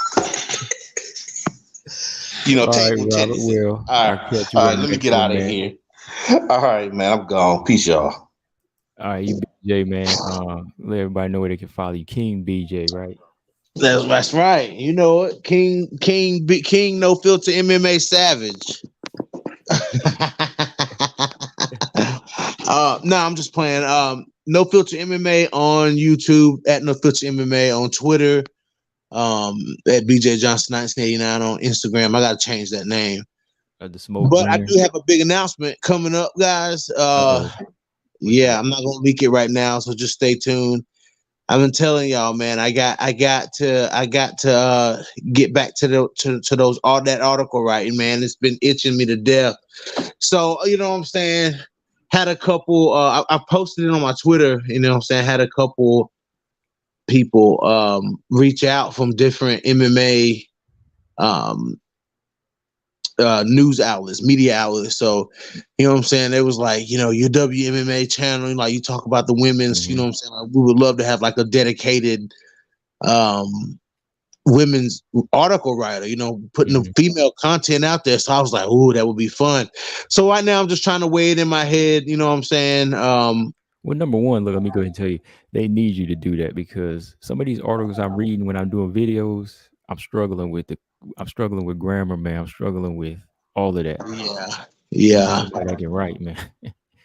Table tennis. All right, let me get out of here. All right, man, I'm gone. Peace, y'all. All right, you BJ, man. Let everybody know where they can follow you. King BJ, right? That's right. You know it. King, no filter MMA Savage. No, I'm just playing. No Filter MMA on YouTube, at No Filter MMA on Twitter, at BJ Johnson 1989 on Instagram. I gotta change that name. But I do have a big announcement coming up, guys. Yeah, I'm not gonna leak it right now, so just stay tuned. I've been telling y'all, man. I got to get back to those all that article writing, man. It's been itching me to death. So you know what I'm saying. Had a couple. I posted it on my Twitter. You know what I'm saying. Had a couple people reach out from different MMA news outlets, media outlets. So, you know what I'm saying? It was like, your WMMA channel, like you talk about the women's, you know what I'm saying? Like, we would love to have like a dedicated women's article writer, putting the female content out there. So I was like, ooh, that would be fun. So right now I'm just trying to weigh it in my head, you know what I'm saying? Well, number one, look, let me go ahead and tell you, they need you to do that because some of these articles I'm reading when I'm doing videos, I'm struggling with grammar, man. I'm struggling with all of that. Yeah. I can write, man.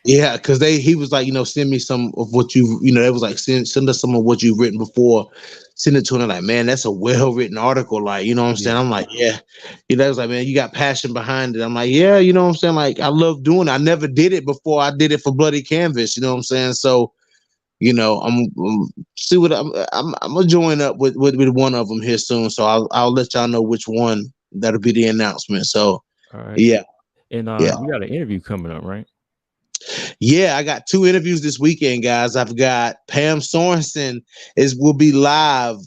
Yeah, because he was like, send me some of what you, it was like send us some of what you've written before. Send it to him. Like, man, that's a well-written article. Like, you know what I'm saying? I'm like, yeah. It was like, man, you got passion behind it. I'm like, yeah, you know what I'm saying? Like, I love doing it. I never did it before. I did it for Bloody Canvas. You know what I'm saying? So I'm see what I'm gonna join up with one of them here soon. So I'll let y'all know which one that'll be the announcement. So All right. yeah, And yeah. you got an interview coming up, right? Yeah, I got 2 interviews this weekend, guys. I've got Pam Sorensen will be live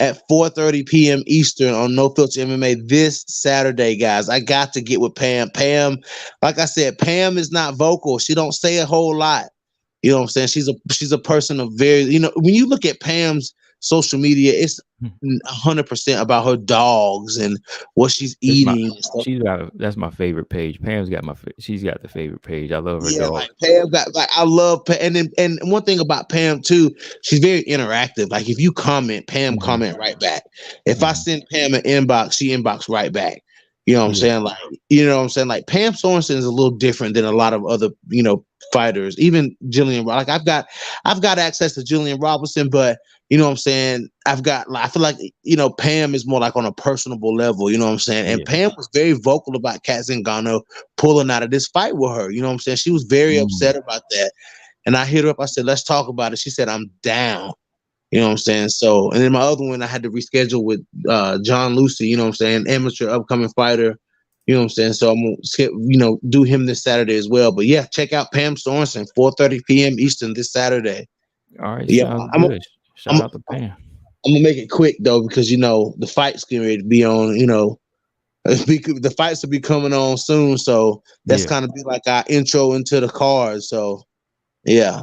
at 4:30 p.m. Eastern on No Filter MMA this Saturday, guys. I got to get with Pam. Pam, like I said, Pam is not vocal. She don't say a whole lot. You know what I'm saying? She's a person of very, when you look at Pam's social media, it's 100% about her dogs and what she's It's my eating and stuff. that's my favorite page. Pam's got she's got the favorite page. I love her Yeah, dog. like Pam got like I love Pam, and one thing about Pam too, she's very interactive. Like if you comment, Pam Mhm. comment right back. If I Mhm. send Pam an inbox, she inbox right back. You know what I'm Yeah. saying? Like you know what I'm saying? Like Pam Sorensen is a little different than a lot of other fighters. Even Jillian, like I've got access to Jillian Robinson, but you know what I'm saying? I feel like Pam is more like on a personable level. You know what I'm saying? And Yeah. Pam was very vocal about Kat Zingano pulling out of this fight with her. You know what I'm saying? She was very Mm. upset about that. And I hit her up. I said, let's talk about it. She said, I'm down. You know what I'm saying? So, and then my other one, I had to reschedule with John Lucy, you know what I'm saying? Amateur upcoming fighter. You know what I'm saying? So I'm going to, do him this Saturday as well. But yeah, check out Pam Sorensen, 4:30 p.m. Eastern this Saturday. All right, Yeah, sounds I'm, good. I'm, Shout out to Pam. I'm going to make it quick though, because, the fight's getting ready to be on, the fights will be coming on soon. So that's Yeah. kind of be like our intro into the card. So yeah.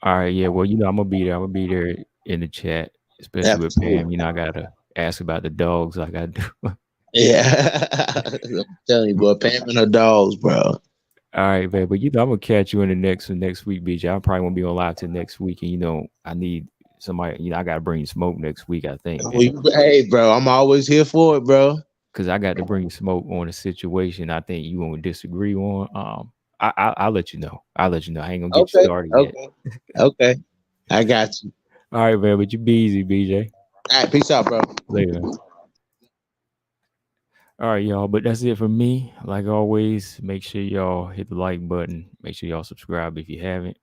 All right, yeah. Well, I'm gonna be there. I'm gonna be there in the chat, especially with Absolutely. Pam. I gotta ask about the dogs like I do. Yeah. I'm telling you, bro. Pam and her dogs, bro. All right, man. But I'm gonna catch you in the next week, BJ. I probably won't be on live till next week, and I need somebody. I gotta bring smoke next week. I think, man, Hey, bro, I'm always here for it, bro. because I got to bring smoke on a situation. I think you won't disagree on. I'll let you know. I'll let you know. I ain't gonna get you Okay. started yet. Okay. Okay. I got you. All right, man. But you be easy, BJ. All right. Peace out, bro. Later, man. All right, y'all. But that's it for me. Like always, make sure y'all hit the like button. Make sure y'all subscribe if you haven't.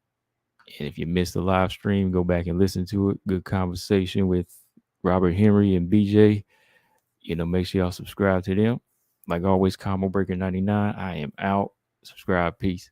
And if you missed the live stream, go back and listen to it. Good conversation with Robert Henry and BJ. Make sure y'all subscribe to them. Like always, Combo Breaker 99. I am out. Subscribe. Peace.